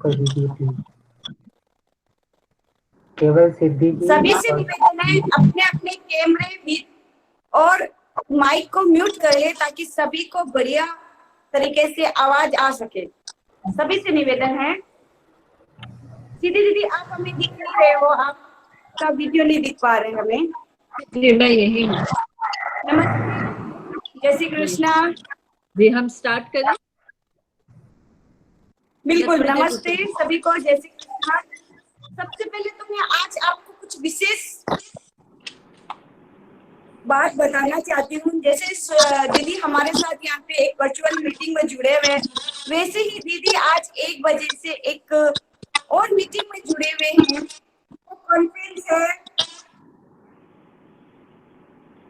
कर दीजिए प्लीज। केवल सिद्धि जी सभी से निवेदन है अपने अपने कैमरे भी और माइक को म्यूट कर ले ताकि सभी को बढ़िया तरीके से आवाज आ सके। सभी से निवेदन है। सीधी दीदी आप हमें दिख नहीं रहे हो, आपका वीडियो नहीं दिख पा रहे हमें। जी मैं यही हूँ। नमस्ते, जय श्री कृष्णा। जी हम स्टार्ट करें। बिल्कुल, नमस्ते सभी को, जय श्री कृष्णा। सबसे पहले तो मैं आज आपको कुछ विशेष बात बताना चाहती हूँ। जैसे दीदी हमारे साथ यहाँ पे एक वर्चुअल मीटिंग में जुड़े हुए हैं, वैसे ही दीदी आज 1 बजे से एक और मीटिंग में जुड़े हुए हैं। वो कॉन्फ्रेंस है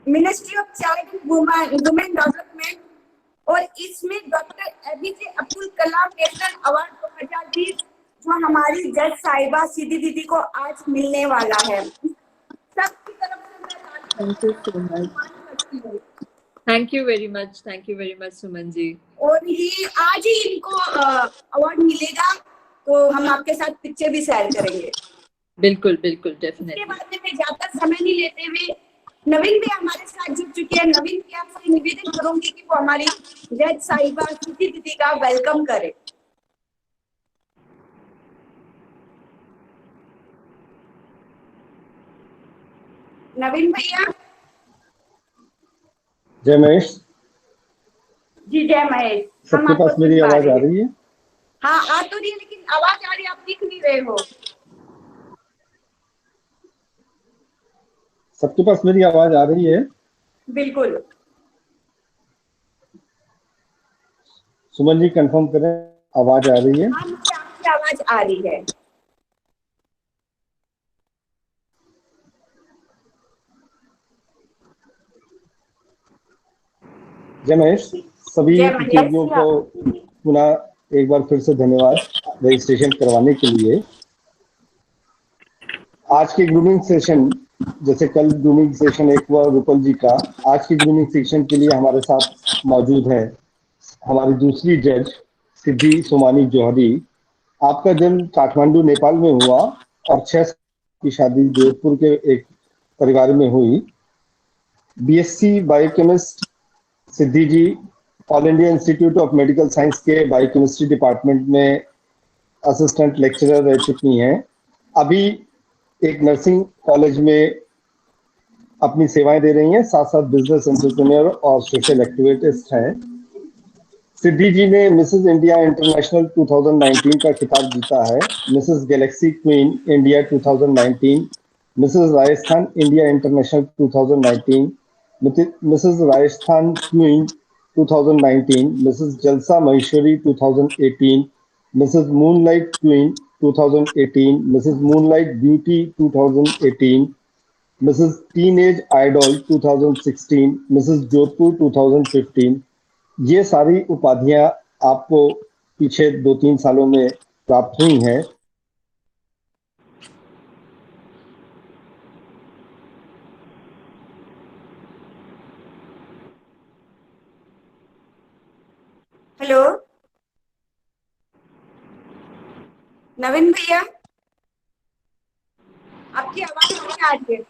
ministry of child and women development और इसमें doctor APJ Abdul Kalam national award 2020 जो हमारी जज साहिबा सीधी दीदी को आज मिलने वाला है। सबकी तरफ से मैं thank you so much. Thank you very much Suman ji. और ये आज ही इनको अवार्ड मिलेगा, तो हम आपके साथ पिक्चर भी शेयर करेंगे। बिल्कुल बिल्कुल डेफिनेटली। इसके बाद में मैं ज्यादा समय नहीं लेते हुए नवीन भी हमारे साथ जुड़ चुके हैं। नवीन भी आपसे निवेदन करूंगी कि वो हमारी जज साहिबा सीधी दीदी का वेलकम करे। नवीन भैया। जय महेश जी जय महेश। सबके पास मेरी आवाज आ रही है? हाँ आ तो रही है, लेकिन आवाज आ रही है, आप दिख नहीं रहे हो। सबके पास मेरी आवाज आ रही है? बिल्कुल। सुमन जी कंफर्म करें आवाज आ रही है? हाँ मुझे आपकी आवाज आ रही है। जय महेश सभी प्रतियोगियों को पुनः एक बार फिर से धन्यवाद रजिस्ट्रेशन करवाने के लिए। आज के ग्रूमिंग सेशन, जैसे कल ग्रूमिंग सेशन एक हुआ रुपल जी का, आज के ग्रूमिंग सेशन के लिए हमारे साथ मौजूद है हमारी दूसरी जज सिद्धि सोमानी जौहरी। आपका जन्म काठमांडू नेपाल में हुआ और 6 की शादी जोधपुर के एक परिवार में हुई। BSc biochemist Siddhi ji all India institute of medical science के बायोकेमिस्ट्री डिपार्टमेंट में असिस्टेंट लेक्चरर रह चुकी हैं। अभी एक नर्सिंग कॉलेज में अपनी सेवाएं दे रही हैं, साथ साथ बिजनेस एंटरप्रेन्योर और सोशल एक्टिविस्ट हैं। सिद्धि जी ने मिसेस इंडिया इंटरनेशनल 2019 का खिताब जीता है, Mrs Galaxy Queen India 2019, Mrs Rajasthan India International 2019, Mrs Rajasthan Queen 2019, Mrs Jalsa Maheshwari 2018, Mrs Moonlight Queen 2018, Mrs Moonlight Beauty 2018, Mrs Teenage Idol 2016, Mrs Jodhpur 2015। ये सारी उपाधियां आपको पीछे 2-3 सालों में प्राप्त हुई हैं। हेलो नवीन भैया, आपकी आवाज नहीं आ रही है।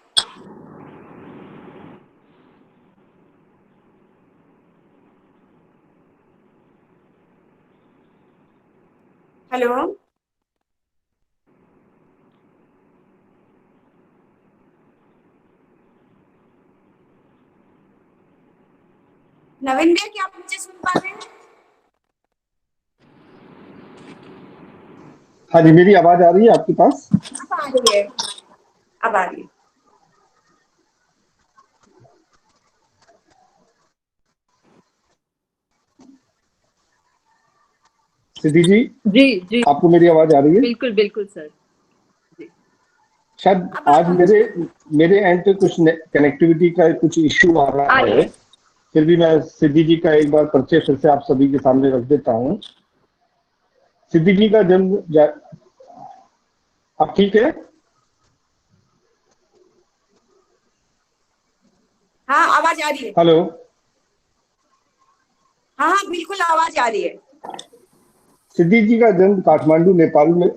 हेलो नवीन भैया, क्या आप मुझे सुन पा रहे हैं? हाँ जी, मेरी आवाज आ रही है आपके पास? अब आ रही है, अब आ रही है। सिद्धि जी जी आपको मेरी आवाज आ रही है? बिल्कुल बिल्कुल सर। शायद आज मेरे एंड पे कुछ कनेक्टिविटी का कुछ इश्यू आ रहा है, फिर भी मैं सिद्धि जी का एक बार परिचय फिर से आप सभी के सामने रख देता हूँ। सिद्धि जी का जन्म अब ठीक है? हाँ आवाज आ रही है। हेलो हाँ हाँ बिल्कुल आवाज आ रही है। सिद्धि जी का जन्म काठमांडू नेपाल में,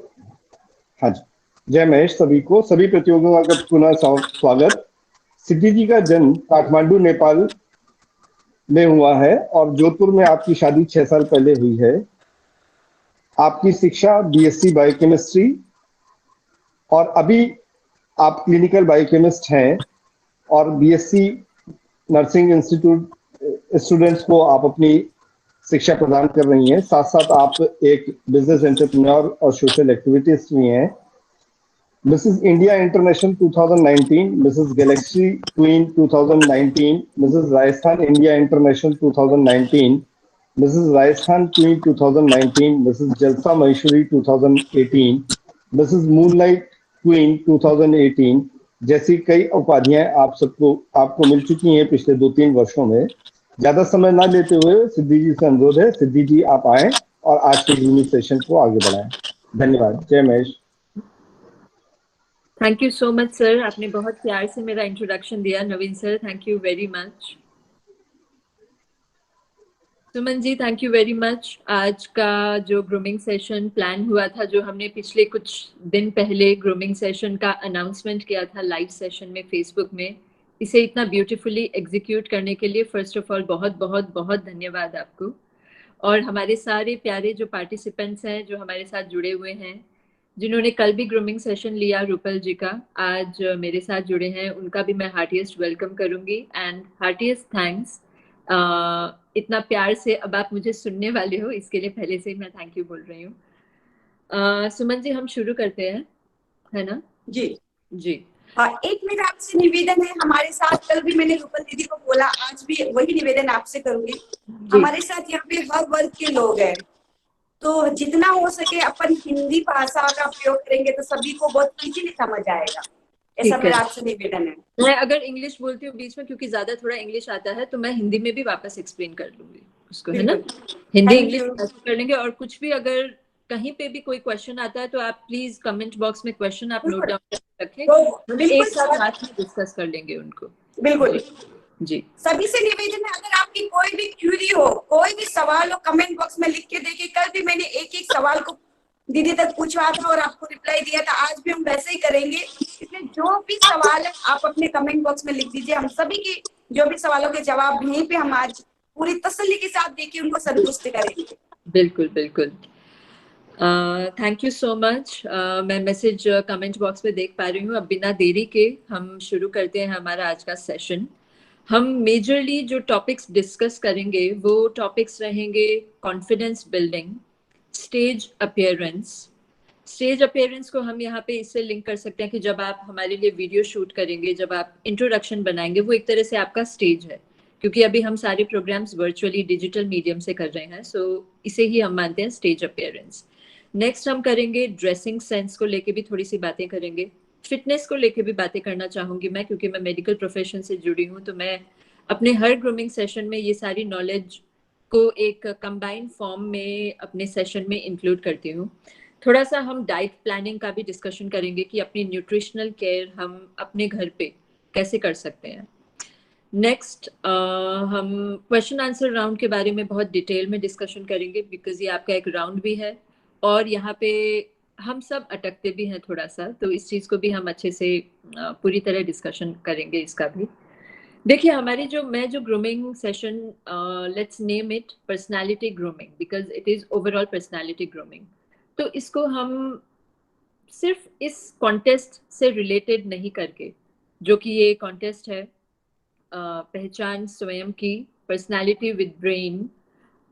हाँ जी, जय महेश सभी को, सभी प्रतियोगियों का पुनः स्वागत। सिद्धि जी का जन्म काठमांडू नेपाल में हुआ है और जोधपुर में आपकी शादी 6 साल पहले हुई है। आपकी शिक्षा बीएससी बायोकेमिस्ट्री और अभी आप क्लिनिकल बायोकेमिस्ट हैं और बीएससी नर्सिंग इंस्टीट्यूट स्टूडेंट्स को आप अपनी शिक्षा प्रदान कर रही हैं। साथ साथ आप एक बिजनेस एंटरप्रेन्योर और सोशल एक्टिविटीज भी हैं। Mrs India International 2019, Mrs Galaxy queen 2019, Mrs Rajasthan India International 2019, Mrs Rajasthan Queen 2019, Mrs Jalsa Maheshwari 2018, Mrs Moonlight Queen 2018 जैसी कई उपाधियां आपको मिल चुकी हैं पिछले 2-3 वर्षों में। ज्यादा समय ना लेते हुए सिद्धि जी से अनुरोध है, सिद्धि जी आप आए और आज के यूनिक सेशन को आगे बढ़ाएं। धन्यवाद। जय Mahesh. Thank you so much sir, आपने बहुत प्यार से मेरा इंट्रोडक्शन दिया। Naveen sir, thank you very much. Suman ji, thank you very much. आज का जो ग्रूमिंग सेशन प्लान हुआ था, जो हमने पिछले कुछ दिन पहले ग्रूमिंग सेशन का अनाउंसमेंट किया था लाइव सेशन में फेसबुक में, इसे इतना ब्यूटीफुली एग्जीक्यूट करने के लिए फर्स्ट ऑफ ऑल बहुत बहुत बहुत धन्यवाद आपको। और हमारे सारे प्यारे जो पार्टिसिपेंट्स हैं, जो हमारे साथ जुड़े हुए हैं, जिन्होंने कल भी ग्रूमिंग सेशन लिया, रूपल जी का आज मेरे साथ जुड़े हैं, उनका भी मैं हार्टिएस्ट वेलकम करूंगी एंड हार्टिएस्ट थैंक्स। इतना प्यार से अब आप मुझे सुनने वाले हो, इसके लिए पहले से ही मैं थैंक यू बोल रही हूँ। सुमन जी, हम शुरू करते हैं, है ना? जी जी हाँ, एक मेरा आपसे निवेदन है। हमारे साथ कल भी मैंने रूपल दीदी को बोला, आज भी वही निवेदन आपसे करूंगी। हमारे साथ यहाँ पे हर वर्ग के लोग हैं, तो जितना हो सके अपन हिंदी भाषा का प्रयोग करेंगे तो सभी को बहुत इजीली समझ आएगा। ऐसा मेरा आपसे निवेदन है। मैं अगर इंग्लिश बोलती हूँ बीच में, क्योंकि ज्यादा थोड़ा इंग्लिश आता है, तो मैं हिंदी में भी वापस एक्सप्लेन कर लूंगी उसको, है ना? हिंदी इंग्लिश कर लेंगे। और कुछ भी अगर कहीं पे भी कोई क्वेश्चन आता है तो आप प्लीज कमेंट बॉक्स में क्वेश्चन आप नोट डाउन कर रखें, तो एक साथ हाथ में डिस्कस कर लेंगे उनको। बिल्कुल जी। सभी से निवेदन है, अगर आपकी कोई भी क्यूरी हो, कोई भी सवाल हो, कमेंट बॉक्स में लिख के देखिए। कल भी मैंने एक सवाल को दीदी तक पूछा था और आपको रिप्लाई दिया था, आज भी हम वैसे ही करेंगे। इसलिए जो भी सवाल है आप अपने कमेंट बॉक्स में लिख दीजिए। हम सभी की जो भी सवालों के जवाब यहीं पे हम आज पूरी तसल्ली के साथ देके उनको संतुष्ट करेंगे। बिल्कुल बिल्कुल। Thank you so much. मैं मैसेज कमेंट बॉक्स में देख पा रही हूँ। अब बिना देरी के हम शुरू करते हैं हमारा आज का सेशन। हम मेजरली जो टॉपिक्स डिस्कस करेंगे वो टॉपिक्स रहेंगे confidence building, stage appearance. Stage appearance को हम यहाँ पे इससे लिंक कर सकते हैं कि जब आप हमारे लिए वीडियो शूट करेंगे, जब आप इंट्रोडक्शन बनाएंगे, वो एक तरह से आपका स्टेज है, क्योंकि अभी हम सारे प्रोग्राम्स वर्चुअली डिजिटल मीडियम से कर रहे हैं, सो इसे ही हम मानते हैं स्टेज अपीयरेंस। नेक्स्ट हम करेंगे ड्रेसिंग सेंस को लेके भी थोड़ी सी बातें करेंगे। फिटनेस को लेके भी बातें करना चाहूंगी मैं, क्योंकि मैं मेडिकल प्रोफेशन से जुड़ी हूँ, तो मैं अपने हर ग्रूमिंग सेशन में ये सारी नॉलेज को एक कंबाइंड फॉर्म में अपने सेशन में इंक्लूड करती हूँ। थोड़ा सा हम डाइट प्लानिंग का भी डिस्कशन करेंगे कि अपनी न्यूट्रिशनल केयर हम अपने घर पे कैसे कर सकते हैं। नेक्स्ट हम क्वेश्चन आंसर राउंड के बारे में बहुत डिटेल में डिस्कशन करेंगे, बिकॉज ये आपका एक राउंड भी है और यहाँ पे हम सब अटकते भी हैं थोड़ा सा, तो इस चीज़ को भी हम अच्छे से पूरी तरह डिस्कशन करेंगे इसका भी। देखिए, हमारी मैं जो grooming session, let's name it personality grooming, because it is overall personality grooming. तो इसको हम सिर्फ इस कॉन्टेस्ट से रिलेटेड नहीं करके, जो कि ये कॉन्टेस्ट है पहचान स्वयं की, पर्सनालिटी विद ब्रेन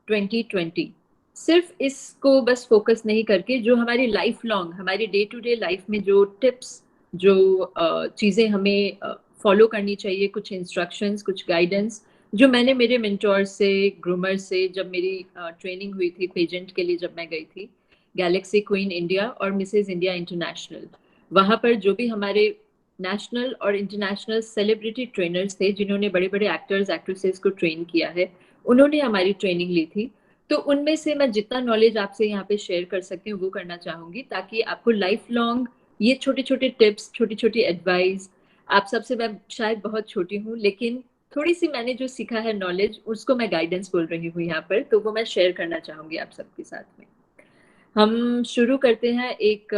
2020, सिर्फ इसको बस फोकस नहीं करके, जो हमारी लाइफ लॉन्ग, हमारी डे टू डे लाइफ में जो टिप्स, जो चीज़ें हमें फॉलो करनी चाहिए, कुछ इंस्ट्रक्शंस, कुछ गाइडेंस, जो मैंने मेरे मेंटोर से, ग्रूमर से, जब मेरी ट्रेनिंग हुई थी पेजेंट के लिए, जब मैं गई थी गैलेक्सी क्वीन इंडिया और मिसेज इंडिया इंटरनेशनल, वहाँ पर जो भी हमारे नेशनल और इंटरनेशनल सेलिब्रिटी ट्रेनर्स थे, जिन्होंने बड़े बड़े एक्टर्स एक्ट्रेसेस को ट्रेन किया है, उन्होंने हमारी ट्रेनिंग ली थी। तो उनमें से मैं जितना नॉलेज आपसे यहाँ पे शेयर कर सकती हूँ वो करना चाहूँगी, ताकि आपको लाइफ लॉन्ग ये छोटे छोटे टिप्स, छोटी छोटी एडवाइस, आप सबसे मैं शायद बहुत छोटी हूँ, लेकिन थोड़ी सी मैंने जो सीखा है नॉलेज, उसको मैं गाइडेंस बोल रही हूँ यहाँ पर, तो वो मैं शेयर करना चाहूँगी आप सबके साथ में। हम शुरू करते हैं एक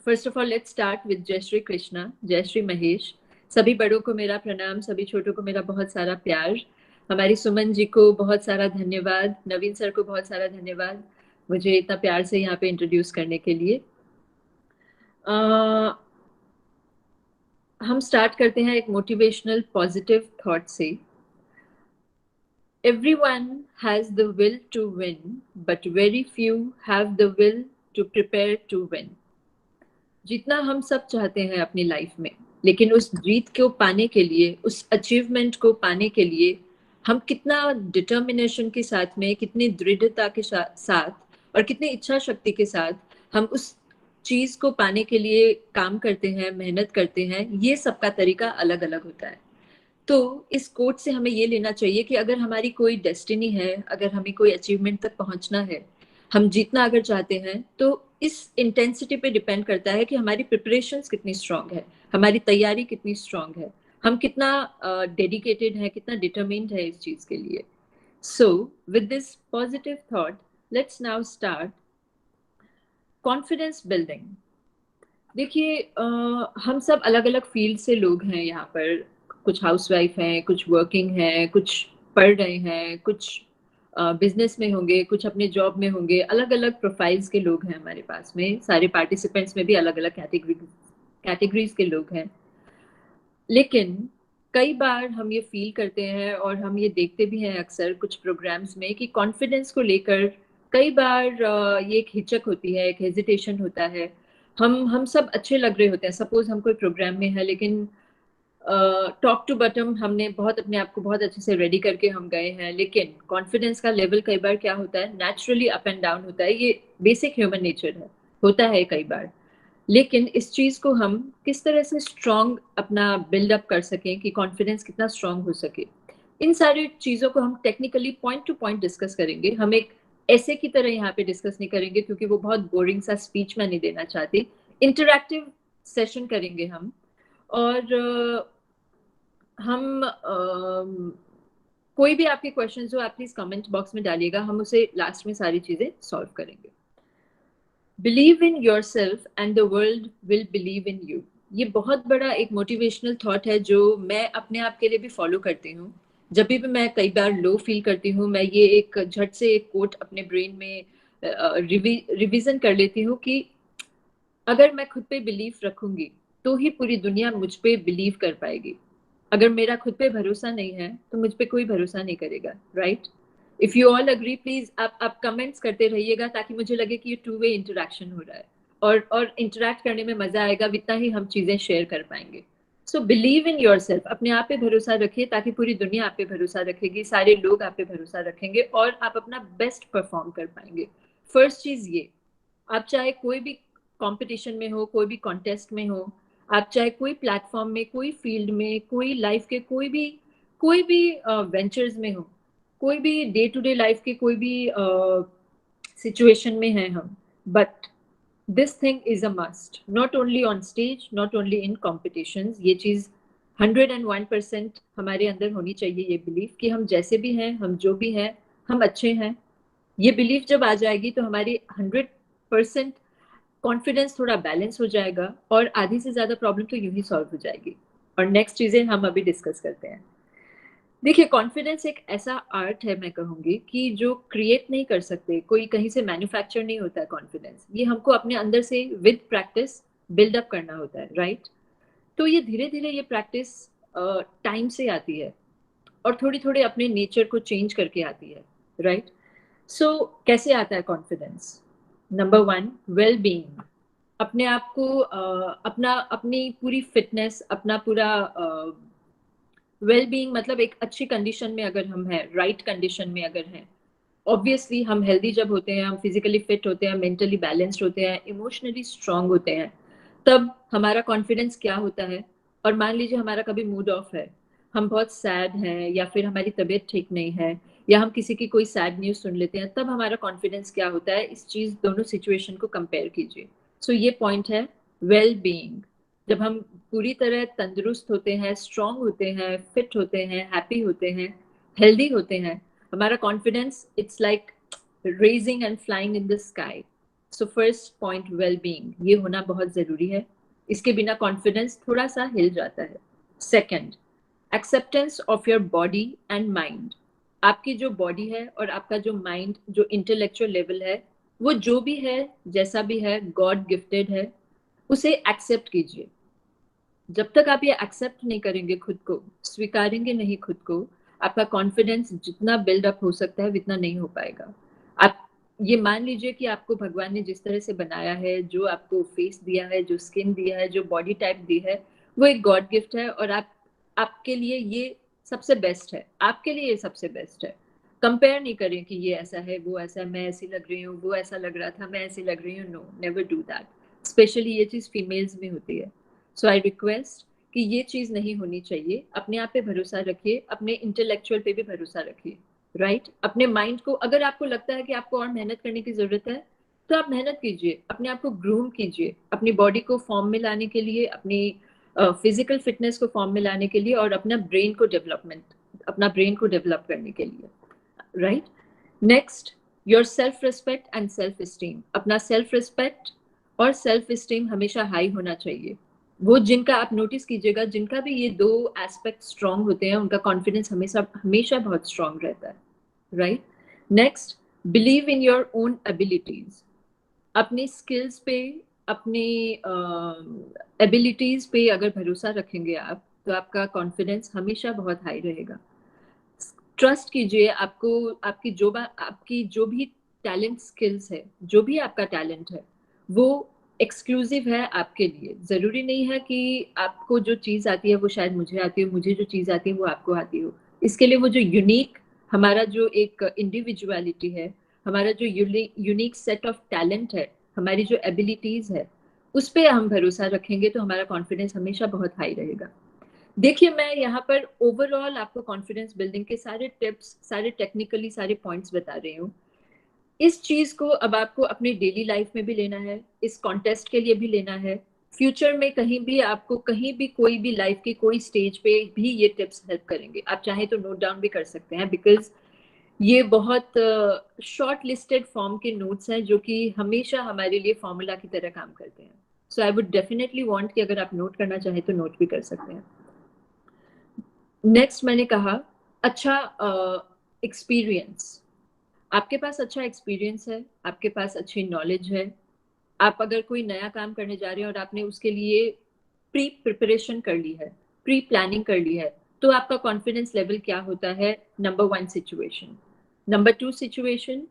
first of all let's start with जय श्री कृष्णा, जय श्री महेश। सभी बड़ों को मेरा प्रणाम, सभी छोटों को मेरा बहुत सारा प्यार। हमारी सुमन जी को बहुत सारा धन्यवाद, नवीन सर को बहुत सारा धन्यवाद मुझे इतना प्यार से यहाँ पे इंट्रोड्यूस करने के लिए। हम स्टार्ट करते हैं एक मोटिवेशनल पॉजिटिव थॉट से। Everyone has the will to win, but very few have the will to prepare to win. जितना हम सब चाहते हैं अपनी लाइफ में, लेकिन उस जीत को पाने के लिए, उस अचीवमेंट को पाने के लिए हम कितना डिटर्मिनेशन के साथ में, कितनी दृढ़ता के साथ और कितनी इच्छा शक्ति के साथ हम उस चीज को पाने के लिए काम करते हैं, मेहनत करते हैं, ये सबका तरीका अलग अलग होता है। तो इस कोट से हमें ये लेना चाहिए कि अगर हमारी कोई डेस्टिनी है, अगर हमें कोई अचीवमेंट तक पहुंचना है, हम जीतना अगर चाहते हैं, तो इस इंटेंसिटी पे डिपेंड करता है कि हमारी प्रिपरेशंस कितनी स्ट्रांग है, हमारी तैयारी कितनी स्ट्रांग है, हम कितना डेडिकेटेड है, कितना डिटरमिन्ड है इस चीज के लिए। So with this positive thought let's now start confidence building. देखिए हम सब अलग अलग फील्ड से लोग हैं यहाँ पर। कुछ हाउसवाइफ हैं, कुछ वर्किंग हैं, कुछ पढ़ रहे हैं, कुछ बिजनेस में होंगे, कुछ अपने जॉब में होंगे। अलग अलग प्रोफाइल्स के लोग हैं हमारे पास में। सारे पार्टिसिपेंट्स में भी अलग अलग कैटेगरीज के लोग हैं। लेकिन कई बार हम ये फील करते हैं और हम ये देखते भी हैं अक्सर कुछ प्रोग्राम्स में कि कॉन्फिडेंस को लेकर कई बार ये एक हिचक होती है, एक हेजिटेशन होता है। हम सब अच्छे लग रहे होते हैं, सपोज हम कोई प्रोग्राम में है, लेकिन टॉप टू बॉटम हमने बहुत अपने आप को बहुत अच्छे से रेडी करके हम गए हैं, लेकिन कॉन्फिडेंस का लेवल कई बार क्या होता है, नेचुरली अप एंड डाउन होता है। ये बेसिक ह्यूमन नेचर है, होता है कई बार। लेकिन इस चीज को हम किस तरह से स्ट्रांग अपना बिल्डअप कर सकें कि कॉन्फिडेंस कितना स्ट्रांग हो सके, इन सारी चीजों को हम technically point two point discuss करेंगे। हम एक ऐसे की तरह यहाँ पे डिस्कस नहीं करेंगे, क्योंकि वो बहुत बोरिंग सा स्पीच मैं नहीं देना चाहती। इंटरैक्टिव सेशन करेंगे हम, और हम कोई भी आपके क्वेश्चंस हो आप प्लीज कमेंट बॉक्स में डालिएगा, हम उसे लास्ट में सारी चीजें सॉल्व करेंगे। Believe in yourself and the world will believe in you. ये बहुत बड़ा एक मोटिवेशनल थॉट है जो मैं अपने आप के लिए भी फॉलो करती हूँ। जब भी मैं कई बार लो फील करती हूँ, मैं ये एक झट से एक कोट अपने ब्रेन में रिवीजन कर लेती हूँ कि अगर मैं खुद पे बिलीव रखूंगी तो ही पूरी दुनिया मुझ पे बिलीव कर पाएगी। अगर मेरा खुद पे भरोसा नहीं है तो मुझ पे कोई भरोसा नहीं करेगा, right? If you all agree please आप कमेंट्स करते रहिएगा, ताकि मुझे लगे कि ये टू वे इंटरेक्शन हो रहा है, और इंटरेक्ट करने में मजा आएगा, जितना ही हम चीजें शेयर कर पाएंगे। सो बिलीव इन योरसेल्फ, अपने आप पे भरोसा रखिए, ताकि पूरी दुनिया आप पे भरोसा रखेगी, सारे लोग आप पे भरोसा रखेंगे और आप अपना बेस्ट परफॉर्म कर पाएंगे। फर्स्ट चीज ये, आप चाहे कोई भी कंपटीशन में हो, कोई भी कॉन्टेस्ट में हो, आप चाहे कोई प्लेटफॉर्म में, कोई फील्ड में, कोई लाइफ के कोई भी वेंचर्स में हो, कोई भी डे टू डे लाइफ के कोई भी सिचुएशन में हैं हम, but this thing is a must, not only on stage, not only in competitions. ये चीज 101% हमारे अंदर होनी चाहिए, ये बिलीफ कि हम जैसे भी हैं, हम जो भी हैं, हम अच्छे हैं। ये बिलीफ जब आ जाएगी तो हमारी 100% कॉन्फिडेंस थोड़ा बैलेंस हो जाएगा, और आधी से ज्यादा प्रॉब्लम तो यूं ही सॉल्व हो जाएगी। और नेक्स्ट चीजें हम अभी डिस्कस करते हैं। देखिए, कॉन्फिडेंस एक ऐसा आर्ट है, मैं कहूंगी, कि जो क्रिएट नहीं कर सकते, कोई कहीं से मैन्युफैक्चर नहीं होता है कॉन्फिडेंस। ये हमको अपने अंदर से विद प्रैक्टिस बिल्डअप करना होता है, राइट? तो ये धीरे धीरे ये प्रैक्टिस टाइम से आती है, और थोड़ी थोड़ी अपने नेचर को चेंज करके आती है, राइट? सो कैसे आता है कॉन्फिडेंस? Number 1, well being. अपने आप को अपनी पूरी फिटनेस, अपना पूरा वेल बीइंग, मतलब एक अच्छी कंडीशन में अगर हम हैं, राइट कंडीशन में अगर हैं। ऑब्वियसली हम हेल्दी जब होते हैं, हम फिजिकली फिट होते हैं, मेंटली बैलेंस्ड होते हैं, इमोशनली स्ट्रांग होते हैं, तब हमारा कॉन्फिडेंस क्या होता है। और मान लीजिए हमारा कभी मूड ऑफ है, हम बहुत सैड हैं, या फिर हमारी तबीयत ठीक नहीं है, या हम किसी की कोई सैड न्यूज़ सुन लेते हैं, तब हमारा कॉन्फिडेंस क्या होता है। इस चीज़, दोनों सिचुएशन को कंपेयर कीजिए। सो ये पॉइंट है वेल बीइंग। जब हम पूरी तरह तंदुरुस्त होते हैं, स्ट्रांग होते हैं, फिट होते हैं, हैप्पी होते हैं, हेल्दी होते हैं, हमारा confidence it's like raising and flying in the sky. So first point well being, ये होना बहुत जरूरी है, इसके बिना कॉन्फिडेंस थोड़ा सा हिल जाता है। Second, acceptance of your body and mind. आपकी जो बॉडी है और आपका जो माइंड, जो इंटेलेक्चुअल लेवल है, वो जो भी है, जैसा भी है, गॉड गिफ्टेड है, उसे एक्सेप्ट कीजिए। जब तक आप ये एक्सेप्ट नहीं करेंगे, खुद को स्वीकारेंगे नहीं खुद को, आपका कॉन्फिडेंस जितना बिल्डअप हो सकता है उतना नहीं हो पाएगा। आप ये मान लीजिए कि आपको भगवान ने जिस तरह से बनाया है, जो आपको फेस दिया है, जो स्किन दिया है, जो बॉडी टाइप दी है, वो एक गॉड गिफ्ट है और आपके लिए ये सबसे बेस्ट है, आपके लिए ये सबसे बेस्ट है। कंपेयर नहीं करें कि ये ऐसा है, वो ऐसा है, मैं ऐसी लग रही हूँ, वो ऐसा लग रहा था, मैं ऐसी लग रही हूँ। No, never do that. Specially ये चीज़ फीमेल्स में होती है। सो आई रिक्वेस्ट कि ये चीज़ नहीं होनी चाहिए। अपने आप पे भरोसा रखिए, अपने इंटेलेक्चुअल पे भी भरोसा रखिए, राइट? अपने माइंड को, अगर आपको लगता है कि आपको और मेहनत करने की ज़रूरत है, तो आप मेहनत कीजिए, अपने आप को ग्रूम कीजिए, अपनी बॉडी को फॉर्म में लाने के लिए, अपनी फिजिकल फिटनेस को फॉर्म में लाने के लिए, और अपना ब्रेन को डेवलप करने के लिए, right? Next, your self respect and self esteem. अपना सेल्फ रिस्पेक्ट और सेल्फ इस्टीम हमेशा हाई होना चाहिए। वो जिनका आप नोटिस कीजिएगा, जिनका भी ये दो एस्पेक्ट स्ट्रांग होते हैं, उनका कॉन्फिडेंस हमेशा बहुत स्ट्रांग रहता है, right? Next, believe in your own abilities. अपने स्किल्स पे, अपने एबिलिटीज पे अगर भरोसा रखेंगे आप, तो आपका कॉन्फिडेंस हमेशा बहुत हाई रहेगा। ट्रस्ट कीजिए, आपकी जो भी टैलेंट, स्किल्स है, जो भी आपका टैलेंट है, वो एक्सक्लूसिव है आपके लिए। ज़रूरी नहीं है कि आपको जो चीज़ आती है वो शायद मुझे आती हो, मुझे जो चीज़ आती है वो आपको आती हो। इसके लिए वो जो यूनिक, हमारा जो एक इंडिविजुअलिटी है, हमारा जो यूनिक सेट ऑफ टैलेंट है, हमारी जो एबिलिटीज़ है, उस पर हम भरोसा रखेंगे तो हमारा कॉन्फिडेंस हमेशा बहुत हाई रहेगा। देखिए, मैं यहाँ पर ओवरऑल आपको कॉन्फिडेंस बिल्डिंग के सारे टिप्स, सारे टेक्निकली सारे पॉइंट्स बता रही हूँ। इस चीज को अब आपको अपनी डेली लाइफ में भी लेना है, इस कॉन्टेस्ट के लिए भी लेना है, फ्यूचर में कहीं भी आपको, कहीं भी कोई भी लाइफ की कोई स्टेज पे भी ये टिप्स हेल्प करेंगे। आप चाहें तो नोट डाउन भी कर सकते हैं, बिकॉज ये बहुत शॉर्ट लिस्टेड फॉर्म के नोट्स हैं जो कि हमेशा हमारे लिए फॉर्मूला की तरह काम करते हैं। सो आई वुड डेफिनेटली वांट कि अगर आप नोट करना चाहें तो नोट भी कर सकते हैं। नेक्स्ट, मैंने कहा अच्छा एक्सपीरियंस। आपके पास अच्छा एक्सपीरियंस है, आपके पास अच्छी नॉलेज है। आप अगर कोई नया काम करने जा रहे हैं और आपने उसके लिए प्री प्रिपरेशन कर ली है, प्री प्लानिंग कर ली है, तो आपका कॉन्फिडेंस लेवल क्या होता है? Number 1 situation. नंबर 2 सिचुएशन,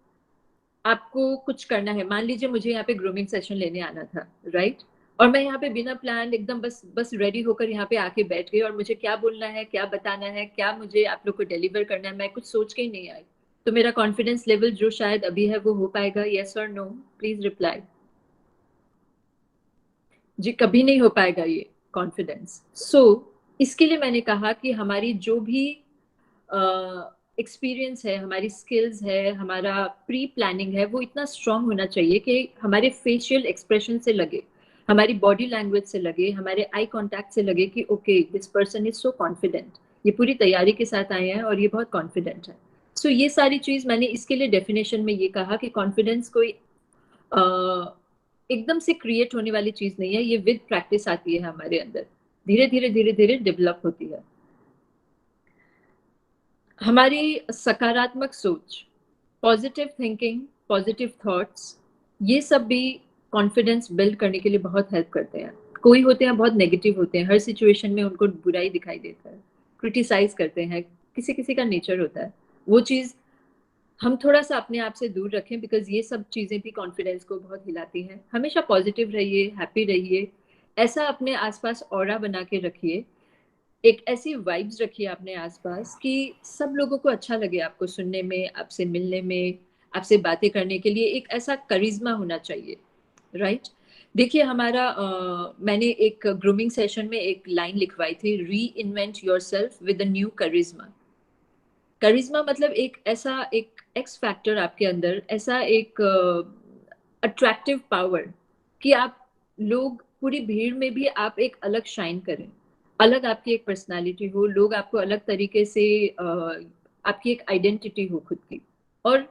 आपको कुछ करना है। मान लीजिए मुझे यहाँ पे ग्रूमिंग सेशन लेने आना था, राइट? और मैं यहाँ पे बिना प्लान एकदम बस रेडी होकर यहाँ पे आके बैठ गई, और मुझे क्या बोलना है, क्या बताना है, क्या मुझे आप लोग को डिलीवर करना है, मैं कुछ सोच के ही नहीं आई। तो मेरा कॉन्फिडेंस लेवल जो शायद अभी है वो हो पाएगा? यस और नो, प्लीज रिप्लाई। जी, कभी नहीं हो पाएगा ये कॉन्फिडेंस। सो इसके लिए मैंने कहा कि हमारी जो भी एक्सपीरियंस है, हमारी स्किल्स है, हमारा प्री प्लानिंग है, वो इतना स्ट्रांग होना चाहिए कि हमारे फेशियल एक्सप्रेशन से लगे, हमारी बॉडी लैंग्वेज से लगे, हमारे आई कांटेक्ट से लगे कि okay, this person is so confident, ये पूरी तैयारी के साथ आए हैं और ये बहुत कॉन्फिडेंट है। सो ये सारी चीज मैंने इसके लिए डेफिनेशन में ये कहा कि कॉन्फिडेंस कोई एकदम से क्रिएट होने वाली चीज नहीं है, ये विद प्रैक्टिस आती है हमारे अंदर, धीरे धीरे डेवलप होती है। हमारी सकारात्मक सोच, पॉजिटिव थिंकिंग, पॉजिटिव थॉट्स, ये सब भी कॉन्फिडेंस बिल्ड करने के लिए बहुत हेल्प करते हैं। कोई होते हैं बहुत नेगेटिव होते हैं, हर सिचुएशन में उनको बुराई दिखाई देता है, क्रिटिसाइज करते हैं, किसी किसी का नेचर होता है। वो चीज़ हम थोड़ा सा अपने आप से दूर रखें, बिकॉज ये सब चीज़ें भी कॉन्फिडेंस को बहुत हिलाती हैं। हमेशा पॉजिटिव रहिए, हैप्पी रहिए, ऐसा अपने आसपास ऑरा बना के रखिए, एक ऐसी वाइब्स रखिए अपने आसपास कि सब लोगों को अच्छा लगे आपको सुनने में, आपसे मिलने में, आपसे बातें करने के लिए। एक ऐसा करिश्मा होना चाहिए, राइट? देखिए, मैंने एक ग्रूमिंग सेशन में एक लाइन लिखवाई थी, reinvent yourself with a new karishma. करिश्मा मतलब एक ऐसा एक एक्स फैक्टर आपके अंदर, ऐसा एक अट्रैक्टिव पावर कि आप लोग पूरी भीड़ में भी आप एक अलग शाइन करें, अलग आपकी एक पर्सनालिटी हो, लोग आपको अलग तरीके से आपकी एक आइडेंटिटी हो खुद की। और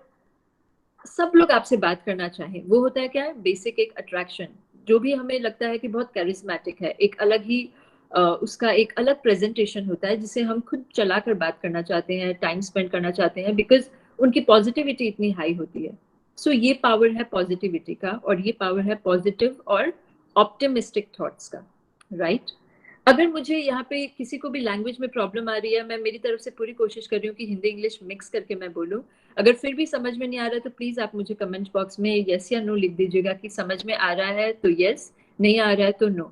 सब लोग आपसे बात करना चाहें, वो होता है क्या है, बेसिक एक अट्रैक्शन, जो भी हमें लगता है कि बहुत कैरिस्मेटिक है, एक अलग ही उसका एक अलग प्रेजेंटेशन होता है जिसे हम खुद चलाकर बात करना चाहते हैं, टाइम स्पेंड करना चाहते हैं, बिकॉज उनकी पॉजिटिविटी इतनी हाई होती है। सो ये पावर है पॉजिटिविटी का, और ये पावर है पॉजिटिव और ऑप्टिमिस्टिक थॉट्स का, राइट? अगर मुझे यहाँ पे किसी को भी लैंग्वेज में प्रॉब्लम आ रही है, मैं मेरी तरफ से पूरी कोशिश कर रही हूँ कि हिंदी इंग्लिश मिक्स करके मैं बोलूँ। अगर फिर भी समझ में नहीं आ रहा है तो प्लीज आप मुझे कमेंट बॉक्स में यस या नो लिख दीजिएगा कि समझ में आ रहा है तो यस, नहीं आ रहा है तो नो।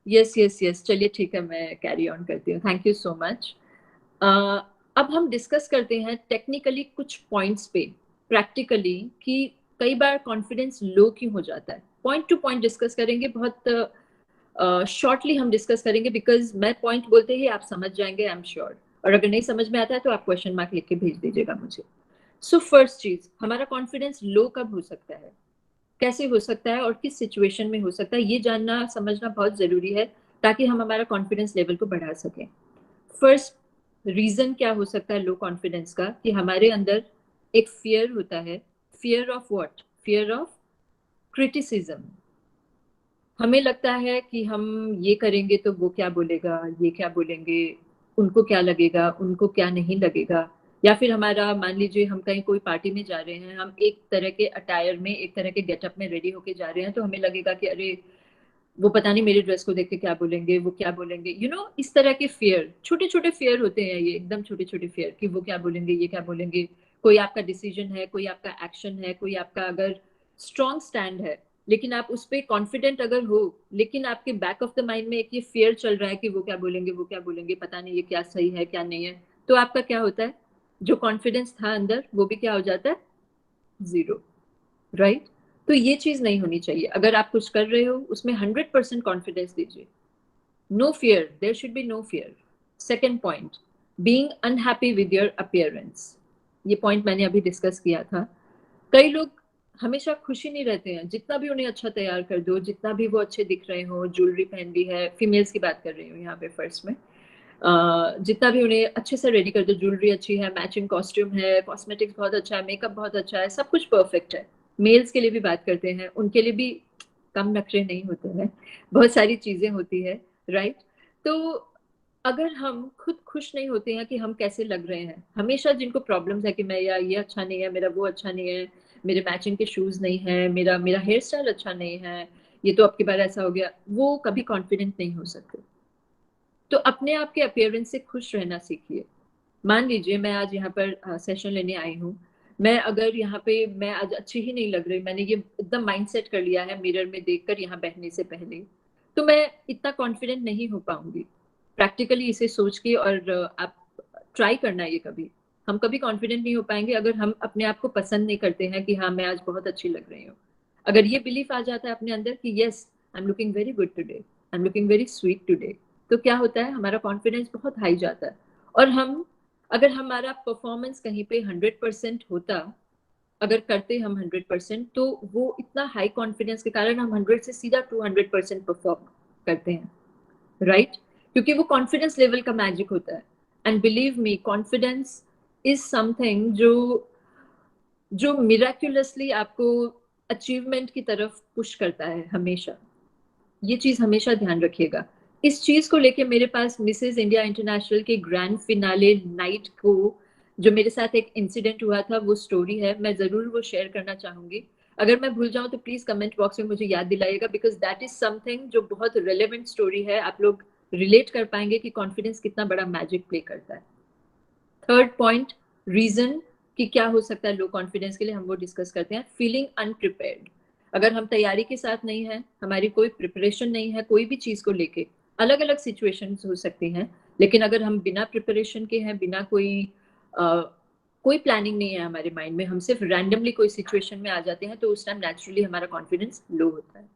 यस यस यस, चलिए ठीक है, मैं कैरी ऑन करती हूँ। Thank you so much. अब हम डिस्कस करते हैं टेक्निकली कुछ पॉइंट्स पे, प्रैक्टिकली, कि कई बार कॉन्फिडेंस लो क्यों हो जाता है। पॉइंट टू पॉइंट डिस्कस करेंगे, बहुत शॉर्टली हम डिस्कस करेंगे, बिकॉज मैं पॉइंट बोलते ही आप समझ जाएंगे, आई एम श्योर। और अगर नहीं समझ में आता है तो आप क्वेश्चन मार्क लिख के भेज दीजिएगा मुझे। सो फर्स्ट चीज, हमारा कॉन्फिडेंस लो कब हो सकता है, कैसे हो सकता है और किस सिचुएशन में हो सकता है, ये जानना समझना बहुत जरूरी है ताकि हम हमारा कॉन्फिडेंस लेवल को बढ़ा सकें। फर्स्ट रीजन क्या हो सकता है लो कॉन्फिडेंस का, कि हमारे अंदर एक फियर होता है। Fear of what? Fear of criticism. हमें लगता है कि हम ये करेंगे तो वो क्या बोलेगा, ये क्या बोलेंगे, उनको क्या लगेगा, उनको क्या नहीं लगेगा। या फिर हमारा, मान लीजिए हम कहीं कोई पार्टी में जा रहे हैं, हम एक तरह के अटायर में, एक तरह के गेटअप में रेडी होके जा रहे हैं, तो हमें लगेगा कि अरे वो पता नहीं मेरी ड्रेस को देख के क्या बोलेंगे, वो क्या बोलेंगे, इस तरह के फियर, छोटे छोटे फियर होते हैं ये, एकदम छोटे छोटे फियर, कि वो क्या बोलेंगे, ये क्या बोलेंगे। कोई आपका डिसीजन है, कोई आपका एक्शन है, कोई आपका अगर स्ट्रॉन्ग स्टैंड है, लेकिन आप उस पर कॉन्फिडेंट अगर हो, लेकिन आपके बैक ऑफ द माइंड में एक ये फियर चल रहा है कि वो क्या बोलेंगे, वो क्या बोलेंगे, पता नहीं ये क्या सही है क्या नहीं है, तो आपका क्या होता है, जो कॉन्फिडेंस था अंदर वो भी क्या हो जाता है, जीरो, राइट? तो ये चीज नहीं होनी चाहिए। अगर आप कुछ कर रहे हो उसमें 100% कॉन्फिडेंस दीजिए, no fear, there should be no fear. Second point, being unhappy with your appearance. ये पॉइंट मैंने अभी डिस्कस किया था। कई लोग हमेशा खुशी नहीं रहते हैं, जितना भी उन्हें अच्छा तैयार कर दो, जितना भी वो अच्छे दिख रहे हो, ज्वेलरी पहन ली है, फीमेल्स की बात कर रही हूँ यहाँ पे फर्स्ट में, जितना भी उन्हें अच्छे से रेडी कर दो, ज्वेलरी अच्छी है, मैचिंग कॉस्ट्यूम है, कॉस्मेटिक्स बहुत अच्छा है, मेकअप बहुत अच्छा है, सब कुछ परफेक्ट है। मेल्स के लिए भी बात करते हैं, उनके लिए भी कम नखरे नहीं होते हैं, बहुत सारी चीजें होती है, राइट? तो अगर हम खुद खुश नहीं होते हैं कि हम कैसे लग रहे हैं, हमेशा जिनको प्रॉब्लम्स है कि मैं, या ये अच्छा नहीं है मेरा, वो अच्छा नहीं है, मेरे मैचिंग के शूज नहीं है, मेरा मेरा हेयर स्टाइल अच्छा नहीं है, ये तो अब की बार ऐसा हो गया, वो कभी कॉन्फिडेंट नहीं हो सकते। तो अपने आप के अपीयरेंस से खुश रहना सीखिए। मान लीजिए मैं आज यहाँ पर सेशन लेने आई हूँ, मैं अगर यहाँ पे मैं आज अच्छी ही नहीं लग रही, मैंने ये एकदम माइंडसेट कर लिया है मिरर में देखकर यहाँ बैठने से पहले, तो मैं इतना कॉन्फिडेंट नहीं हो पाऊंगी। प्रैक्टिकली इसे सोच के, और आप ट्राई करना ये, कभी हम कभी कॉन्फिडेंट नहीं हो पाएंगे अगर हम अपने आप को पसंद नहीं करते हैं कि हाँ मैं आज बहुत अच्छी लग रही हूँ। अगर ये बिलीफ आ जाता है अपने अंदर कि yes I am looking very good today, I am looking very sweet today, तो क्या होता है, हमारा कॉन्फिडेंस बहुत हाई जाता है। और हम, अगर हमारा परफॉर्मेंस कहीं पे 100% होता, अगर करते हम 100%, तो वो इतना हाई कॉन्फिडेंस के कारण हम 100 से सीधा 200% परफॉर्म करते हैं, राइट? क्योंकि वो कॉन्फिडेंस लेवल का मैजिक होता है। And believe me, confidence is something जो जो मिराक्युलसली आपको अचीवमेंट की तरफ पुश करता है हमेशा। ये चीज हमेशा ध्यान रखिएगा। इस चीज को लेके मेरे पास मिसेस इंडिया इंटरनेशनल के ग्रैंड फिनाले नाइट को जो मेरे साथ एक इंसिडेंट हुआ था, वो स्टोरी है, मैं जरूर वो शेयर करना चाहूंगी। अगर मैं भूल जाऊं तो प्लीज कमेंट बॉक्स में मुझे याद दिलाइएगा, बिकॉज दैट इज समथिंग जो बहुत रिलेवेंट स्टोरी है, आप लोग रिलेट कर पाएंगे कि कॉन्फिडेंस कितना बड़ा मैजिक प्ले करता है। थर्ड पॉइंट, रीजन कि क्या हो सकता है लो कॉन्फिडेंस के लिए, हम वो डिस्कस करते हैं। फीलिंग अनप्रिपेयर्ड, अगर हम तैयारी के साथ नहीं है, हमारी कोई प्रिपरेशन नहीं है कोई भी चीज को लेके, अलग अलग सिचुएशंस हो सकती हैं, लेकिन अगर हम बिना प्रिपरेशन के हैं, बिना कोई प्लानिंग नहीं है हमारे माइंड में, हम सिर्फ रैंडमली कोई सिचुएशन में आ जाते हैं, तो उस टाइम नेचुरली हमारा कॉन्फिडेंस लो होता है।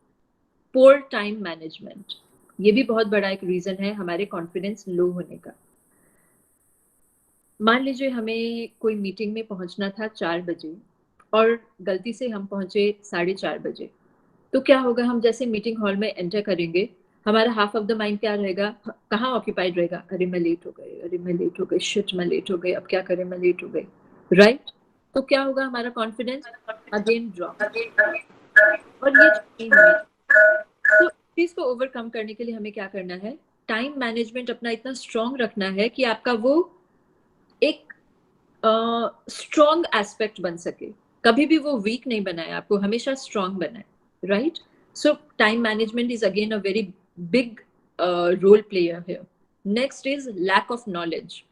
पोर टाइम मैनेजमेंट, ये भी बहुत बड़ा एक रीजन है हमारे कॉन्फिडेंस लो होने का। मान लीजिए हमें कोई मीटिंग में पहुंचना था 4 बजे और गलती से हम पहुंचे 4:30 बजे, तो क्या होगा, हम जैसे मीटिंग हॉल में एंटर करेंगे, हमारा हाफ ऑफ द माइंड क्या रहेगा, कहाँ ऑक्यूपाइड रहेगा, अरे मैं लेट हो गई, अरे मैं लेट हो गई, शिट मैं लेट हो गई, अब क्या करें, मैं लेट हो गई, राइट। तो क्या होगा, हमारा कॉन्फिडेंस अगेन ड्रॉप, और ये चीज नहीं होनी। तो चीज को ओवरकम करने के लिए हमें क्या करना है, टाइम मैनेजमेंट अपना इतना स्ट्रांग रखना है कि आपका वो एक स्ट्रांग एस्पेक्ट बन सके, कभी भी वो वीक नहीं बनाए, आपको हमेशा स्ट्रांग बनाए, right. So time management is again a very big role player here. Next is lack of knowledge.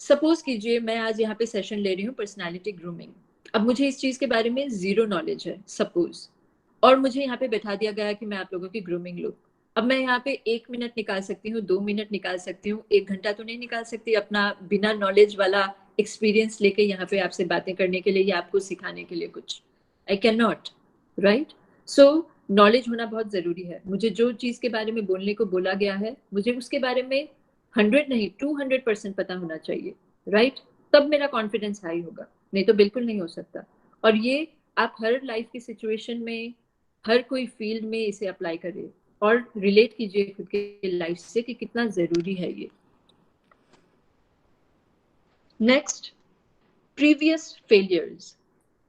Suppose कीजिए मैं आज यहाँ पे सेशन ले रही हूँ पर्सनालिटी ग्रूमिंग, अब मुझे इस चीज के बारे में जीरो नॉलेज है सपोज, और मुझे यहाँ पे बैठा दिया गया है कि मैं आप लोगों की ग्रूमिंग लूँ। अब मैं यहाँ पे 1 मिनट निकाल सकती हूँ, 2 मिनट निकाल सकती हूँ, 1 घंटा तो नहीं निकाल सकती अपना बिना नॉलेज वाला एक्सपीरियंस लेके यहाँ पे आपसे बातें करने के लिए या आपको सिखाने के लिए कुछ। I can not, right. So knowledge होना बहुत जरूरी है। मुझे जो चीज के बारे में बोलने को बोला गया है, मुझे उसके बारे में 100 नहीं 200% पता होना चाहिए, राइट। तब मेरा कॉन्फिडेंस हाई होगा, नहीं तो बिल्कुल नहीं हो सकता। और ये आप हर लाइफ की सिचुएशन में, हर कोई फील्ड में इसे अप्लाई करिए और रिलेट कीजिए खुद के लाइफ से कि कितना जरूरी है ये। Next, previous failures.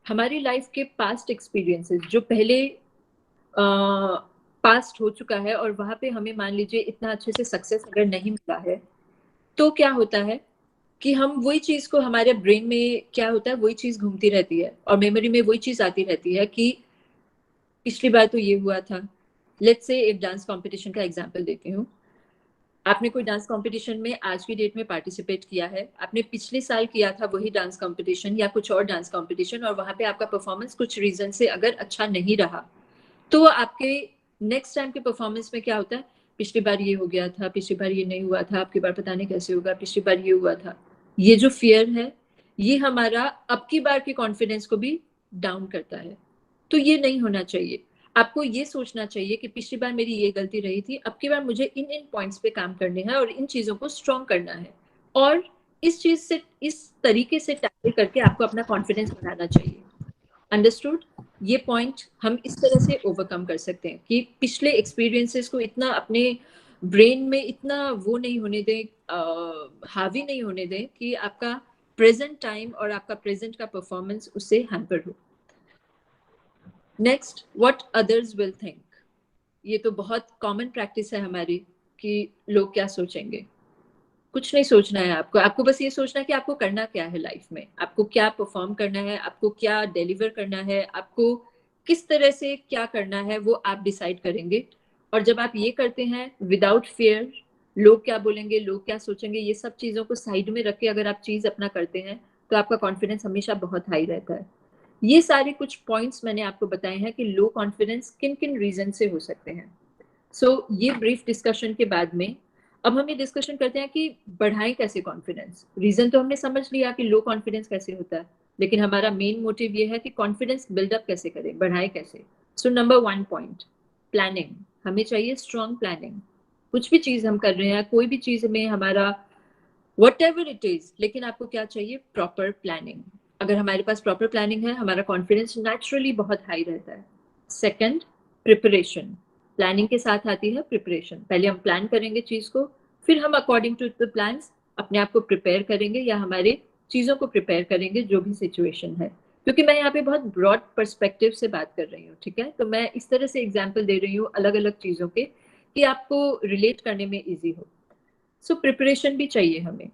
हमारी लाइफ के पास्ट एक्सपीरियंसेस जो पहले पास्ट हो चुका है और वहां पे हमें मान लीजिए इतना अच्छे से सक्सेस अगर नहीं मिला है, तो क्या होता है कि हम वही चीज को, हमारे ब्रेन में क्या होता है, वही चीज घूमती रहती है और मेमोरी में वही चीज आती रहती है कि पिछली बार तो ये हुआ था। लेट्स से एक डांस कंपटीशन का एग्जांपल देती हूँ। आपने कोई डांस कंपटीशन में आज की डेट में पार्टिसिपेट किया है, आपने पिछले साल किया था वही डांस कंपटीशन या कुछ और डांस कंपटीशन, और वहां पे आपका परफॉर्मेंस कुछ रीजन से अगर अच्छा नहीं रहा, तो आपके नेक्स्ट टाइम के परफॉर्मेंस में क्या होता है, पिछली बार ये हो गया था, पिछली बार ये नहीं हुआ था, आपकी बार पता नहीं कैसे होगा, पिछली बार ये हुआ था। ये जो फियर है, ये हमारा अब की बार के कॉन्फिडेंस को भी डाउन करता है। तो ये नहीं होना चाहिए। आपको ये सोचना चाहिए कि पिछली बार मेरी ये गलती रही थी, अब की बार मुझे इन इन पॉइंट्स पे काम करने हैं और इन चीजों को स्ट्रॉन्ग करना है, और इस चीज से, इस तरीके से टैकल करके आपको अपना कॉन्फिडेंस बढ़ाना चाहिए। अंडरस्टूड। ये पॉइंट हम इस तरह से ओवरकम कर सकते हैं कि पिछले एक्सपीरियंसेस को इतना अपने ब्रेन में इतना वो नहीं होने दें, हावी नहीं होने दें कि आपका प्रेजेंट टाइम और आपका प्रेजेंट का परफॉर्मेंस उससे हैम्पर हो। Next, what others will think. ये तो बहुत कॉमन प्रैक्टिस है हमारी कि लोग क्या सोचेंगे। कुछ नहीं सोचना है आपको, आपको बस ये सोचना है कि आपको करना क्या है लाइफ में, आपको क्या परफॉर्म करना है, आपको क्या डिलीवर करना है, आपको किस तरह से क्या करना है, वो आप डिसाइड करेंगे। और जब आप ये करते हैं विदाउट फियर, लोग क्या बोलेंगे, लोग क्या सोचेंगे, ये सब चीजों को साइड में रख के अगर आप चीज अपना करते हैं, तो आपका कॉन्फिडेंस हमेशा बहुत हाई रहता है। ये सारे कुछ पॉइंट्स मैंने आपको बताए हैं कि लो कॉन्फिडेंस किन किन रीजन से हो सकते हैं। सो ये ब्रीफ डिस्कशन के बाद में अब हम ये डिस्कशन करते हैं कि बढ़ाएं कैसे कॉन्फिडेंस। रीजन तो हमने समझ लिया कि लो कॉन्फिडेंस कैसे होता है, लेकिन हमारा मेन मोटिव ये है कि कॉन्फिडेंस बिल्डअप कैसे करें, बढ़ाएं कैसे। So number 1 point, planning. हमें चाहिए स्ट्रॉन्ग प्लानिंग। कुछ भी चीज हम कर रहे हैं, कोई भी चीज में हमारा वट एवर इट इज, लेकिन आपको क्या चाहिए, प्रॉपर प्लानिंग। अगर हमारे पास प्रॉपर प्लानिंग है, हमारा कॉन्फिडेंस नेचुरली बहुत हाई रहता है। Second, preparation. प्लानिंग के साथ आती है प्रिपरेशन। पहले हम प्लान करेंगे चीज को, फिर हम अकॉर्डिंग टू द प्लान्स अपने आप को प्रिपेयर करेंगे या हमारे चीजों को प्रिपेयर करेंगे, जो भी सिचुएशन है। क्योंकि मैं यहाँ पे बहुत ब्रॉड पर्सपेक्टिव से बात कर रही हूँ, ठीक है। तो मैं इस तरह से एग्जाम्पल दे रही हूँ अलग अलग चीजों के कि आपको रिलेट करने में इजी हो। सो प्रिपरेशन भी चाहिए हमें।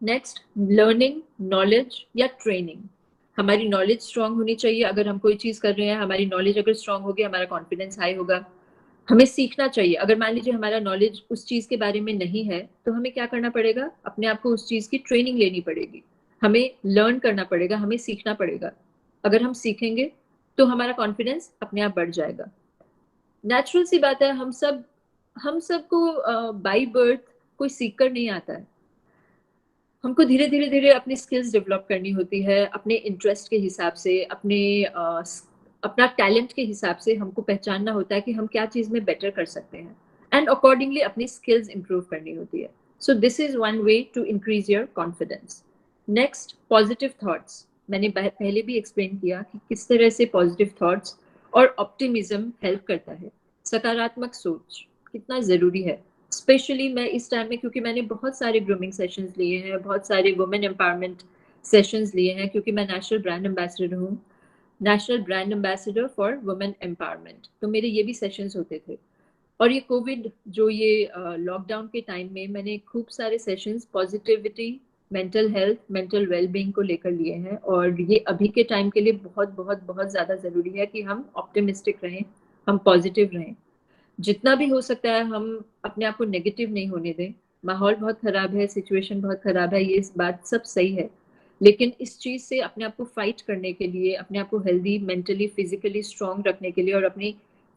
नेक्स्ट, लर्निंग, नॉलेज या ट्रेनिंग। हमारी नॉलेज स्ट्रांग होनी चाहिए। अगर हम कोई चीज कर रहे हैं, हमारी नॉलेज अगर स्ट्रांग होगी, हमारा कॉन्फिडेंस हाई होगा। हमें सीखना चाहिए। अगर मान लीजिए हमारा नॉलेज उस चीज के बारे में नहीं है, तो हमें क्या करना पड़ेगा, अपने आप को उस चीज की ट्रेनिंग लेनी पड़ेगी, हमें लर्न करना पड़ेगा, हमें सीखना पड़ेगा। अगर हम सीखेंगे तो हमारा कॉन्फिडेंस अपने आप बढ़ जाएगा। नेचुरल सी बात है, हम सबको बाई बर्थ कोई सीख कर नहीं आता है। हमको धीरे धीरे धीरे अपनी स्किल्स डेवलप करनी होती है, अपने इंटरेस्ट के हिसाब से, अपना टैलेंट के हिसाब से हमको पहचानना होता है कि हम क्या चीज में बेटर कर सकते हैं, एंड अकॉर्डिंगली अपनी स्किल्स इंप्रूव करनी होती है। So this is one way to increase your confidence. Next, positive thoughts. मैंने पहले भी एक्सप्लेन किया कि किस तरह से पॉजिटिव थॉट्स और ऑप्टिमिज्म हेल्प करता है। सकारात्मक सोच। कितना ज़रूरी है। स्पेशली मैं इस टाइम में, क्योंकि मैंने बहुत सारे ग्रूमिंग सेशंस लिए हैं, बहुत सारे वुमेन एम्पावरमेंट सेशंस लिए हैं, क्योंकि मैं नेशनल ब्रांड एम्बेसडर हूँ, national brand ambassador for women empowerment. तो मेरे ये भी सेशंस होते थे। और ये कोविड जो ये लॉकडाउन के टाइम में मैंने खूब सारे sessions positivity, mental health, mental wellbeing को लेकर लिए हैं। और ये अभी के टाइम के लिए बहुत बहुत बहुत ज़्यादा ज़रूरी है कि हम ऑप्टिमिस्टिक रहें, हम पॉजिटिव रहें। जितना भी हो सकता है हम अपने आप को नेगेटिव नहीं होने दें। माहौल बहुत ख़राब है, सिचुएशन बहुत ख़राब है, ये इस बात सब सही है, लेकिन इस चीज़ से अपने आप को फाइट करने के लिए, अपने आप को हेल्दी, मेंटली, फिजिकली स्ट्रॉन्ग रखने के लिए और अपनी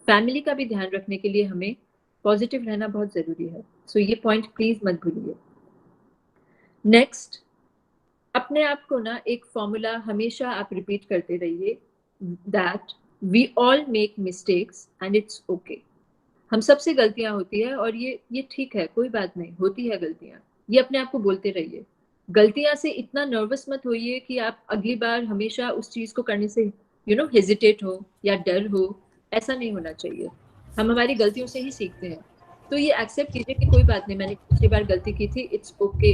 फैमिली का भी ध्यान रखने के लिए हमें पॉजिटिव रहना बहुत ज़रूरी है। सो ये पॉइंट प्लीज़ मत भूलिए। नेक्स्ट, अपने आप को ना एक फॉर्मूला हमेशा आप रिपीट करते रहिए, that we all make mistakes and it's okay. हम सबसे गलतियां होती है और ये ठीक है, कोई बात नहीं, होती है गलतियां। ये अपने आप को बोलते रहिए। गलतियां से इतना नर्वस मत होइए कि आप अगली बार हमेशा उस चीज को करने से हेजिटेट हो या डर हो। ऐसा नहीं होना चाहिए। हम हमारी गलतियों से ही सीखते हैं। तो ये एक्सेप्ट कीजिए कि कोई बात नहीं, मैंने पिछली बार गलती की थी, it's okay,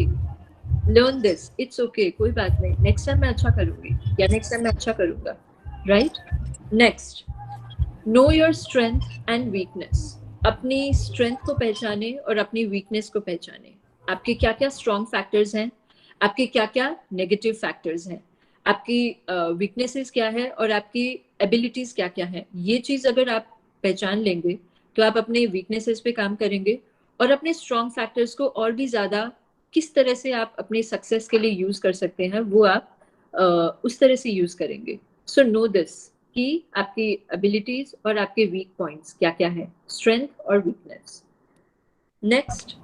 learn this, it's okay, कोई बात नहीं, नेक्स्ट टाइम मैं अच्छा करूंगी या नेक्स्ट टाइम मैं अच्छा करूंगा, right. Next, know your strength and weakness. अपनी स्ट्रेंथ को पहचाने और अपनी वीकनेस को पहचाने। आपके क्या क्या स्ट्रॉन्ग फैक्टर्स हैं, आपके क्या क्या नेगेटिव फैक्टर्स हैं, आपकी वीकनेसेस क्या है और आपकी एबिलिटीज क्या क्या है। ये चीज़ अगर आप पहचान लेंगे तो आप अपने वीकनेसेस पे काम करेंगे और अपने स्ट्रॉन्ग फैक्टर्स को और भी ज़्यादा किस तरह से आप अपनी सक्सेस के लिए यूज़ कर सकते हैं, वो आप उस तरह से यूज़ करेंगे। सो नो दिस कि आपकी एबिलिटीज और आपके वीक पॉइंट्स क्या क्या है, स्ट्रेंथ और वीकनेस। नेक्स्ट,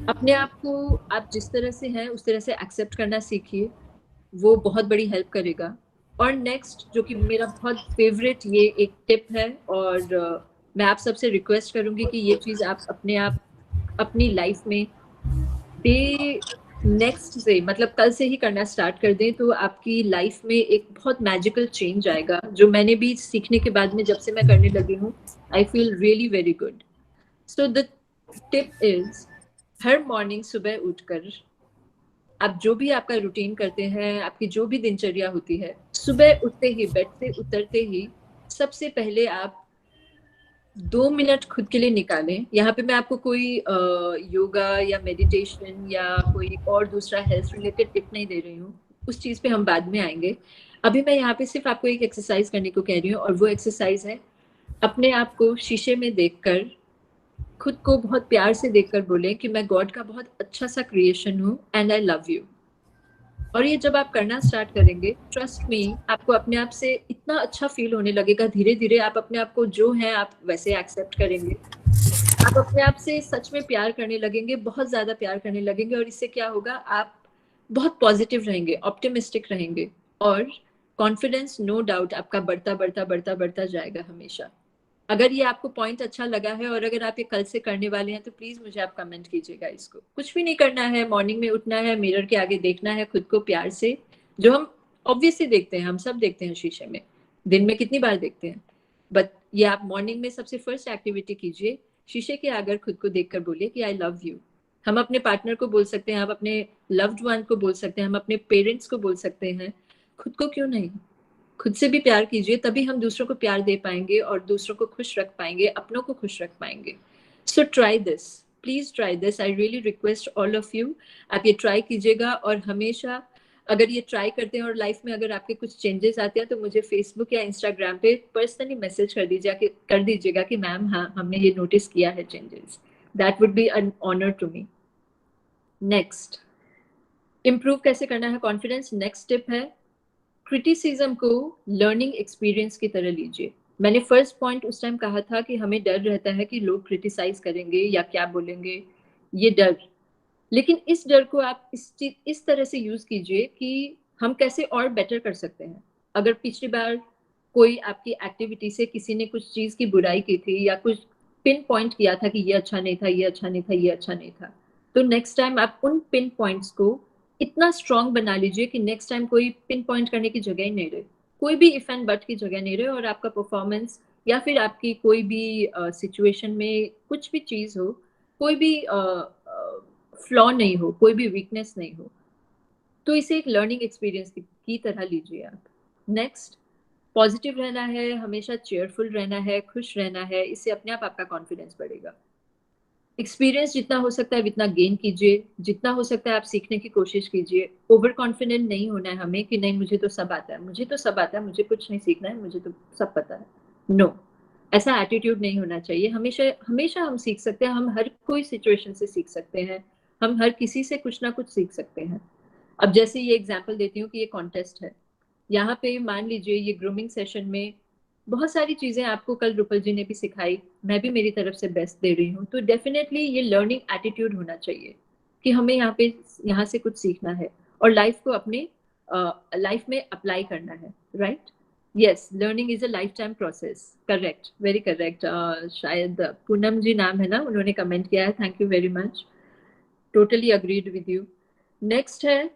अपने आप को आप जिस तरह से हैं उस तरह से एक्सेप्ट करना सीखिए, वो बहुत बड़ी हेल्प करेगा। और नेक्स्ट, जो कि मेरा बहुत फेवरेट ये एक टिप है और मैं आप सबसे रिक्वेस्ट करूंगी कि ये चीज़ आप अपनी लाइफ में नेक्स्ट से, मतलब कल से ही करना स्टार्ट कर दें, तो आपकी लाइफ में एक बहुत मैजिकल चेंज आएगा, जो मैंने भी सीखने के बाद में जब से मैं करने लगी हूँ, I feel really very good. So the tip is, her morning सुबह उठकर आप जो भी आपका रूटीन करते हैं, आपकी जो भी दिनचर्या होती है, सुबह उठते ही, बेड से उतरते ही सबसे पहले आप 2 मिनट खुद के लिए निकालें। यहाँ पे मैं आपको कोई योगा या मेडिटेशन या कोई और दूसरा हेल्थ रिलेटेड टिप नहीं दे रही हूँ, उस चीज़ पे हम बाद में आएंगे। अभी मैं यहाँ पे सिर्फ आपको एक एक्सरसाइज करने को कह रही हूँ और वो एक्सरसाइज है, अपने आप को शीशे में देखकर, खुद को बहुत प्यार से देखकर बोलें कि मैं गॉड का बहुत अच्छा सा क्रिएशन हूँ एंड आई लव यू। और ये जब आप करना स्टार्ट करेंगे, ट्रस्ट मी, आपको अपने आप से इतना अच्छा फील होने लगेगा। धीरे धीरे आप अपने आप को जो है आप वैसे एक्सेप्ट करेंगे, आप अपने आप से सच में प्यार करने लगेंगे, बहुत ज़्यादा प्यार करने लगेंगे। और इससे क्या होगा, आप बहुत पॉजिटिव रहेंगे, ऑप्टिमिस्टिक रहेंगे और कॉन्फिडेंस नो डाउट आपका बढ़ता बढ़ता बढ़ता बढ़ता जाएगा हमेशा। अगर ये आपको पॉइंट अच्छा लगा है और अगर आप ये कल से करने वाले हैं तो प्लीज मुझे आप कमेंट कीजिएगा। इसको कुछ भी नहीं करना है, मॉर्निंग में उठना है, मिरर के आगे देखना है खुद को प्यार से, जो हम ऑब्वियसली देखते हैं, हम सब देखते हैं शीशे में, दिन में कितनी बार देखते हैं, बट ये आप मॉर्निंग में सबसे फर्स्ट एक्टिविटी कीजिए, शीशे के आगे खुद को देखकर बोलिए कि आई लव यू। हम अपने पार्टनर को बोल सकते हैं, हम अपने लव्ड वन को बोल सकते हैं, हम अपने पेरेंट्स को बोल सकते हैं, खुद को क्यों नहीं। खुद से भी प्यार कीजिए, तभी हम दूसरों को प्यार दे पाएंगे और दूसरों को खुश रख पाएंगे, अपनों को खुश रख पाएंगे। So try this, please try this, I really request all of you, आप ये ट्राई कीजिएगा। और हमेशा अगर ये ट्राई करते हैं और लाइफ में अगर आपके कुछ चेंजेस आते हैं तो मुझे फेसबुक या इंस्टाग्राम पे पर्सनली मैसेज कर दीजिएगा कि मैम हाँ, हमने ये नोटिस किया है changes. That would be an honour to me. Next, improve कैसे करना है कॉन्फिडेंस। नेक्स्ट टिप है, क्रिटिसिज्म को लर्निंग एक्सपीरियंस की तरह लीजिए। मैंने फर्स्ट पॉइंट उस टाइम कहा था कि हमें डर रहता है कि लोग क्रिटिसाइज करेंगे या क्या बोलेंगे, ये डर, लेकिन इस डर को आप इस तरह से यूज कीजिए कि हम कैसे और बेटर कर सकते हैं। अगर पिछली बार कोई आपकी एक्टिविटी से किसी ने कुछ चीज की बुराई की थी या कुछ पिन पॉइंट किया था कि ये अच्छा नहीं था, ये अच्छा नहीं था, ये अच्छा नहीं था, तो नेक्स्ट टाइम आप उन पिन पॉइंट्स को इतना स्ट्रॉन्ग बना लीजिए कि नेक्स्ट टाइम कोई पिन पॉइंट करने की जगह ही नहीं रहे, कोई भी इफ एंड बट की जगह नहीं रहे और आपका परफॉर्मेंस या फिर आपकी कोई भी सिचुएशन में कुछ भी चीज़ हो, कोई भी फ्लॉ नहीं हो, कोई भी वीकनेस नहीं हो, तो इसे एक लर्निंग एक्सपीरियंस की तरह लीजिए आप। नेक्स्ट, पॉजिटिव रहना है, हमेशा चेयरफुल रहना है, खुश रहना है, इससे अपने आप आपका कॉन्फिडेंस बढ़ेगा। एक्सपीरियंस जितना हो सकता है उतना गेन कीजिए, जितना हो सकता है आप सीखने की कोशिश कीजिए। ओवर कॉन्फिडेंट नहीं होना है हमें कि नहीं मुझे तो सब आता है, मुझे तो सब आता है, मुझे कुछ नहीं सीखना है, मुझे तो सब पता है। नो, ऐसा एटीट्यूड नहीं होना चाहिए। हमेशा हमेशा हम सीख सकते हैं, हम हर कोई सिचुएशन से सीख सकते हैं, हम हर किसी से कुछ ना कुछ सीख सकते हैं। अब जैसे ये एग्जाम्पल देती हूँ कि ये कॉन्टेस्ट है, यहाँ पे मान लीजिए ये ग्रूमिंग सेशन में बहुत सारी चीजें आपको कल रुपल जी ने भी सिखाई, मैं भी मेरी तरफ से बेस्ट दे रही हूँ, तो डेफिनेटली ये लर्निंग एटीट्यूड होना चाहिए कि हमें यहाँ से कुछ सीखना है और लाइफ को अपने लाइफ में अप्लाई करना है, right? Yes, learning is a life time process. Correct, very correct. शायद पूनम जी नाम है ना, उन्होंने कमेंट किया है, thank you very much, totally agreed with you. Next है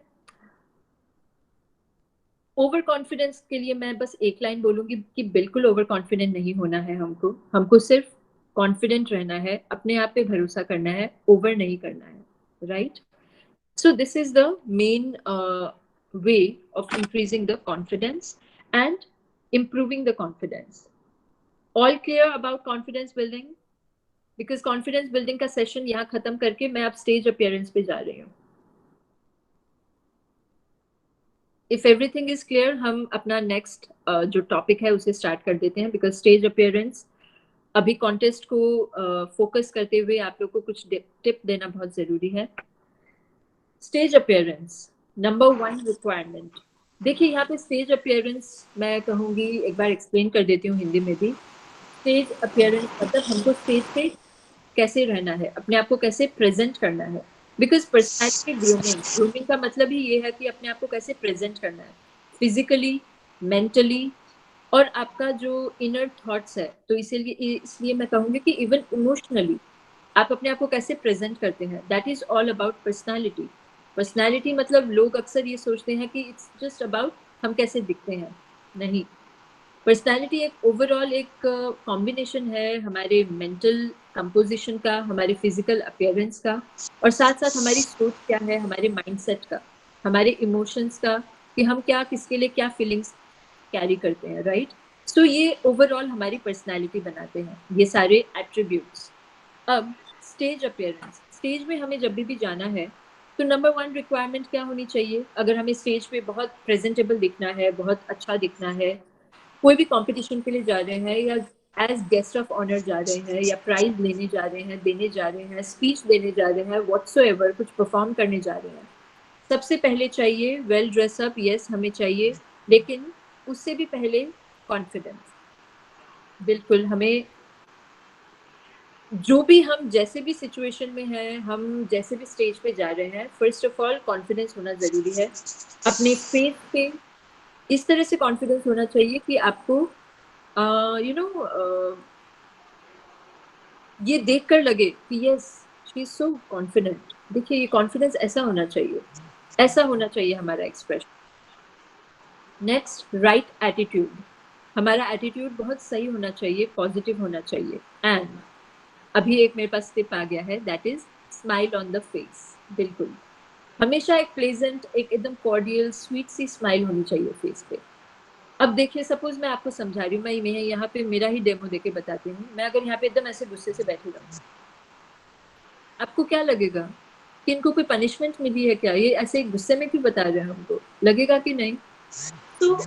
ओवर कॉन्फिडेंस के लिए मैं बस एक लाइन बोलूंगी कि बिल्कुल ओवर कॉन्फिडेंट नहीं होना है हमको सिर्फ कॉन्फिडेंट रहना है, अपने आप पे भरोसा करना है, ओवर नहीं करना है, right? So this is the main way of increasing the confidence and improving the confidence. All clear about confidence building? Because confidence building का सेशन यहाँ खत्म करके मैं अब स्टेज अपीयरेंस पे जा रही हूँ। इफ एवरीथिंग इज क्लियर, हम अपना नेक्स्ट जो टॉपिक है उसे स्टार्ट कर देते हैं, बिकॉज स्टेज अपीयरेंस अभी कॉन्टेस्ट को फोकस करते हुए आप लोग को कुछ टिप देना बहुत जरूरी है। Stage appearance number 1 requirement. देखिए यहाँ पे स्टेज अपीयरेंस मैं कहूँगी, एक बार एक्सप्लेन कर देती हूँ हिंदी में भी। स्टेज अपीयरेंस मतलब हमको स्टेज पे कैसे रहना है, अपने आप को कैसे प्रेजेंट करना है। बिकॉज पर्सनैलिटी ग्रूमिंग का मतलब ही ये है कि अपने आप को कैसे प्रेजेंट करना है, फिजिकली, मेंटली, और आपका जो इनर थॉट्स है। तो इसलिए मैं कहूँगी कि इवन इमोशनली आप अपने आप को कैसे प्रेजेंट करते हैं, that is all about personality. Personality मतलब लोग अक्सर ये सोचते हैं कि इट्स जस्ट अबाउट हम कैसे दिखते हैं, नहीं। पर्सनैलिटी एक ओवरऑल एक कॉम्बिनेशन है हमारे मेंटल कंपोजिशन का, हमारे फिजिकल अपीयरेंस का, और साथ साथ हमारी सोच क्या है, हमारे माइंडसेट का, हमारे इमोशंस का, कि हम क्या किसके लिए क्या फीलिंग्स कैरी करते हैं, राइट? सो ये ओवरऑल हमारी पर्सनैलिटी बनाते हैं, ये सारे एट्रीब्यूट्स। अब स्टेज अपीयरेंस, स्टेज में हमें जब भी जाना है तो नंबर 1 रिक्वायरमेंट क्या होनी चाहिए? अगर हमें स्टेज पे बहुत प्रेजेंटेबल दिखना है, बहुत अच्छा दिखना है, कोई भी कंपटीशन के लिए जा रहे हैं या एज गेस्ट ऑफ ऑनर जा रहे हैं, या प्राइज लेने जा रहे हैं, देने जा रहे हैं, स्पीच देने जा रहे हैं, व्हाटसोएवर, कुछ परफॉर्म करने जा रहे हैं, सबसे पहले चाहिए वेल ड्रेसअप। यस, हमें चाहिए, लेकिन उससे भी पहले कॉन्फिडेंस। बिल्कुल, हमें जो भी हम जैसे भी सिचुएशन में हैं, हम जैसे भी स्टेज पे जा रहे हैं, फर्स्ट ऑफ ऑल कॉन्फिडेंस होना जरूरी है। अपने फेस पे इस तरह से कॉन्फिडेंस होना चाहिए कि आपको ये देखकर लगे कि yes she is so confident. देखिए ये कॉन्फिडेंस ऐसा होना चाहिए, ऐसा होना चाहिए हमारा एक्सप्रेशन। Next, right attitude. हमारा एटीट्यूड बहुत सही होना चाहिए, पॉजिटिव होना चाहिए। एंड अभी एक मेरे पास टिप आ गया है, that is smile on the face. बिल्कुल, हमेशा एक प्लेजेंट, एक एकदम कॉर्डियल, स्वीट सी स्माइल होनी चाहिए फेस पे। अब देखिए, सपोज मैं आपको समझा रही हूँ, मैं यहाँ पे मेरा ही डेमो देके बताती हूँ। मैं अगर यहाँ पे एकदम ऐसे गुस्से से बैठी रहूँ, आपको क्या लगेगा कि इनको कोई पनिशमेंट मिली है क्या, ये ऐसे गुस्से में क्यों बता रहे हैं हमको, लगेगा कि नहीं? तो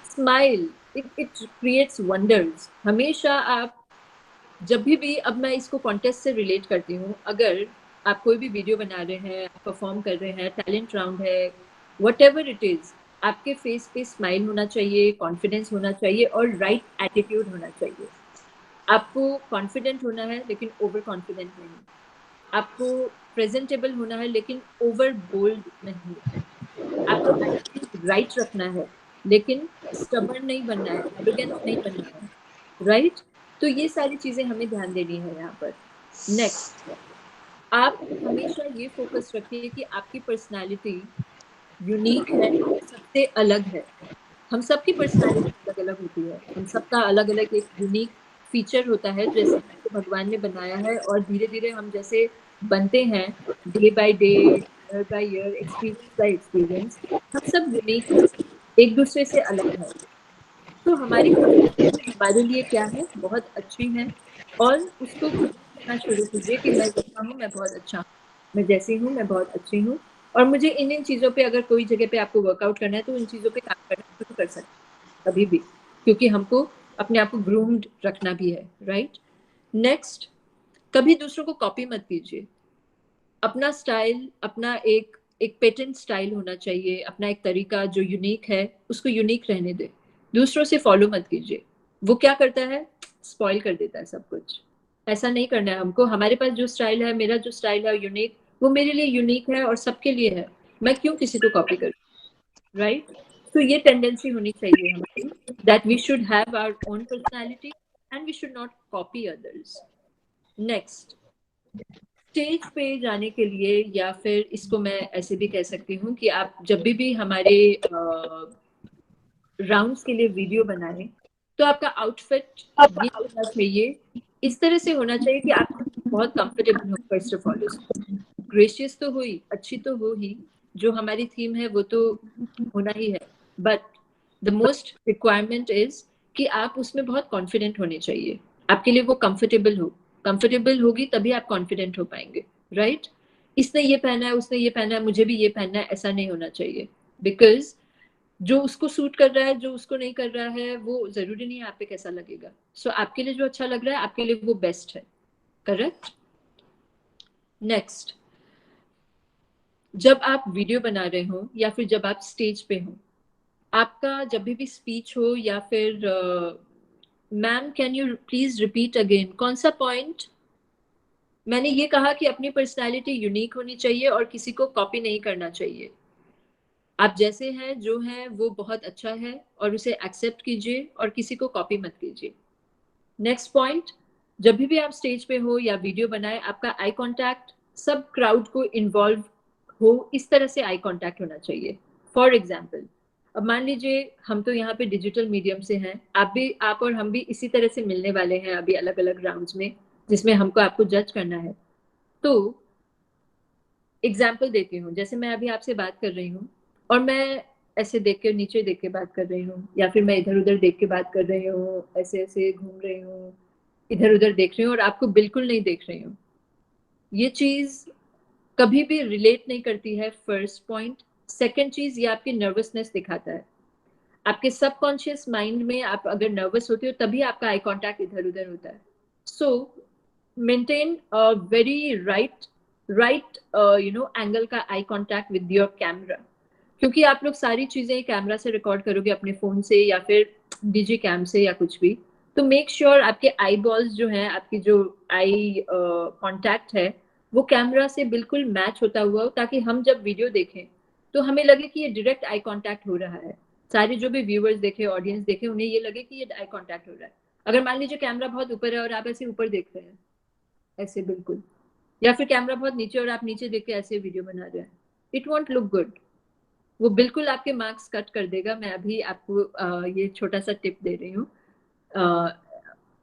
स्माइल इट क्रिएट्स वंडर्स। हमेशा आप जब भी, अब मैं इसको कॉन्टेस्ट से रिलेट करती हूँ, अगर आप कोई भी वीडियो बना रहे हैं, परफॉर्म कर रहे हैं, टैलेंट राउंड है, व्हाटएवर इट इज, आपके फेस पे स्माइल होना चाहिए, कॉन्फिडेंस होना चाहिए और राइट एटीट्यूड होना चाहिए। आपको कॉन्फिडेंट होना है लेकिन ओवर कॉन्फिडेंट नहीं, आपको प्रेजेंटेबल होना है लेकिन ओवर बोल्ड नहीं, आपको राइट रखना है लेकिन स्टबर्न नहीं बनना है, एरोगेंट नहीं बनना है, राइट? तो ये सारी चीजें हमें ध्यान देनी है यहाँ पर। नेक्स्ट, आप हमेशा ये फोकस रखिए कि आपकी पर्सनालिटी यूनिक है, सबसे अलग है। हम सबकी पर्सनालिटी अलग अलग होती है, हम सबका अलग अलग एक यूनिक फीचर होता है जैसे हमको भगवान ने बनाया है, और धीरे धीरे हम जैसे बनते हैं day by day, year by year, experience by experience, हम सब यूनिक हैं, एक दूसरे से अलग हैं। तो हमारी हमारे लिए क्या है, बहुत अच्छी है, और उसको खुद करना शुरू कीजिए कि मैं जैसा हूँ मैं बहुत अच्छा हूँ, मैं जैसी हूँ मैं बहुत अच्छी हूँ, और मुझे इन इन चीज़ों पे अगर कोई जगह पे आपको वर्कआउट करना है तो इन चीज़ों पे काम करना शुरू कर सकते हैं कभी भी, क्योंकि हमको अपने आप को ग्रूम्ड रखना भी है, राइट। नेक्स्ट, कभी दूसरों को कॉपी मत कीजिए। अपना स्टाइल, अपना एक एक पेटेंट स्टाइल होना चाहिए, अपना एक तरीका जो यूनिक है उसको यूनिक रहने दे, दूसरों से फॉलो मत कीजिए। वो क्या करता है, स्पॉइल कर देता है सब कुछ। ऐसा नहीं करना है हमको। हमारे पास जो स्टाइल है, मेरा जो स्टाइल है यूनिक, वो मेरे लिए यूनिक है और सबके लिए है, मैं क्यों किसी को कॉपी करूँ, राइट। तो ये टेंडेंसी होनी चाहिए हमारी, that we should have our own personality and we should not copy others. Next, stage पे जाने के लिए, या फिर इसको मैं ऐसे भी कह सकती हूँ कि आप जब भी हमारे राउंड्स के लिए वीडियो बनाएं, तो आपका आउटफिट ये होना चाहिए, इस तरह से होना चाहिए कि आप बहुत कंफर्टेबल हो। फर्स्ट ऑफ ऑल ग्रेशियस तो हो ही, अच्छी तो हो ही, जो हमारी थीम है वो तो होना ही है, but the most requirement is कि आप उसमें बहुत कॉन्फिडेंट होने चाहिए, आपके लिए वो कंफर्टेबल हो। कंफर्टेबल होगी तभी आप कॉन्फिडेंट हो पाएंगे, राइट। इसने ये पहना है, उसने ये पहना है, मुझे भी ये पहनना है, ऐसा नहीं होना चाहिए। बिकॉज जो उसको सूट कर रहा है, जो उसको नहीं कर रहा है, वो जरूरी नहीं है आप पे कैसा लगेगा। सो आपके लिए जो अच्छा लग रहा है आपके लिए वो बेस्ट है, करेक्ट। नेक्स्ट, जब आप वीडियो बना रहे हो या फिर जब आप स्टेज पे हो, आपका जब भी स्पीच हो या फिर ma'am can you please repeat again, कौन सा पॉइंट? मैंने ये कहा कि अपनी पर्सनालिटी यूनिक होनी चाहिए और किसी को कॉपी नहीं करना चाहिए। आप जैसे हैं, जो हैं, वो बहुत अच्छा है और उसे एक्सेप्ट कीजिए और किसी को कॉपी मत कीजिए। नेक्स्ट पॉइंट, जब भी आप स्टेज पे हो या वीडियो बनाए, आपका आई कांटेक्ट सब क्राउड को इन्वॉल्व हो इस तरह से आई कांटेक्ट होना चाहिए। फॉर एग्जाम्पल, अब मान लीजिए हम तो यहाँ पे डिजिटल मीडियम से हैं, आप और हम भी इसी तरह से मिलने वाले हैं अभी अलग अलग राउंड्स में, जिसमें हमको आपको जज करना है। तो एग्जाम्पल देती हूँ, जैसे मैं अभी आपसे बात कर रही हूँ और मैं ऐसे देख के नीचे देख के बात कर रही हूँ, या फिर मैं इधर उधर देख के बात कर रही हूँ, ऐसे ऐसे घूम रही हूँ, इधर उधर देख रही हूँ और आपको बिल्कुल नहीं देख रही हूँ, ये चीज कभी भी रिलेट नहीं करती है, फर्स्ट पॉइंट। सेकेंड चीज, ये आपकी नर्वसनेस दिखाता है। आपके सबकॉन्शियस माइंड में आप अगर नर्वस होते हो तभी आपका आई कांटेक्ट इधर उधर होता है। So maintain a very right angle का eye contact with your camera, क्योंकि आप लोग सारी चीजें कैमरा से रिकॉर्ड करोगे, अपने फोन से या फिर डीजी कैम से या कुछ भी, तो मेक श्योर आपके आई बॉल्स जो हैं, आपकी जो आई कांटेक्ट है, वो कैमरा से बिल्कुल मैच होता हुआ हो, ताकि हम जब वीडियो देखें तो हमें लगे कि ये डायरेक्ट आई कांटेक्ट हो रहा है। सारे जो भी व्यूअर्स देखे, ऑडियंस देखे, उन्हें ये लगे कि ये आई कांटेक्ट हो रहा है। अगर मान लीजिए कैमरा बहुत ऊपर है और आप ऐसे ऊपर देख रहे हैं, ऐसे बिल्कुल, या फिर कैमरा बहुत नीचे और आप नीचे देख के ऐसे वीडियो बना रहे हैं, इट वॉन्ट लुक गुड। वो बिल्कुल आपके मार्क्स कट कर देगा। मैं अभी आपको ये छोटा सा टिप दे रही हूँ,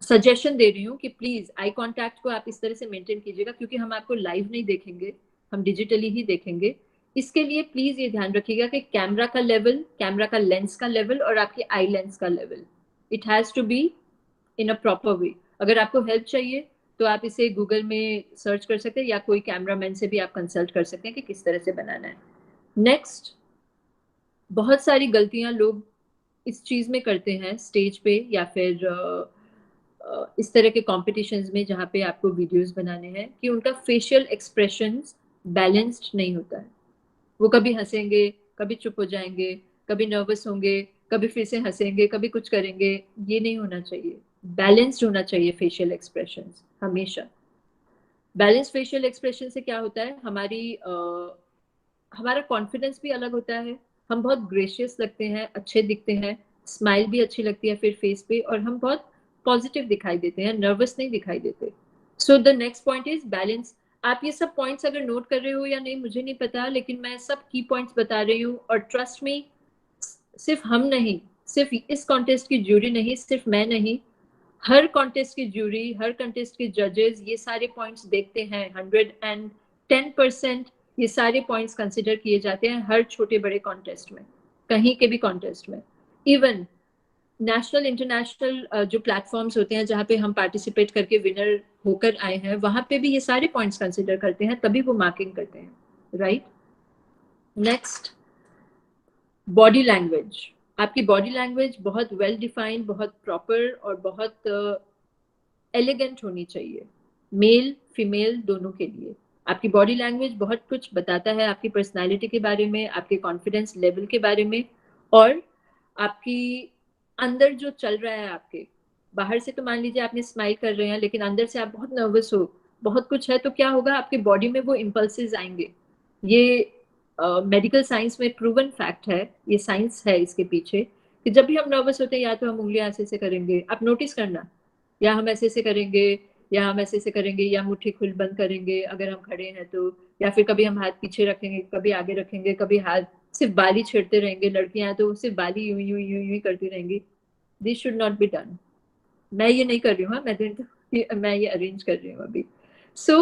सजेशन दे रही हूँ कि प्लीज आई कांटेक्ट को आप इस तरह से मेंटेन कीजिएगा, क्योंकि हम आपको लाइव नहीं देखेंगे, हम डिजिटली ही देखेंगे। इसके लिए प्लीज ये ध्यान रखिएगा कि कैमरा का लेवल, कैमरा का लेंस का लेवल और आपकी आई लेंस का level, it has to be in a proper way. अगर आपको हेल्प चाहिए तो आप इसे गूगल में सर्च कर सकते हैं, या कोई कैमरामैन से भी आप कंसल्ट कर सकते हैं कि किस तरह से बनाना है। नेक्स्ट, बहुत सारी गलतियां लोग इस चीज में करते हैं स्टेज पे या फिर इस तरह के कॉम्पिटिशन्स में जहाँ पे आपको वीडियोस बनाने हैं, कि उनका फेशियल एक्सप्रेशंस बैलेंस्ड नहीं होता है। वो कभी हंसेंगे, कभी चुप हो जाएंगे, कभी नर्वस होंगे, कभी फिर से हंसेंगे, कभी कुछ करेंगे। ये नहीं होना चाहिए। बैलेंस्ड होना चाहिए फेशियल एक्सप्रेशंस हमेशा। बैलेंस फेशियल एक्सप्रेशन से क्या होता है, हमारा कॉन्फिडेंस भी अलग होता है, हम बहुत ग्रेशियस लगते हैं, अच्छे दिखते हैं, स्माइल भी अच्छी लगती है फिर फेस पे, और हम बहुत पॉजिटिव दिखाई देते हैं, नर्वस नहीं दिखाई देते। So the next point is balance. आप ये सब पॉइंट्स अगर नोट कर रहे हो या नहीं मुझे नहीं पता, लेकिन मैं सब की पॉइंट्स बता रही हूँ, और ट्रस्ट मी, सिर्फ हम नहीं, सिर्फ इस कॉन्टेस्ट की ज्यूरी नहीं, सिर्फ मैं नहीं, हर कॉन्टेस्ट की ज्यूरी, हर कॉन्टेस्ट के जजेस ये सारे पॉइंट्स देखते हैं। 110% ये सारे पॉइंट्स कंसिडर किए जाते हैं हर छोटे बड़े कॉन्टेस्ट में, कहीं के भी कॉन्टेस्ट में। इवन नेशनल इंटरनेशनल जो प्लेटफॉर्म्स होते हैं जहाँ पे हम पार्टिसिपेट करके विनर होकर आए हैं, वहाँ पे भी ये सारे पॉइंट्स कंसिडर करते हैं, तभी वो मार्किंग करते हैं, राइट। Next, body language. आपकी बॉडी लैंग्वेज बहुत वेल डिफाइंड, बहुत प्रॉपर और बहुत एलिगेंट होनी चाहिए, मेल फीमेल दोनों के लिए। आपकी बॉडी लैंग्वेज बहुत कुछ बताता है आपकी पर्सनालिटी के बारे में, आपके कॉन्फिडेंस लेवल के बारे में, और आपकी अंदर जो चल रहा है आपके। बाहर से तो मान लीजिए आपने स्माइल कर रहे हैं, लेकिन अंदर से आप बहुत नर्वस हो, बहुत कुछ है, तो क्या होगा, आपके बॉडी में वो इम्पल्सेस आएंगे। ये मेडिकल साइंस में प्रूवन फैक्ट है, ये साइंस है इसके पीछे, कि जब भी हम नर्वस होते हैं या तो हम उंगलियां ऐसे से करेंगे, आप नोटिस करना, या हम ऐसे से करेंगे, या हम ऐसे से करेंगे, या मुट्ठी खुल बंद करेंगे अगर हम खड़े हैं तो, या फिर कभी हम हाथ पीछे रखेंगे, कभी आगे रखेंगे, कभी हाथ सिर्फ बाली छेड़ते रहेंगे। लड़कियां हैं तो सिर्फ बाली यूं यूं यूं यूं करती रहेंगी। This should not be done. मैं ये नहीं कर रही हूँ, मैं ये अरेंज कर रही हूँ अभी। सो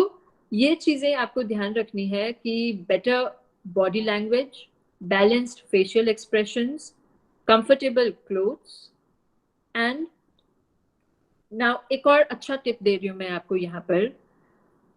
ये चीजें आपको ध्यान रखनी है कि better body language, balanced facial expressions, comfortable clothes, and now एक और अच्छा टिप दे रही हूँ मैं आपको यहाँ पर।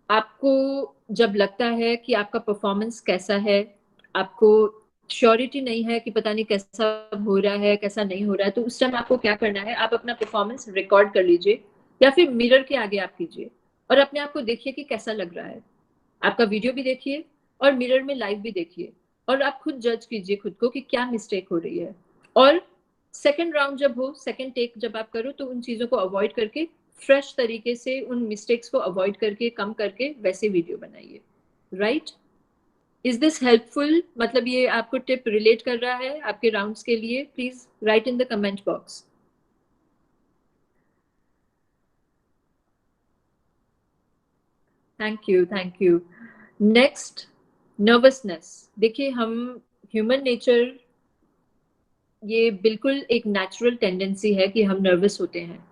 आपको जब लगता है कि आपका परफॉर्मेंस कैसा है, आपको श्योरिटी नहीं है कि पता नहीं कैसा हो रहा है कैसा नहीं हो रहा है, तो उस टाइम आपको क्या करना है, आप अपना परफॉर्मेंस रिकॉर्ड कर लीजिए, या फिर मिरर के आगे आप कीजिए और अपने आप को देखिए कि कैसा लग रहा है। आपका वीडियो भी देखिए और मिरर में लाइव भी देखिए, और आप खुद जज कीजिए खुद को कि क्या मिस्टेक हो रही है। और सेकेंड राउंड जब हो, सेकेंड टेक जब आप करो, तो उन चीज़ों को अवॉइड करके फ्रेश तरीके से उन मिस्टेक्स को अवॉइड करके, कम करके वैसे वीडियो बनाइए, राइट। Is this helpful? मतलब ये आपको टिप रिलेट कर रहा है आपके राउंड्स के लिए? Please right in the comment box. Thank you, thank you. Next, nervousness. देखिए, हम ह्यूमन नेचर, ये बिल्कुल एक नेचुरल टेंडेंसी है कि हम नर्वस होते हैं।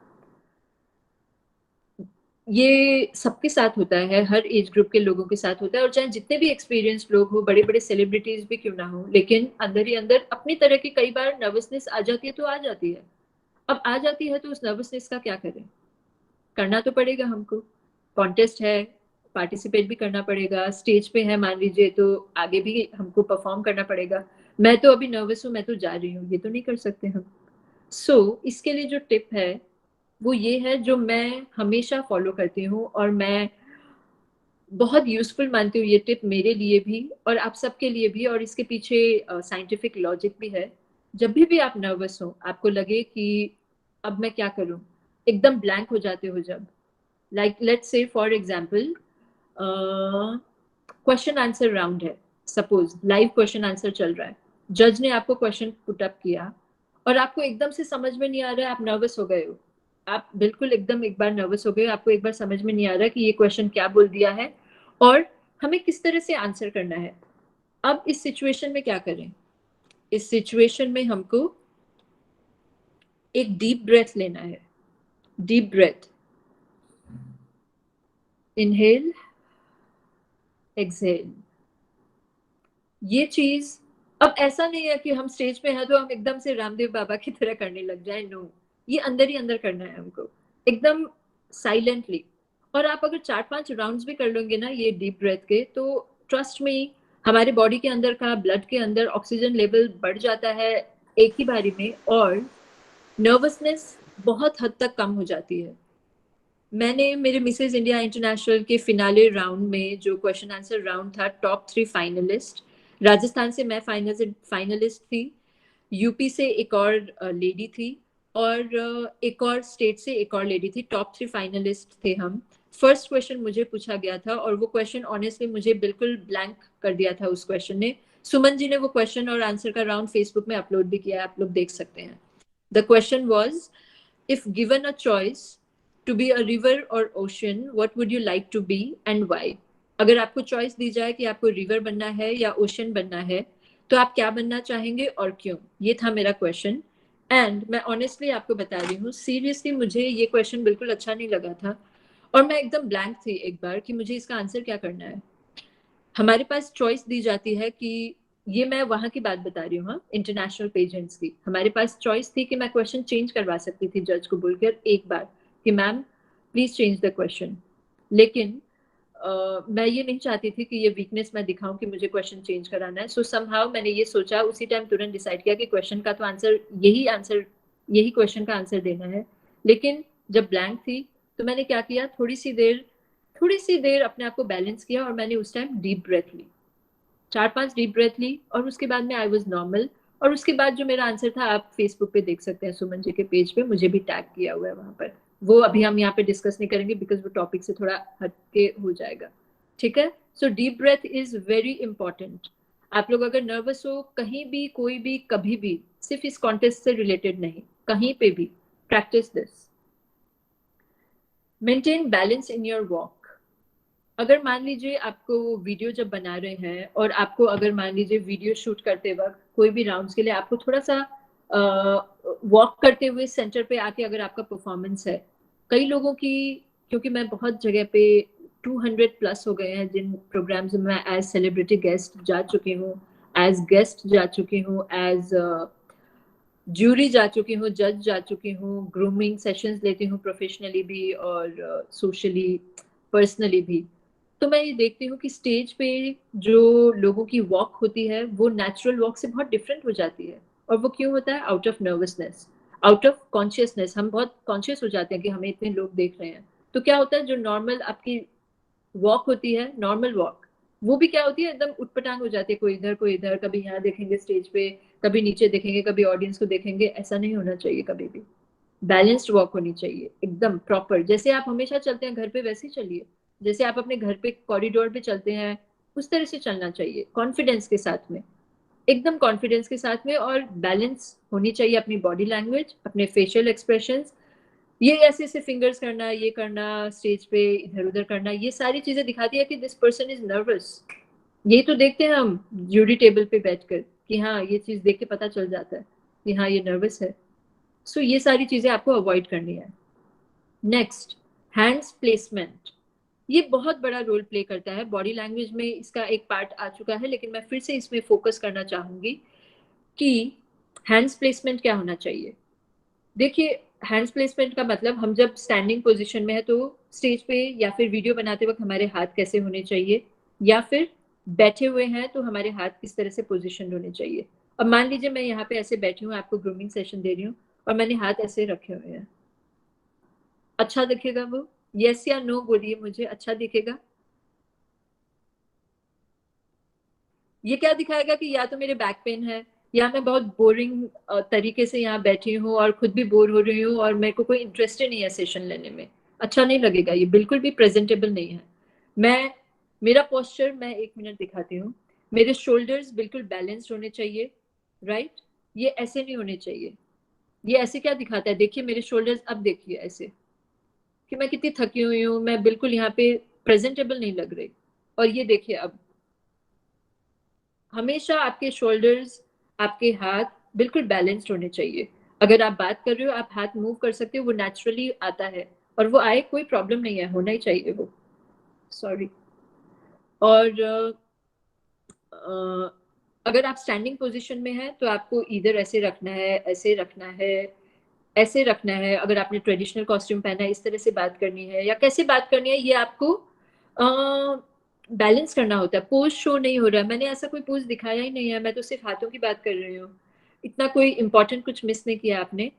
ये सबके साथ होता है, हर एज ग्रुप के लोगों के साथ होता है, और चाहे जितने भी एक्सपीरियंस लोग हो, बड़े बड़े सेलिब्रिटीज भी क्यों ना हो, लेकिन अंदर ही अंदर अपनी तरह की कई बार नर्वसनेस आ जाती है, तो आ जाती है। अब आ जाती है तो उस नर्वसनेस का क्या करें? करना तो पड़ेगा हमको, कॉन्टेस्ट है, पार्टिसिपेट भी करना पड़ेगा, स्टेज पे है मान लीजिए तो आगे भी हमको परफॉर्म करना पड़ेगा। मैं तो अभी नर्वस हूँ, मैं तो जा रही हूँ, ये तो नहीं कर सकते हम। सो इसके लिए जो टिप है वो ये है, जो मैं हमेशा फॉलो करती हूँ और मैं बहुत यूजफुल मानती हूँ ये टिप, मेरे लिए भी और आप सबके लिए भी, और इसके पीछे साइंटिफिक लॉजिक भी है। जब भी आप नर्वस हो, आपको लगे कि अब मैं क्या करूँ, एकदम ब्लैंक हो जाते हो जब, like let's say for example question answer round है, सपोज लाइव क्वेश्चन आंसर चल रहा है, जज ने आपको क्वेश्चन पुट अप किया और आपको एकदम से समझ में नहीं आ रहा है, आप नर्वस हो गए हो, आप बिल्कुल एकदम एक बार नर्वस हो गए, आपको एक बार समझ में नहीं आ रहा कि ये क्वेश्चन क्या बोल दिया है और हमें किस तरह से आंसर करना है। अब इस सिचुएशन में क्या करें? इस सिचुएशन में हमको एक डीप ब्रेथ लेना है। Deep breath, inhale, exhale. ये चीज, अब ऐसा नहीं है कि हम स्टेज पे हैं तो हम एकदम से रामदेव बाबा की तरह करने लग जाए, नो, ये अंदर ही अंदर करना है हमको, एकदम साइलेंटली। और आप अगर 4-5 राउंड्स भी कर लोगे ना ये डीप ब्रेथ के, तो ट्रस्ट में हमारे बॉडी के अंदर का, ब्लड के अंदर ऑक्सीजन लेवल बढ़ जाता है एक ही बारी में, और नर्वसनेस बहुत हद तक कम हो जाती है। मैंने मेरे मिसेज इंडिया इंटरनेशनल के फिनाले राउंड में, जो क्वेश्चन आंसर राउंड था, टॉप 3 फाइनलिस्ट, राजस्थान से मैं फाइनलिस्ट थी, यूपी से एक और लेडी थी, और एक और स्टेट से एक और लेडी थी, टॉप 3 फाइनलिस्ट थे हम। फर्स्ट क्वेश्चन मुझे पूछा गया था और वो क्वेश्चन ऑनेस्टली मुझे बिल्कुल ब्लैंक कर दिया था उस क्वेश्चन ने। सुमन जी ने वो क्वेश्चन और आंसर का राउंड फेसबुक में अपलोड भी किया है, आप लोग देख सकते हैं। The question was, if given a choice to be a river or ocean, what would you like to be and why? अगर आपको चॉइस दी जाए कि आपको रिवर बनना है या ओशन बनना है, तो आप क्या बनना चाहेंगे और क्यों? ये था मेरा क्वेश्चन। एंड मैं ऑनेस्टली आपको बता रही हूँ, सीरियसली मुझे ये क्वेश्चन बिल्कुल अच्छा नहीं लगा था और मैं एकदम ब्लैंक थी एक बार कि मुझे इसका आंसर क्या करना है। हमारे पास चॉइस दी जाती है कि ये मैं वहां की बात बता रही हूँ, हाँ, इंटरनेशनल पेजेंट्स की। हमारे पास चॉइस थी कि मैं क्वेश्चन चेंज करवा सकती थी जज को बोलकर एक बार कि ma'am please change the question. लेकिन मैं ये नहीं चाहती थी कि ये वीकनेस मैं दिखाऊं कि मुझे क्वेश्चन चेंज कराना है। सो समहाउ मैंने ये सोचा, उसी टाइम तुरंत डिसाइड किया कि क्वेश्चन का तो आंसर यही क्वेश्चन का आंसर देना है। लेकिन जब ब्लैंक थी तो मैंने क्या किया, थोड़ी सी देर अपने आप को बैलेंस किया और मैंने उस टाइम डीप ब्रेथ ली, 4-5 डीप ब्रेथ ली और उसके बाद में आई वाज नॉर्मल। और उसके बाद जो मेरा आंसर था आप फेसबुक पे देख सकते हैं, सुमन जी के पेज पे मुझे भी टैग किया हुआ है वहां पर। वो अभी हम यहाँ पे डिस्कस नहीं करेंगे बिकॉज वो टॉपिक से थोड़ा हटके हो जाएगा, ठीक है। So deep breath is very important. आप लोग अगर नर्वस हो कहीं भी, कोई भी, कभी भी, सिर्फ इस कॉन्टेस्ट से रिलेटेड नहीं, कहीं पे भी practice this. Maintain balance in your walk. अगर मान लीजिए आपको वीडियो जब बना रहे हैं और आपको अगर मान लीजिए वीडियो शूट करते वक्त कोई भी राउंड्स के लिए आपको थोड़ा सा वॉक करते हुए सेंटर पे आके अगर आपका परफॉर्मेंस है, कई लोगों की, क्योंकि मैं बहुत जगह पे 200 प्लस हो गए हैं जिन प्रोग्राम्स में मैं एज सेलिब्रिटी गेस्ट जा चुकी हूँ, एज गेस्ट जा चुकी हूँ, एज ज्यूरी जा चुकी हूँ, जज जा चुकी हूँ, ग्रूमिंग सेशंस लेती हूँ प्रोफेशनली भी और सोशली पर्सनली भी। तो मैं ये देखती हूँ कि स्टेज पे जो लोगों की वॉक होती है वो नेचुरल वॉक से बहुत डिफरेंट हो जाती है। और वो क्यों होता है? Out of nervousness, out of consciousness. हम बहुत कॉन्शियस हो जाते हैं कि हमें इतने लोग देख रहे हैं। तो क्या होता है, जो नॉर्मल आपकी वॉक होती है, नॉर्मल वॉक, वो भी क्या होती है, एकदम उटपटांग हो जाती है, कोई इधर कोई इधर, कभी यहाँ देखेंगे स्टेज पे, कभी नीचे देखेंगे, कभी ऑडियंस को देखेंगे। ऐसा नहीं होना चाहिए कभी भी। बैलेंस्ड वॉक होनी चाहिए एकदम प्रॉपर, जैसे आप हमेशा चलते हैं घर पे वैसे ही चलिए। जैसे आप अपने घर पे कॉरिडोर पे चलते हैं उस तरह से चलना चाहिए, कॉन्फिडेंस के साथ में, एकदम कॉन्फिडेंस के साथ में। और बैलेंस होनी चाहिए अपनी बॉडी लैंग्वेज, अपने फेशियल एक्सप्रेशंस। ये ऐसे ऐसे फिंगर्स करना, ये करना, स्टेज पे इधर उधर करना, ये सारी चीजें दिखाती है कि दिस पर्सन इज नर्वस। ये तो देखते हैं हम ज्यूरी टेबल पे बैठकर कि हाँ, ये चीज देख के पता चल जाता है कि हाँ ये नर्वस है। सो ये सारी चीजें आपको अवॉइड करनी है। Next, hands placement. ये बहुत बड़ा रोल प्ले करता है बॉडी लैंग्वेज में, इसका एक पार्ट आ चुका है लेकिन मैं फिर से इसमें फोकस करना चाहूंगी कि हैंड्स प्लेसमेंट क्या होना चाहिए। देखिए, हैंड्स प्लेसमेंट का मतलब, हम जब स्टैंडिंग पोजीशन में है तो स्टेज पे या फिर वीडियो बनाते वक्त हमारे हाथ कैसे होने चाहिए, या फिर बैठे हुए हैं तो हमारे हाथ किस तरह से पोजीशन होने चाहिए। अब मान लीजिए मैं यहाँ पे ऐसे बैठी हूँ, आपको ग्रूमिंग सेशन दे रही हूँ और मैंने हाथ ऐसे रखे हुए हैं, अच्छा दिखेगा वो? यस या नो बोलिए मुझे, अच्छा दिखेगा? ये क्या दिखाएगा कि या तो मेरे बैक पेन है, या मैं बहुत बोरिंग तरीके से यहाँ बैठी हूँ और खुद भी बोर हो रही हूँ और मेरे को कोई इंटरेस्ट ही नहीं है सेशन लेने में। अच्छा नहीं लगेगा, ये बिल्कुल भी प्रेजेंटेबल नहीं है। मैं मेरा पोस्चर मैं 1 मिनट दिखाती हूँ। मेरे शोल्डर्स बिल्कुल बैलेंस्ड होने चाहिए, राइट? ये ऐसे नहीं होने चाहिए। ये ऐसे क्या दिखाता है, देखिए मेरे शोल्डर्स, अब देखिए ऐसे कि मैं कितनी थकी हुई हूँ, मैं बिल्कुल यहाँ पे प्रेजेंटेबल नहीं लग रही। और ये देखिए, अब हमेशा आपके शोल्डर्स, आपके हाथ बिल्कुल बैलेंस्ड होने चाहिए। अगर आप बात कर रहे हो, आप हाथ मूव कर सकते हो, वो नेचुरली आता है और वो आए, कोई प्रॉब्लम नहीं है, होना ही चाहिए वो। सॉरी। और अगर आप स्टैंडिंग पोजीशन में हैं तो आपको इधर ऐसे रखना है, ऐसे रखना है, ऐसे रखना है। अगर आपने ट्रेडिशनल कॉस्ट्यूम पहना है, इस तरह से बात करनी है या कैसे बात करनी है, ये आपको बैलेंस करना होता है। पोज शो नहीं हो रहा है, मैंने ऐसा कोई पोज दिखाया ही नहीं है, मैं तो सिर्फ हाथों की बात कर रही हूँ। इतना कोई इंपॉर्टेंट कुछ मिस नहीं किया आपने।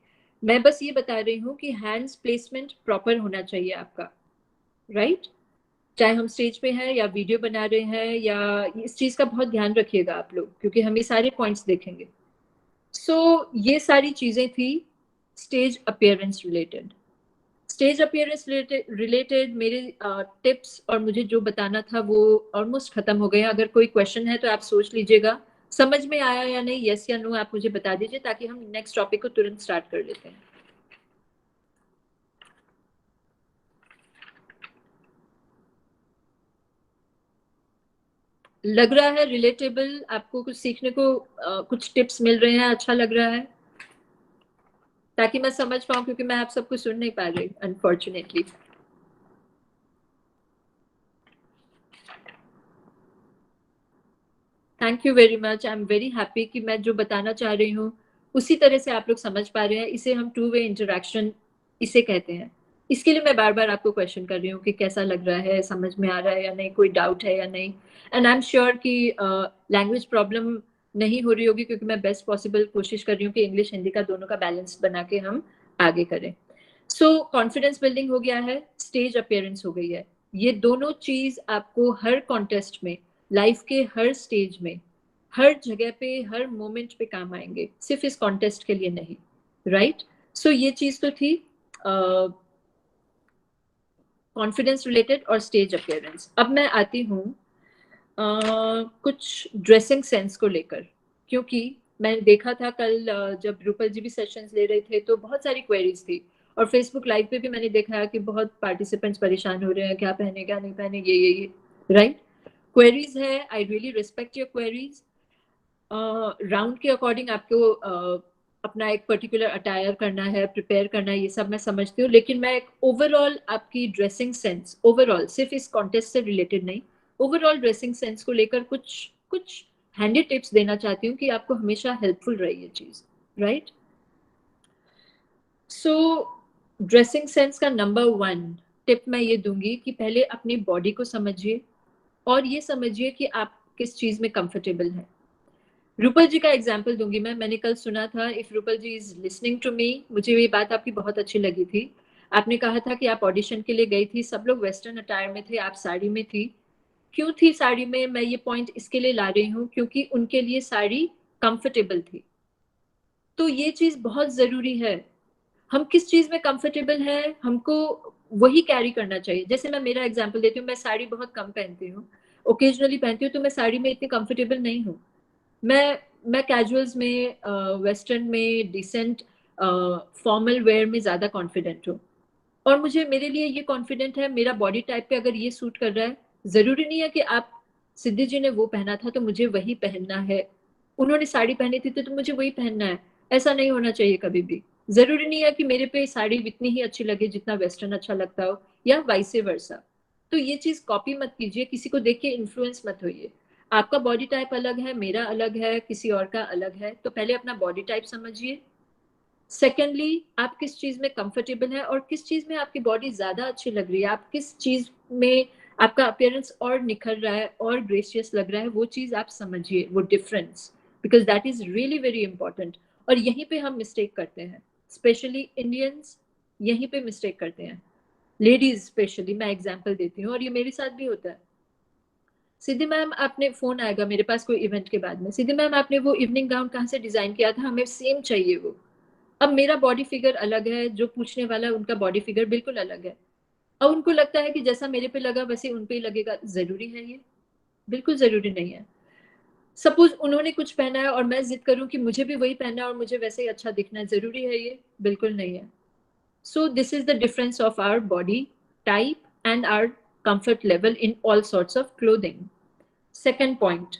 मैं बस ये बता रही हूँ कि हैंड्स प्लेसमेंट प्रॉपर होना चाहिए आपका, राइट? चाहे हम स्टेज पे हैं या वीडियो बना रहे हैं, या इस चीज का बहुत ध्यान रखिएगा आप लोग, क्योंकि हम ये सारे पॉइंट्स देखेंगे। सो ये सारी चीजें थी stage appearance related. Stage appearance related मेरे टिप्स और मुझे जो बताना था वो ऑलमोस्ट खत्म हो गया। अगर कोई क्वेश्चन है तो आप सोच लीजिएगा, समझ में आया या नहीं, यस या नो आप मुझे बता दीजिए ताकि हम नेक्स्ट टॉपिक को तुरंत स्टार्ट कर लेते हैं। लग रहा है रिलेटेबल, आपको कुछ सीखने को कुछ टिप्स मिल रहे हैं, अच्छा लग रहा है? ताकि मैं समझ पाऊँ, क्योंकि मैं आप सबको सुन नहीं पा रही unfortunately. Thank you very much. I am very happy कि मैं जो बताना चाह रही हूँ उसी तरह से आप लोग समझ पा रहे हैं। इसे हम टू वे इंटरेक्शन इसे कहते हैं। इसके लिए मैं बार बार आपको क्वेश्चन कर रही हूँ कि कैसा लग रहा है, समझ में आ रहा है या नहीं, कोई डाउट है या नहीं। एंड आई एम श्योर कि लैंग्वेज प्रॉब्लम नहीं हो रही होगी, क्योंकि मैं बेस्ट पॉसिबल कोशिश कर रही हूँ कि इंग्लिश हिंदी का दोनों का बैलेंस बना के हम आगे करें। सो कॉन्फिडेंस बिल्डिंग हो गया है, स्टेज अपियरेंस हो गई है। ये दोनों चीज आपको हर कॉन्टेस्ट में, लाइफ के हर स्टेज में, हर जगह पे, हर मोमेंट पे काम आएंगे, सिर्फ इस कॉन्टेस्ट के लिए नहीं। राइट? सो ये चीज तो थी कॉन्फिडेंस रिलेटेड और स्टेज अपियरेंस। अब मैं आती हूँ कुछ ड्रेसिंग सेंस को लेकर, क्योंकि मैंने देखा था कल जब रूपल जी भी सेशंस ले रहे थे तो बहुत सारी क्वेरीज थी, और फेसबुक लाइव पे भी मैंने देखा कि बहुत पार्टिसिपेंट्स परेशान हो रहे हैं, क्या पहने क्या नहीं पहने, ये राइट। क्वेरीज है, I really respect your queries. Round के अकॉर्डिंग आपको अपना एक पर्टिकुलर अटायर करना है, प्रिपेयर करना है, ये सब मैं समझती हूँ, लेकिन मैं एक ओवरऑल आपकी ड्रेसिंग सेंस, ओवरऑल सिर्फ इस कॉन्टेस्ट से रिलेटेड नहीं, ओवरऑल ड्रेसिंग सेंस को लेकर कुछ हैंडी टिप्स देना चाहती हूँ कि आपको हमेशा हेल्पफुल रही ये चीज। राइट? सो ड्रेसिंग सेंस का नंबर 1 टिप मैं ये दूंगी कि पहले अपनी बॉडी को समझिए और ये समझिए कि आप किस चीज में कंफर्टेबल हैं। रूपल जी का एग्जाम्पल दूंगी मैं। मैंने कल सुना था, if Rupal ji is listening to me, मुझे ये बात आपकी बहुत अच्छी लगी थी। आपने कहा था कि आप ऑडिशन के लिए गई थी, सब लोग वेस्टर्न अटायर में थे, आप साड़ी में थी। क्यों थी साड़ी में? मैं ये पॉइंट इसके लिए ला रही हूँ क्योंकि उनके लिए साड़ी कंफर्टेबल थी। तो ये चीज बहुत जरूरी है। हम किस चीज में कंफर्टेबल है, हमको वही कैरी करना चाहिए। जैसे मैं मेरा एग्जांपल देती हूँ, मैं साड़ी बहुत कम पहनती हूँ, ओकेजनली पहनती हूँ, तो मैं साड़ी में इतनी कंफर्टेबल नहीं हूँ। मैं कैजुअल्स में, वेस्टर्न में, डिसेंट फॉर्मल वेयर में ज्यादा कॉन्फिडेंट हूँ, और मुझे, मेरे लिए ये कॉन्फिडेंट है, मेरा बॉडी टाइप पे अगर ये सूट कर रहा है। जरूरी नहीं है कि आप, सिद्धि जी ने वो पहना था तो मुझे वही पहनना है, उन्होंने साड़ी पहनी थी तो मुझे वही पहनना है। ऐसा नहीं होना चाहिए कभी भी। जरूरी नहीं है कि मेरे पे साड़ी इतनी ही अच्छी लगे जितना वेस्टर्न अच्छा लगता हो, या वाइसे वर्सा। तो ये चीज कॉपी मत कीजिए, किसी को देख के इन्फ्लुएंस मत होइए। आपका बॉडी टाइप अलग है, मेरा अलग है, किसी और का अलग है, तो पहले अपना बॉडी टाइप समझिए। सेकेंडली, आप किस चीज में कंफर्टेबल है और किस चीज में आपकी बॉडी ज्यादा अच्छी लग रही है, आप किस चीज में आपका अपीयरेंस और निखर रहा है और ग्रेसियस लग रहा है, वो चीज आप समझिए, वो difference, because that is really very important. और यहीं पे हम मिस्टेक करते हैं, स्पेशली इंडियंस यहीं पे मिस्टेक करते हैं, लेडीज स्पेशली। मैं एग्जाम्पल देती हूँ और ये मेरे साथ भी होता है। सिद्धि मैम, आपने, फोन आएगा मेरे पास कोई इवेंट के बाद में, सिद्धि मैम आपने वो इवनिंग गाउन कहाँ से डिजाइन किया था, हमें सेम चाहिए वो। अब मेरा बॉडी फिगर अलग है, जो पूछने वाला है उनका बॉडी फिगर बिल्कुल अलग है, और उनको लगता है कि जैसा मेरे पे लगा वैसे उन पे ही लगेगा। जरूरी है ये? बिल्कुल जरूरी नहीं है। सपोज उन्होंने कुछ पहना है और मैं जिद करूं कि मुझे भी वही पहनना है और मुझे वैसे ही अच्छा दिखना है, जरूरी है ये? बिल्कुल नहीं है। So this is the difference of our body type and our comfort level in all sorts of clothing. Second point,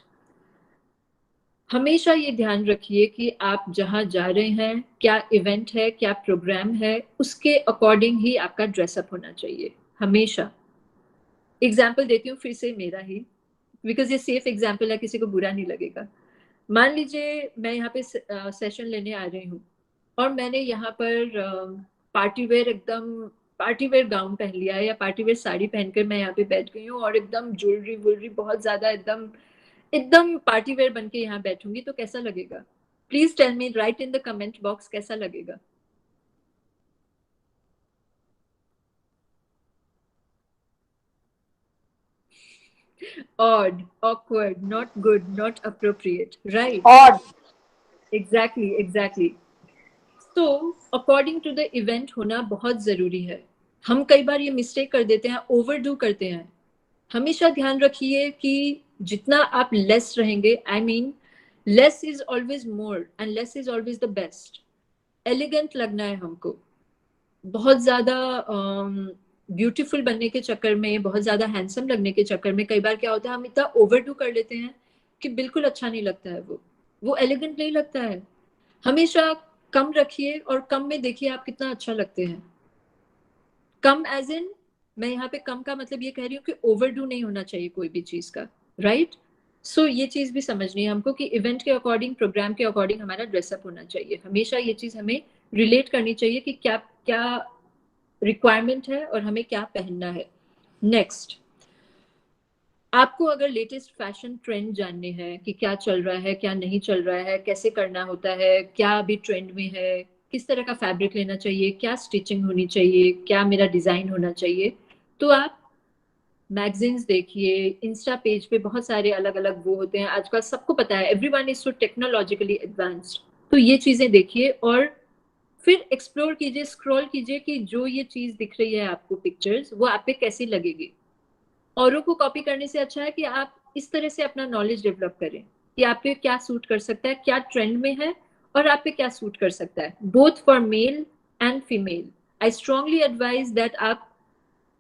हमेशा ये ध्यान रखिए कि आप जहां जा रहे हैं, क्या इवेंट है, क्या प्रोग्राम है, उसके अकॉर्डिंग ही आपका ड्रेसअप होना चाहिए हमेशा। एग्जाम्पल देती हूँ फिर से मेरा ही, बिकॉज ये सेफ एग्जाम्पल है, किसी को बुरा नहीं लगेगा। मान लीजिए मैं यहाँ पे सेशन लेने आ रही हूँ और मैंने यहाँ पर पार्टी वेयर, एकदम पार्टी वेयर गाउन पहन लिया है या पार्टी वेयर साड़ी पहनकर मैं यहाँ पे बैठ गई हूँ और एकदम ज्वेलरी वुलरी बहुत ज्यादा, एकदम एकदम पार्टी वेयर बन के यहाँ बैठूंगी, तो कैसा लगेगा? Please tell me, write in the comment box, कैसा लगेगा? Odd, awkward, not good, not appropriate, right? और Exactly. तो अकॉर्डिंग टू द इवेंट होना बहुत जरूरी है। हम कई बार ये मिस्टेक कर देते हैं, ओवरडू करते हैं। हमेशा ध्यान रखिए कि जितना आप लेस रहेंगे, I mean less is always more and less is always the best. Elegant लगना है हमको, बहुत ज्यादा ब्यूटीफुल बनने के चक्कर में, बहुत ज्यादा हैंडसम लगने के चक्कर में कई बार क्या होता है, हम इतना ओवरडू कर लेते हैं कि बिल्कुल अच्छा नहीं लगता है, वो एलिगेंट नहीं लगता है। हमेशा कम रखिए और कम में देखिए आप कितना अच्छा लगते हैं। कम एज इन, मैं यहाँ पे कम का मतलब ये कह रही हूँ कि ओवरडू नहीं होना चाहिए कोई भी चीज का, राइट। सो ये चीज भी समझनी है हमको कि इवेंट के अकॉर्डिंग, प्रोग्राम के अकॉर्डिंग हमारा ड्रेसअप होना चाहिए। हमेशा ये चीज हमें रिलेट करनी चाहिए कि क्या क्या रिक्वायरमेंट है और हमें क्या पहनना है। नेक्स्ट, आपको अगर लेटेस्ट फैशन ट्रेंड जानने हैं कि क्या चल रहा है, क्या नहीं चल रहा है, कैसे करना होता है, क्या अभी ट्रेंड में है, किस तरह का फैब्रिक लेना चाहिए, क्या स्टिचिंग होनी चाहिए, क्या मेरा डिजाइन होना चाहिए, तो आप मैगजीन्स देखिए, इंस्टा पेज पे बहुत सारे अलग अलग वो होते हैं। आजकल सबको पता है, everyone is so technologically advanced. तो ये चीजें देखिए और फिर एक्सप्लोर कीजिए, स्क्रॉल कीजिए कि जो ये चीज दिख रही है आपको पिक्चर्स, वो आप पे कैसी लगेगी। औरों को कॉपी करने से अच्छा है कि आप इस तरह से अपना नॉलेज डेवलप करें कि आप पे क्या सूट कर सकता है, क्या ट्रेंड में है और आप पे क्या सूट कर सकता है, both for male and female. I strongly advise that आप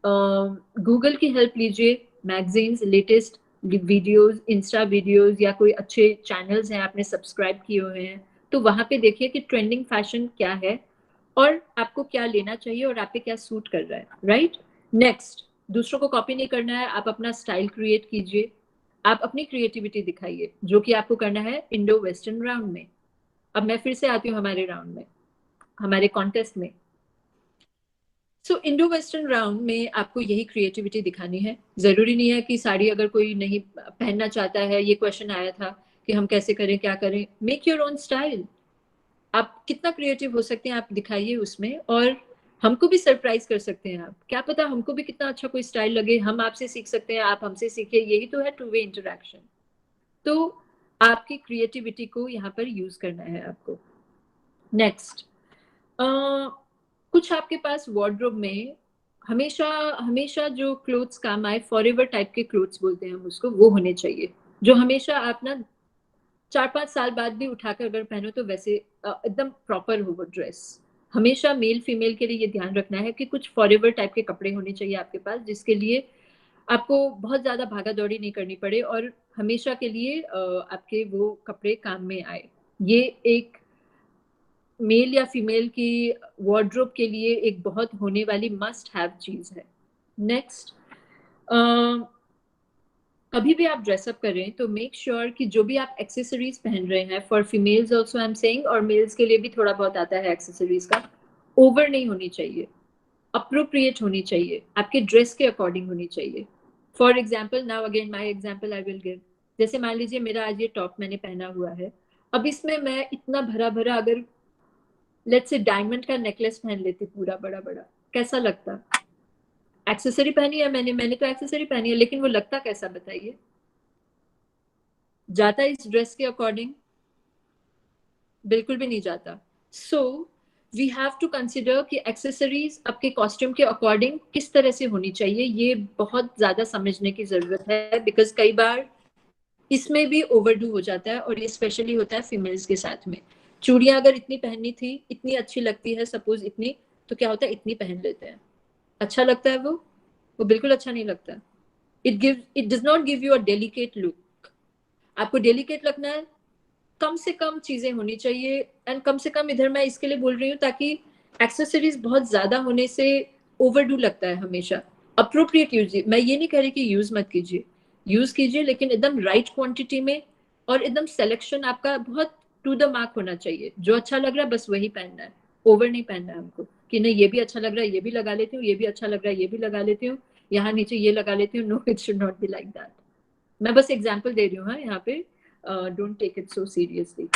गूगल की हेल्प लीजिए, magazines, latest videos, Insta videos या कोई अच्छे चैनल्स हैं आपने सब्सक्राइब किए हुए हैं, तो वहां पे देखिए कि ट्रेंडिंग फैशन क्या है और आपको क्या लेना चाहिए और आप पे क्या सूट कर रहा है, राइट। नेक्स्ट, दूसरों को कॉपी नहीं करना है, आप अपना स्टाइल क्रिएट कीजिए, आप अपनी क्रिएटिविटी दिखाइए, जो कि आपको करना है इंडो वेस्टर्न राउंड में। अब मैं फिर से आती हूँ हमारे राउंड में, हमारे कॉन्टेस्ट में। सो इंडो वेस्टर्न राउंड में आपको यही क्रिएटिविटी दिखानी है। जरूरी नहीं है कि साड़ी अगर कोई नहीं पहनना चाहता है, ये क्वेश्चन आया था कि हम कैसे करें, क्या करें, मेक योर ओन स्टाइल। आप कितना क्रिएटिव हो सकते हैं आप दिखाइए उसमें, और हमको भी सरप्राइज कर सकते हैं आप। क्या पता हमको भी कितना अच्छा कोई स्टाइल लगे, हम आपसे सीख सकते हैं, आप हमसे सीखिए, यही तो है टू वे इंटरेक्शन। तो आपकी क्रिएटिविटी को यहाँ पर यूज करना है आपको। नेक्स्ट, कुछ आपके पास वार्डरोब में हमेशा हमेशा जो क्लोथ्स काम आए, फॉरएवर टाइप के क्लोथ्स बोलते हैं हम उसको, वो होने चाहिए जो हमेशा आप ना 4-5 साल बाद भी उठाकर अगर पहनो तो वैसे एकदम प्रॉपर हो वो ड्रेस। हमेशा मेल फीमेल के लिए ये ध्यान रखना है कि कुछ फॉरएवर टाइप के कपड़े होने चाहिए आपके पास, जिसके लिए आपको बहुत ज्यादा भागा दौड़ी नहीं करनी पड़े और हमेशा के लिए आपके वो कपड़े काम में आए। ये एक मेल या फीमेल की वार्डरोब के लिए एक बहुत होने वाली मस्ट हैव चीज है। नेक्स्ट, कभी भी आप ड्रेसअप करें तो मेक श्योर कि जो भी आप एक्सेसरीज पहन रहे हैं, for females also I am saying, और मेल्स के लिए भी थोड़ा बहुत आता है एक्सेसरीज का, ओवर नहीं होनी चाहिए, अप्रोप्रिएट होनी चाहिए, आपके ड्रेस के अकॉर्डिंग होनी चाहिए। For example, now again my example I will give, जैसे मान लीजिए मेरा आज ये टॉप मैंने पहना हुआ है, अब इसमें मैं इतना भरा भरा अगर लेट्स से डायमंड का नेकलेस पहन लेती पूरा बड़ा बड़ा, कैसा लगता। एक्सेसरी पहनी है मैंने तो एक्सेसरी पहनी है, लेकिन वो लगता कैसा बताइए, जाता इस ड्रेस के अकॉर्डिंग? बिल्कुल भी नहीं जाता। So we have to consider कि एक्सेसरीज आपके कॉस्ट्यूम के अकॉर्डिंग किस तरह से होनी चाहिए, ये बहुत ज्यादा समझने की जरूरत है, बिकॉज कई बार इसमें भी ओवरडू हो जाता है, और ये स्पेशली होता है फीमेल्स के साथ में। चूड़ियां अगर इतनी पहननी थी, इतनी अच्छी लगती है सपोज इतनी, तो क्या होता है इतनी पहन लेते हैं, अच्छा लगता है वो बिल्कुल अच्छा नहीं लगता। It does not give you a delicate look. आपको डेलिकेट लगना है, कम से कम चीजें होनी चाहिए, एंड कम से कम इधर मैं इसके लिए बोल रही हूँ ताकि एक्सेसरीज बहुत ज्यादा होने से ओवरडू लगता है हमेशा। अप्रोप्रिएट यूज, मैं ये नहीं कह रही कि यूज मत कीजिए, यूज कीजिए, लेकिन एकदम राइट क्वांटिटी में, और एकदम सिलेक्शन आपका बहुत टू द मार्क होना चाहिए। जो अच्छा लग रहा है बस वही पहनना है, ओवर नहीं पहनना है हमको कि नहीं ये भी अच्छा लग रहा है ये भी लगा लेती हूँ, ये भी अच्छा लग रहा है ये भी लगा लेती हूँ, यहाँ नीचे ये लगा लेती हूँ। No, it should not be like that. मैं बस एग्जाम्पल दे रही हूँ हाँ यहाँ पे, don't take it so seriously.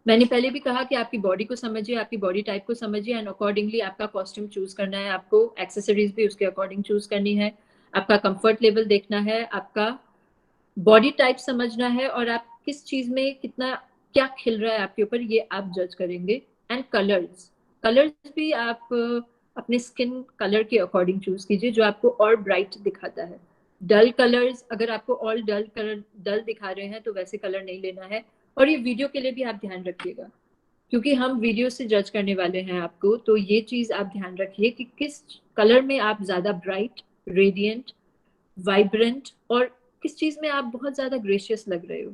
मैंने पहले भी कहा कि आपकी बॉडी को समझिए, आपकी बॉडी टाइप को समझिए, एंड अकॉर्डिंगली आपका कॉस्ट्यूम चूज करना है, आपको एक्सेसरीज भी उसके अकॉर्डिंग चूज करनी है, आपका कंफर्ट लेवल देखना है, आपका बॉडी टाइप समझना है, और आप किस चीज में कितना क्या खिल रहा है आपके ऊपर, ये आप जज करेंगे। एंड कलर्स, कलर्स भी आप अपने स्किन कलर के अकॉर्डिंग चूज कीजिए, जो आपको और ब्राइट दिखाता है। डल कलर्स, अगर आपको ऑल डल कलर डल दिखा रहे हैं तो वैसे कलर नहीं लेना है। और ये वीडियो के लिए भी आप ध्यान रखिएगा, क्योंकि हम वीडियो से जज करने वाले हैं आपको, तो ये चीज आप ध्यान रखिए कि किस कलर में आप ज्यादा ब्राइट, रेडियंट, वाइब्रेंट, और किस चीज में आप बहुत ज्यादा ग्रेशियस लग रहे हो।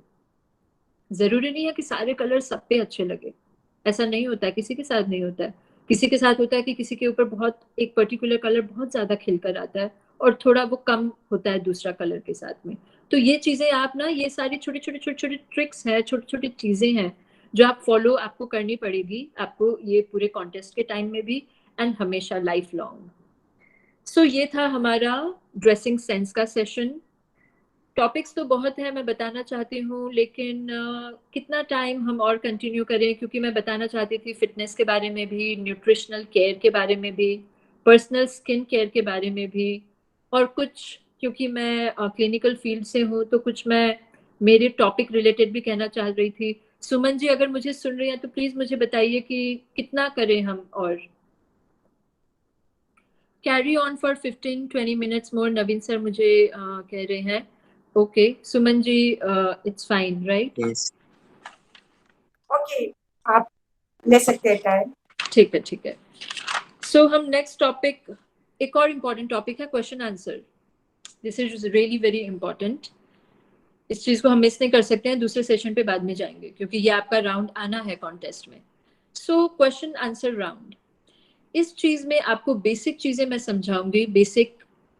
जरूरी नहीं है कि सारे कलर सब पे अच्छे लगे, ऐसा नहीं होता है, किसी के साथ नहीं होता है। किसी के साथ होता है कि किसी के ऊपर बहुत एक पर्टिकुलर कलर बहुत ज्यादा खिल कर आता है और थोड़ा वो कम होता है दूसरा कलर के साथ में। तो ये चीजें आप ना, ये सारी छोटी छोटी छोटी छोटी ट्रिक्स है, छोटी छोटी चीजें हैं जो आप फॉलो आपको करनी पड़ेगी, आपको ये पूरे कॉन्टेस्ट के टाइम में भी एंड हमेशा लाइफ लॉन्ग। सो ये था हमारा ड्रेसिंग सेंस का सेशन। टॉपिक्स तो बहुत है, मैं बताना चाहती हूँ, लेकिन कितना टाइम हम और कंटिन्यू करें, क्योंकि मैं बताना चाहती थी फिटनेस के बारे में भी, न्यूट्रिशनल केयर के बारे में भी, पर्सनल स्किन केयर के बारे में भी, और कुछ क्योंकि मैं क्लिनिकल फील्ड से हूँ तो कुछ मैं मेरे टॉपिक रिलेटेड भी कहना चाह रही थी। सुमन जी अगर मुझे सुन रही हैं तो प्लीज मुझे बताइए कि कितना करें हम और। Carry on for 15-20 minutes more, Naveen sir मुझे कह रहे हैं। Okay Suman ji, it's fine right? Yes. Okay, आप ले सकते हैं टाइम। ठीक है ठीक है। सो हम नेक्स्ट टॉपिक, एक और इम्पोर्टेंट टॉपिक है question answer. This is really very important. इस चीज को हम मिस नहीं कर सकते हैं, दूसरे सेशन पे बाद में जाएंगे क्योंकि ये आपका राउंड आना है कॉन्टेस्ट में। सो क्वेश्चन आंसर राउंड, इस चीज में आपको बेसिक चीजें मैं समझाऊंगी, बेसिक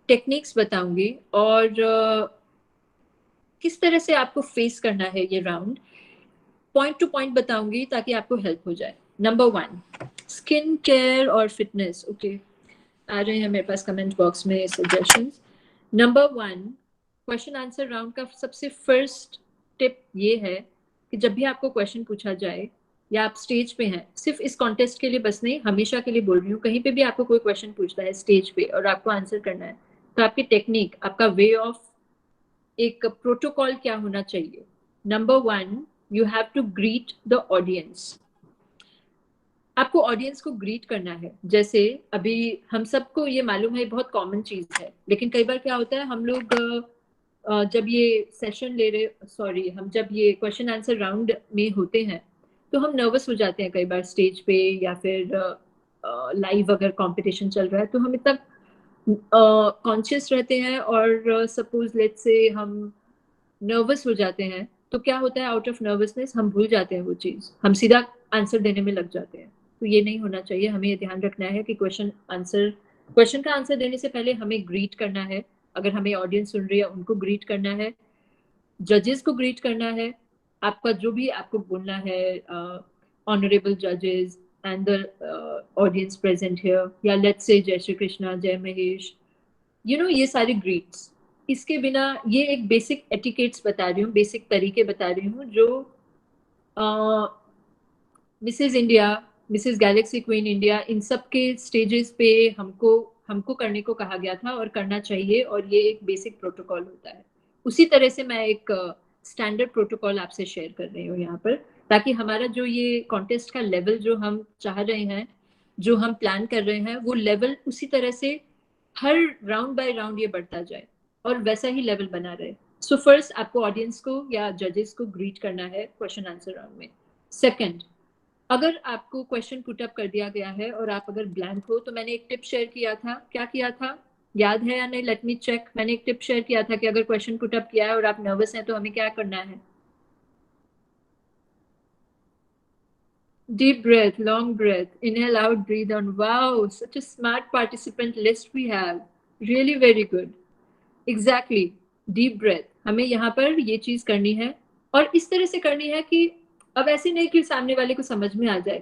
टेक्निक्स बताऊंगी और किस तरह से आपको फेस करना है ये राउंड, पॉइंट टू पॉइंट बताऊंगी ताकि आपको हेल्प हो जाए। नंबर 1, स्किन केयर और फिटनेस। ओके, आ रहे हैं मेरे पास कमेंट बॉक्स में suggestions. Number 1, question answer round का सबसे फर्स्ट टिप ये है कि जब भी आपको क्वेश्चन पूछा जाए या आप स्टेज पे हैं, सिर्फ इस कॉन्टेस्ट के लिए बस नहीं, हमेशा के लिए बोल रही हूँ, कहीं पे भी आपको कोई क्वेश्चन पूछता है स्टेज पे और आपको आंसर करना है, तो आपकी टेक्निक, आपका वे ऑफ, एक प्रोटोकॉल क्या होना चाहिए। Number 1, you have to greet the audience. आपको ऑडियंस को ग्रीट करना है। जैसे अभी हम सबको ये मालूम है, बहुत कॉमन चीज है, लेकिन कई बार क्या होता है, हम लोग जब ये सेशन ले रहे, सॉरी, हम जब ये क्वेश्चन आंसर राउंड में होते हैं तो हम नर्वस हो जाते हैं कई बार स्टेज पे, या फिर लाइव अगर कंपटीशन चल रहा है तो हम इतना कॉन्शियस रहते हैं और सपोज लेट्स से हम नर्वस हो जाते हैं, तो क्या होता है, आउट ऑफ नर्वसनेस हम भूल जाते हैं वो चीज, हम सीधा आंसर देने में लग जाते हैं। तो ये नहीं होना चाहिए, हमें ये ध्यान रखना है कि क्वेश्चन का आंसर देने से पहले हमें ग्रीट करना है। अगर हमें ऑडियंस सुन रही है उनको ग्रीट करना है, जजेस को ग्रीट करना है, आपका जो भी आपको बोलना है, ऑनरेबल जजेस and the audience present here, या लेट्स से जय श्री कृष्णा, जय महेश, ये सारे ग्रीट्स। इसके बिना, ये एक बेसिक एटिकेट्स बता रही हूँ, बेसिक तरीके बता रही हूँ जो Mrs India, Mrs Galaxy Queen India, इन सब के स्टेजेस पे हमको करने को कहा गया था और करना चाहिए, और ये एक बेसिक प्रोटोकॉल होता है। उसी तरह से मैं एक स्टैंडर्ड प्रोटोकॉल आपसे शेयर कर रही हूँ यहाँ पर, ताकि हमारा जो ये कॉन्टेस्ट का लेवल जो हम चाह रहे हैं, जो हम प्लान कर रहे हैं, वो लेवल उसी तरह से हर राउंड बाय राउंड ये बढ़ता जाए और वैसा ही लेवल बना रहे। सो फर्स्ट आपको ऑडियंस को या जजेस को ग्रीट करना है क्वेश्चन आंसर राउंड में। सेकंड, अगर आपको क्वेश्चन पुट अप कर दिया गया है और आप अगर ब्लैंक हो, तो मैंने एक टिप शेयर किया था, क्या किया था याद है या नहीं, लेट मी चेक। मैंने एक टिप शेयर किया था कि अगर क्वेश्चन पुट अप किया है और आप नर्वस हैं तो हमें क्या करना है। Deep breath, long breath, inhale out, breathe on. Wow, such a smart participant list we have. Really very good. Exactly, deep breath. हमें यहाँ पर ये चीज करनी है और इस तरह से करनी है कि अब ऐसे नहीं कि सामने वाले को समझ में आ जाए,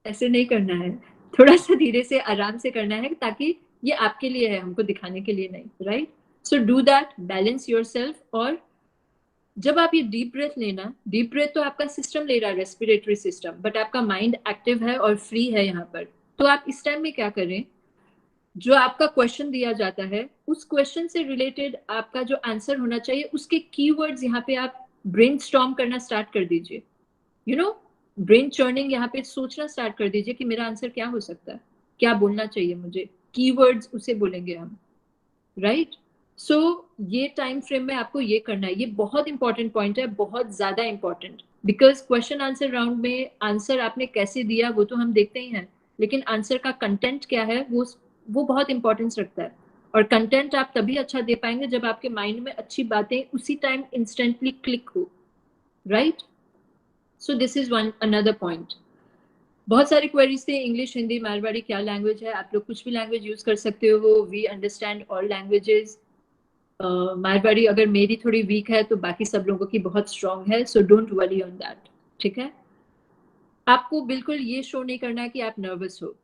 ऐसे नहीं करना है, थोड़ा सा धीरे से आराम से करना है, ताकि ये आपके लिए है, हमको दिखाने के लिए नहीं, right? So do that, balance yourself. और जब आप ये डीप ब्रेथ लेना, डीप ब्रेथ तो आपका सिस्टम ले रहा है, रेस्पिरेटरी सिस्टम, बट आपका माइंड एक्टिव है और फ्री है यहाँ पर। तो आप इस टाइम में क्या करें, जो आपका क्वेश्चन दिया जाता है उस क्वेश्चन से रिलेटेड आपका जो आंसर होना चाहिए, उसके कीवर्ड्स यहाँ पे आप ब्रेनस्टॉर्म करना स्टार्ट कर दीजिए। ब्रेन चर्निंग, यहाँ पे सोचना स्टार्ट कर दीजिए कि मेरा आंसर क्या हो सकता है, क्या बोलना चाहिए मुझे, कीवर्ड्स उसे बोलेंगे हम, राइट? सो ये टाइम फ्रेम में आपको ये करना है। ये बहुत इंपॉर्टेंट पॉइंट है, बहुत ज्यादा important, because question answer round में आंसर आपने कैसे दिया वो तो हम देखते ही हैं, लेकिन आंसर का कंटेंट क्या है वो बहुत इंपॉर्टेंस रखता है। और कंटेंट आप तभी अच्छा दे पाएंगे जब आपके माइंड में अच्छी बातें उसी टाइम इंस्टेंटली क्लिक हो, right? So this is one another point. बहुत सारी क्वेरीज थे, इंग्लिश, हिंदी, मारवाड़ी क्या लैंग्वेज है. आप लोग कुछ भी लैंग्वेज यूज कर सकते हो. We understand all languages. Marwari अगर मेरी थोड़ी वीक है तो बाकी सब लोगों की बहुत स्ट्रांग है. So don't worry on that. ठीक है. आपको बिल्कुल ये शो नहीं करना है कि आप नर्वस हो.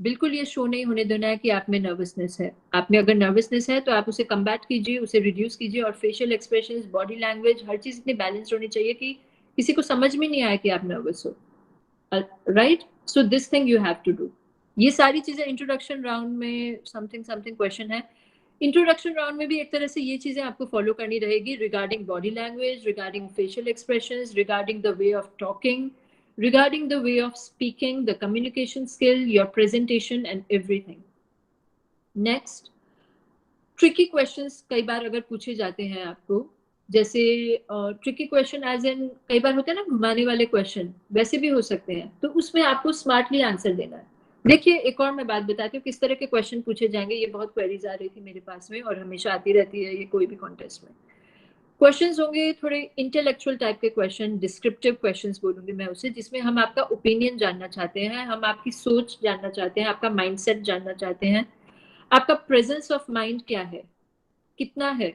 बिल्कुल ये शो नहीं होने देना है कि आप में नर्वसनेस है. आप में अगर नर्वसनेस है तो आप उसे कम्बैट कीजिए, उसे रिड्यूस कीजिए. और फेशियल एक्सप्रेशंस, बॉडी लैंग्वेज, हर चीज इतनी बैलेंस्ड होनी चाहिए कि किसी को समझ में नहीं आए कि आप नर्वस हो. Right. So this thing you have to do. ये सारी चीजें इंट्रोडक्शन राउंड में समथिंग समथिंग क्वेश्चन है. इंट्रोडक्शन राउंड में भी एक तरह से ये चीजें आपको फॉलो करनी रहेगी regarding body language, regarding facial expressions, regarding the way of talking, regarding the way of speaking, the communication skill, your presentation and everything. Next, tricky questions कई बार अगर पूछे जाते हैं आपको, जैसे tricky question as in कई बार होते हैं ना घुमाने वाले question, वैसे भी हो सकते हैं. तो उसमें आपको smartly आंसर देना है. देखिए एक और मैं बात बताती हूँ किस तरह के क्वेश्चन पूछे जाएंगे. ये बहुत क्वेरीज आ रही थी मेरे पास में और हमेशा आती रहती है ये कोई भी कॉन्टेस्ट में. क्वेश्चंस होंगे थोड़े इंटेलेक्चुअल टाइप के क्वेश्चन, डिस्क्रिप्टिव क्वेश्चंस बोलूंगी मैं उसे, जिसमें हम आपका ओपिनियन जानना चाहते हैं, हम आपकी सोच जानना चाहते हैं, आपका माइंडसेट जानना चाहते हैं, आपका प्रेजेंस ऑफ माइंड क्या है, कितना है,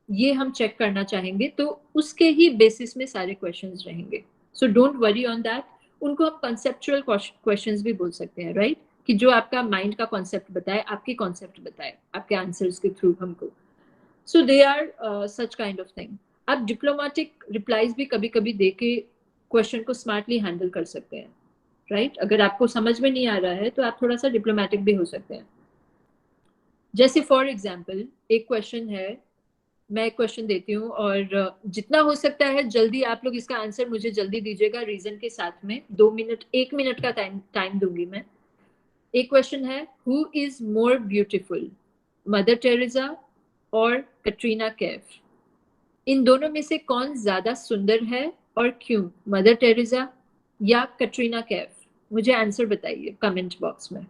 ये हम चेक करना चाहेंगे. तो उसके ही बेसिस में सारे क्वेश्चंस रहेंगे. So don't worry on that. उनको हम कंसेप्चुअल क्वेश्चंस भी बोल सकते हैं. राइट. कि जो आपका माइंड का कॉन्सेप्ट बताए, आपकी कॉन्सेप्ट बताए आपके आंसर्स के थ्रू हमको. So they are such kind of thing. आप डिप्लोमेटिक रिप्लाईज भी कभी कभी देके क्वेश्चन को स्मार्टली हैंडल कर सकते हैं. राइट. अगर आपको समझ में नहीं आ रहा है तो आप थोड़ा सा डिप्लोमेटिक भी हो सकते हैं. जैसे फॉर एग्जाम्पल एक क्वेश्चन है, मैं एक क्वेश्चन देती हूँ और जितना हो सकता है जल्दी आप लोग इसका आंसर मुझे जल्दी दीजिएगा रीजन के साथ में. 2 मिनट 1 मिनट का टाइम दूंगी मैं. एक क्वेश्चन है, who is more beautiful, mother Teresa और कटरीना कैफ. इन दोनों में से कौन ज्यादा सुंदर है और क्यों, मदर टेरेसा या कटरीना कैफ? मुझे आंसर बताइए कमेंट बॉक्स में.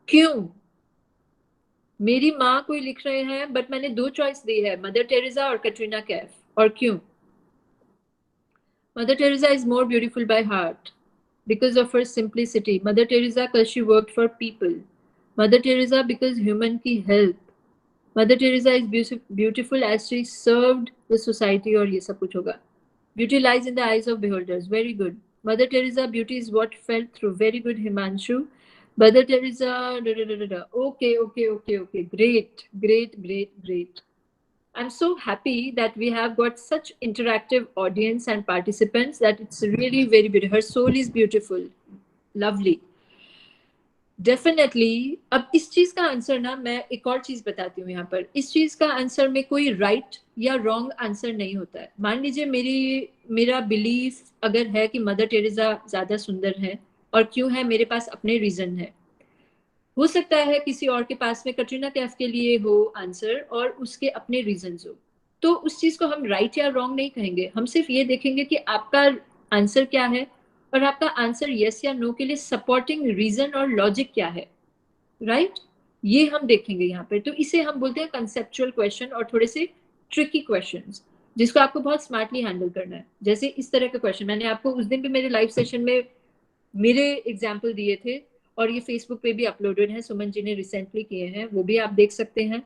क्यों? मेरी माँ कोई लिख रहे हैं बट मैंने 2 चॉइस दी है, मदर टेरेसा और कटरीना कैफ. और क्यों? Mother Teresa is more beautiful by heart because of her simplicity. Mother Teresa because she worked for people. Mother Teresa because human की help. Mother Teresa is beautiful as she served the society. और ये सब कुछ होगा. Beauty lies in the eyes of beholders. Very good. Mother Teresa beauty is what felt through. Very good, Himanshu. Mother Teresa. Okay. Great. I'm so happy that we have got such interactive audience and participants that it's really very beautiful. Her soul is beautiful. Lovely. Definitely. अब इस चीज का answer ना मैं एक और चीज बताती हूँ यहाँ पर. इस चीज का आंसर में कोई राइट या रॉन्ग आंसर नहीं होता है. मान लीजिए मेरा बिलीफ अगर है कि मदर टेरेसा ज्यादा सुंदर है और क्यों है, मेरे पास अपने रीजन है. हो सकता है किसी और के पास में कटरीना कैफ के लिए हो आंसर और उसके अपने रीजंस हो. तो उस चीज को हम राइट या रॉन्ग नहीं कहेंगे. हम सिर्फ ये देखेंगे कि आपका आंसर क्या है और आपका आंसर यस या नो के लिए सपोर्टिंग रीजन और लॉजिक क्या है. राइट. ये हम देखेंगे यहाँ पर. तो इसे हम बोलते हैं कंसेप्चुअल क्वेश्चन और थोड़े से ट्रिकी क्वेश्चंस, जिसको आपको बहुत स्मार्टली हैंडल करना है. जैसे इस तरह का क्वेश्चन मैंने आपको उस दिन भी मेरे लाइव सेशन में मेरे एग्जाम्पल दिए थे और ये फेसबुक पे भी अपलोडेड है. सुमन जी ने रिसेंटली किए हैं, वो भी आप देख सकते हैं.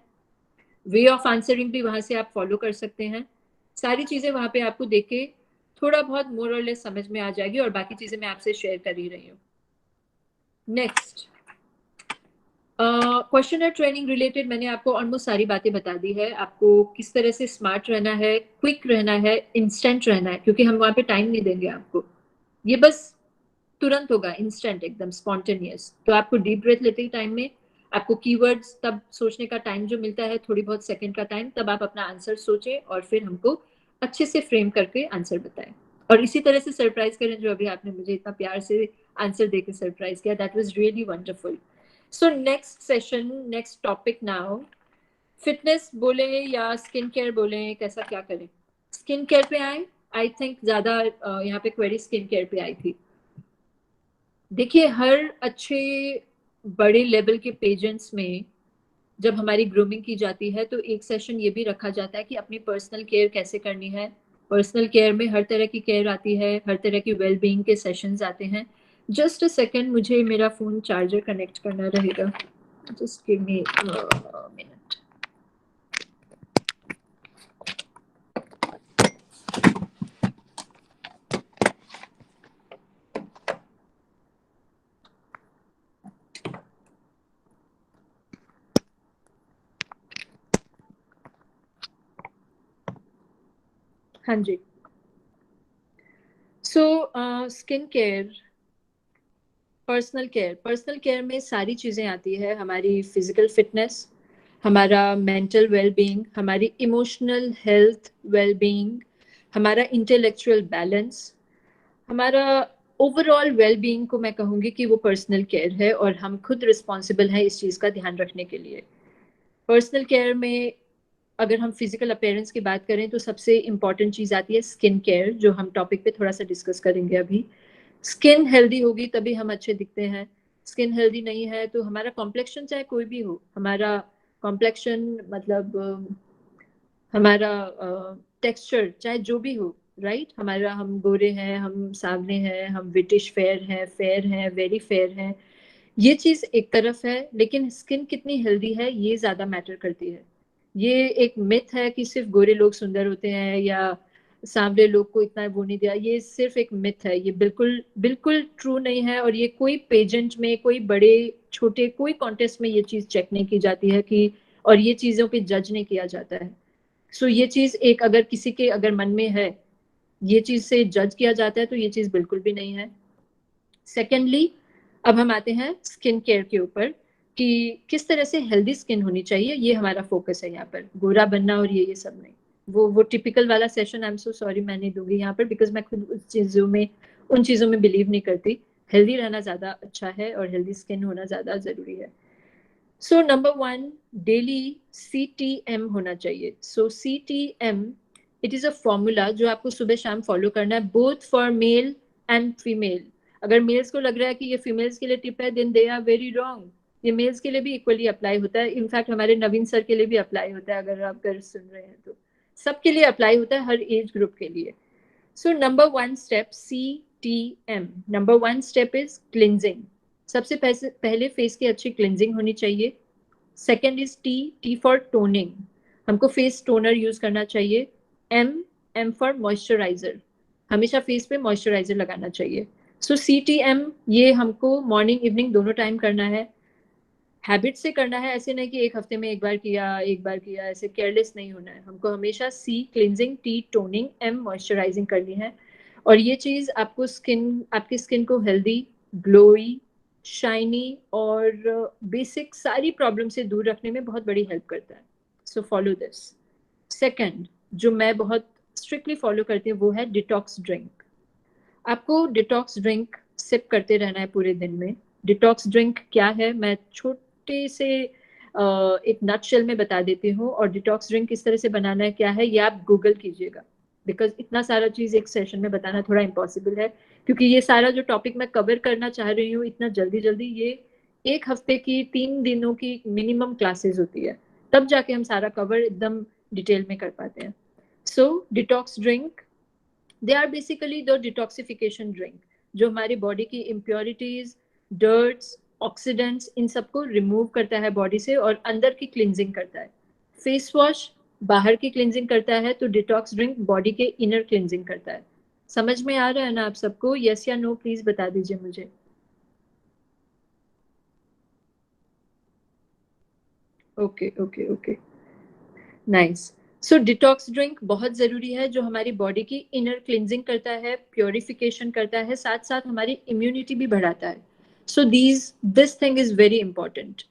वे ऑफ आंसरिंग भी वहां से आप फॉलो कर सकते हैं. सारी चीजें वहां पे आपको देख के थोड़ा बहुत मोर और लेस समझ में आ जाएगी और बाकी चीजें मैं आपसे शेयर कर ही रही हूँ. नेक्स्ट क्वेश्चन है ट्रेनिंग रिलेटेड. मैंने आपको ऑलमोस्ट सारी बातें बता दी है. आपको किस तरह से स्मार्ट रहना है, क्विक रहना है, इंस्टेंट रहना है, क्योंकि हम वहां पे टाइम नहीं देंगे आपको. ये बस तुरंत होगा, इंस्टेंट, एकदम स्पॉन्टेनियस. तो आपको डीप ब्रेथ लेते ही टाइम में आपको कीवर्ड्स तब सोचने का टाइम जो मिलता है, थोड़ी बहुत सेकंड का टाइम, तब आप अपना आंसर सोचें और फिर हमको अच्छे से फ्रेम करके आंसर बताएं. और इसी तरह से सरप्राइज करें जो अभी आपने मुझे इतना प्यार से आंसर देकर सरप्राइज किया. That was really wonderful. So next session, next topic now, fitness बोले या स्किन केयर बोले, कैसा क्या करें. स्किन केयर पे आए. आई थिंक ज्यादा यहाँ पे क्वेरी स्किन केयर पे आई थी. देखिए हर अच्छे बड़े लेवल के पेजेंट्स में जब हमारी ग्रूमिंग की जाती है तो एक सेशन ये भी रखा जाता है कि अपनी पर्सनल केयर कैसे करनी है, पर्सनल केयर में हर तरह की केयर आती है, हर तरह की वेल बीइंग के सेशंस आते हैं। जस्ट अ सेकंड, मुझे मेरा फ़ोन चार्जर कनेक्ट करना रहेगा, जस्ट गिव मी मिनट। हाँ जी, so skin care, personal care में सारी चीज़ें आती है, हमारी फिजिकल फिटनेस, हमारा मेंटल वेल बीइंग, हमारी इमोशनल हेल्थ वेल बीइंग, हमारा इंटेलेक्चुअल बैलेंस, हमारा ओवरऑल वेल बीइंग को मैं कहूँगी कि वो पर्सनल केयर है, और हम खुद रिस्पॉन्सिबल हैं इस चीज़ का ध्यान रखने के लिए। पर्सनल केयर में अगर हम फिजिकल अपीयरेंस की बात करें तो सबसे इम्पॉर्टेंट चीज़ आती है स्किन केयर, जो हम टॉपिक पे थोड़ा सा डिस्कस करेंगे अभी। स्किन हेल्दी होगी तभी हम अच्छे दिखते हैं, स्किन हेल्दी नहीं है तो हमारा कॉम्प्लेक्शन चाहे कोई भी हो, हमारा कॉम्प्लेक्शन मतलब हमारा टेक्सचर चाहे जो भी हो, राइट, हमारा हम गोरे हैं, हम सावले हैं, हम ब्रिटिश फेयर हैं, वेरी फेयर हैं, ये चीज़ एक तरफ है, लेकिन स्किन कितनी हेल्दी है ये ज़्यादा मैटर करती है। ये एक मिथ है कि सिर्फ गोरे लोग सुंदर होते हैं या सांवले लोग को इतना वो नहीं दिया, ये सिर्फ एक मिथ है, ये बिल्कुल बिल्कुल ट्रू नहीं है, और ये कोई पेजेंट में, कोई बड़े छोटे कोई कॉन्टेस्ट में ये चीज़ चेक नहीं की जाती है कि, और ये चीज़ों पे जज नहीं किया जाता है। सो ये चीज़ एक अगर किसी के अगर मन में है, ये चीज़ से जज किया जाता है, तो ये चीज़ बिल्कुल भी नहीं है। सेकेंडली, अब हम आते हैं स्किन केयर के ऊपर कि किस तरह से हेल्दी स्किन होनी चाहिए, ये हमारा फोकस है यहाँ पर, गोरा बनना और ये सब नहीं। वो टिपिकल वाला session I am so sorry मैं नहीं दूंगी यहाँ पर, बिकॉज मैं खुद उन चीज़ों में बिलीव नहीं करती। हेल्दी रहना ज़्यादा अच्छा है और हेल्दी स्किन होना ज़्यादा ज़रूरी है। सो नंबर 1, डेली CTM होना चाहिए। सो CTM, it is a formula जो आपको सुबह शाम फॉलो करना है, both for male and female. अगर मेल्स को लग रहा है कि ये फीमेल्स के लिए टिप है, then they are very wrong. ये मेल्स के लिए भी इक्वली अप्लाई होता है, इनफैक्ट हमारे नवीन सर के लिए भी अप्लाई होता है, अगर आप घर सुन रहे हैं तो सबके लिए अप्लाई होता है, हर एज ग्रुप के लिए। So number 1 step CTM, number 1 step is cleansing. सबसे पहले फेस की अच्छी क्लिनजिंग होनी चाहिए। Second is T for toning, हमको फेस टोनर यूज करना चाहिए। एम फॉर मॉइस्चराइजर, हमेशा फेस पे मॉइस्चराइजर लगाना चाहिए। सो CTM ये हमको मॉर्निंग इवनिंग दोनों टाइम करना है, हैबिट से करना है, ऐसे नहीं कि एक हफ्ते में एक बार किया, ऐसे केयरलेस नहीं होना है। हमको हमेशा C cleansing, T toning, M moisturising करनी है, और ये चीज़ आपको आपकी स्किन को हेल्दी, ग्लोई, शाइनी और बेसिक सारी प्रॉब्लम से दूर रखने में बहुत बड़ी हेल्प करता है। So follow this. सेकेंड, जो मैं बहुत स्ट्रिक्टली फॉलो करती हूँ वो है डिटॉक्स ड्रिंक। आपको डिटॉक्स ड्रिंक सिप करते रहना है पूरे दिन में। डिटॉक्स ड्रिंक क्या है मैं छोटे से एक नटशेल में बता देती हूँ, और डिटॉक्स ड्रिंक किस तरह से बनाना है क्या है ये आप गूगल कीजिएगा, बिकॉज इतना सारा चीज़ एक सेशन में बताना थोड़ा इम्पॉसिबल है, क्योंकि ये सारा जो टॉपिक मैं कवर करना चाह रही हूँ इतना जल्दी जल्दी, ये एक हफ्ते की 3 दिनों की मिनिमम क्लासेस होती है, तब जाके हम सारा कवर एकदम डिटेल में कर पाते हैं। So detox drink, they are basically the detoxification drink, जो हमारी बॉडी की इम्प्योरिटीज, डर्ट्स, ऑक्सीडेंट्स, इन सबको रिमूव करता है बॉडी से और अंदर की क्लिनजिंग करता है। फेस वॉश बाहर की क्लिनजिंग करता है, तो डिटॉक्स ड्रिंक बॉडी के इनर क्लिनजिंग करता है। समझ में आ रहा है ना आप सबको? यस या नो प्लीज बता दीजिए मुझे। Okay okay okay, nice. So detox drink बहुत ज़रूरी है, जो हमारी बॉडी की इनर क्लिनजिंग करता है, प्योरिफिकेशन करता है, साथ साथ हमारी इम्यूनिटी भी बढ़ाता है। So this thing is very important.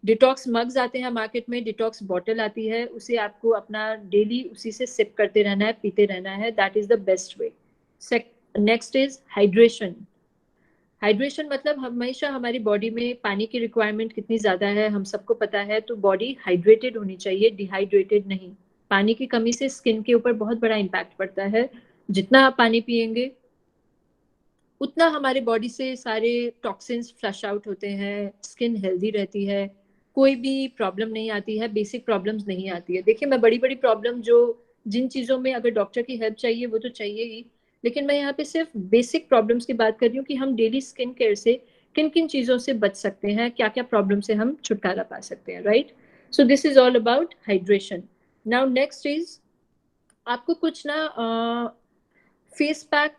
Detox mugs आते हैं मार्केट में, डिटॉक्स बॉटल आती है, उसे आपको अपना डेली उसी से सिप करते रहना है, पीते रहना है, that is the best way. Next is hydration. Hydration मतलब हमेशा हमारी बॉडी में पानी की रिक्वायरमेंट कितनी ज़्यादा है हम सबको पता है, तो बॉडी हाइड्रेटेड होनी चाहिए, डिहाइड्रेटेड नहीं। पानी की कमी से स्किन के ऊपर बहुत बड़ा इम्पैक्ट पड़ता है। जितना आप पानी पिएंगे उतना हमारे बॉडी से सारे टॉक्सिन्स फ्लश आउट होते हैं, स्किन हेल्दी रहती है, कोई भी प्रॉब्लम नहीं आती है, बेसिक प्रॉब्लम्स नहीं आती है। देखिए मैं बड़ी बड़ी प्रॉब्लम जो जिन चीज़ों में अगर डॉक्टर की हेल्प चाहिए वो तो चाहिए ही, लेकिन मैं यहाँ पे सिर्फ बेसिक प्रॉब्लम्स की बात कर रही हूँ कि हम डेली स्किन केयर से किन किन चीज़ों से बच सकते हैं, क्या क्या प्रॉब्लम से हम छुटकारा पा सकते हैं, right? So this is all about hydration. Now next is आपको कुछ ना फेस पैक,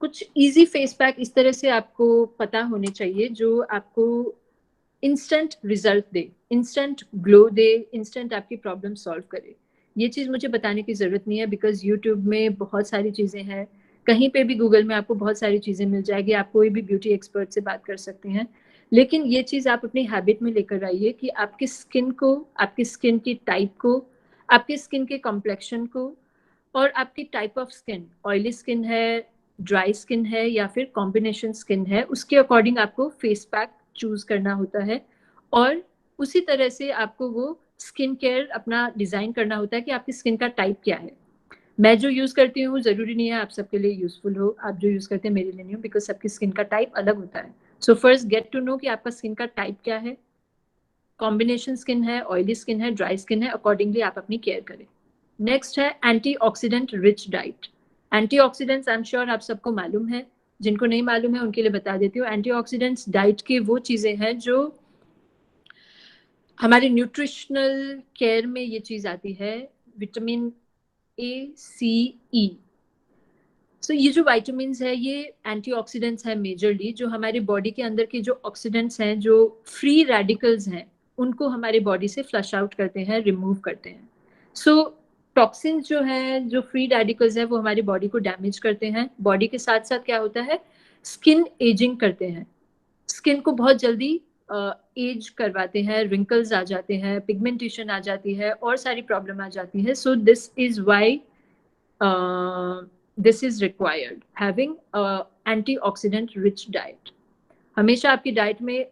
कुछ इजी फेस पैक इस तरह से आपको पता होने चाहिए जो आपको इंस्टेंट रिजल्ट दे, इंस्टेंट ग्लो दे, इंस्टेंट आपकी प्रॉब्लम सॉल्व करे. ये चीज़ मुझे बताने की ज़रूरत नहीं है बिकॉज यूट्यूब में बहुत सारी चीज़ें हैं, कहीं पे भी गूगल में आपको बहुत सारी चीज़ें मिल जाएगी, आप कोई भी ब्यूटी एक्सपर्ट से बात कर सकते हैं. लेकिन ये चीज़ आप अपनी हैबिट में लेकर आइए कि आपकी स्किन को, आपकी स्किन की टाइप को, आपकी स्किन के कॉम्प्लेक्शन को और आपकी type of skin, oily skin है, ड्राई स्किन है या फिर कॉम्बिनेशन स्किन है, उसके अकॉर्डिंग आपको फेस पैक चूज करना होता है और उसी तरह से आपको वो स्किन केयर अपना डिजाइन करना होता है कि आपकी स्किन का टाइप क्या है. मैं जो यूज करती हूँ जरूरी नहीं है आप सबके लिए यूजफुल हो, आप जो यूज करते हैं मेरे लिए नहीं हो, बिकॉज सबकी स्किन का टाइप अलग होता है. So first get to know कि आपका स्किन का टाइप क्या है, कॉम्बिनेशन स्किन है, ऑयली स्किन है, ड्राई स्किन है, अकॉर्डिंगली आप अपनी केयर करें. नेक्स्ट है antioxidant rich diet. Antioxidants I am sure आप सबको मालूम है, जिनको नहीं मालूम है उनके लिए बता देती हूँ. एंटीऑक्सीडेंट्स डाइट की वो चीज़ें हैं जो हमारे न्यूट्रिशनल केयर में ये चीज़ आती है, विटामिन ए, सी, ई. सो ये जो वाइटामिन है ये एंटीऑक्सीडेंट्स है मेजरली, जो हमारे बॉडी के अंदर के जो ऑक्सीडेंट्स हैं, जो फ्री रेडिकल्स हैं, उनको हमारे बॉडी से फ्लश आउट करते हैं, रिमूव करते हैं. सो टॉक्सिन्स जो है, जो फ्री रेडिकल्स है, वो हमारी बॉडी को डैमेज करते हैं. बॉडी के साथ साथ क्या होता है, स्किन एजिंग करते हैं, स्किन को बहुत जल्दी एज करवाते हैं, रिंकल्स आ जाते हैं, पिगमेंटेशन आ जाती है और सारी प्रॉब्लम आ जाती है. So this is why this is required having antioxidant rich diet. हमेशा आपकी डाइट में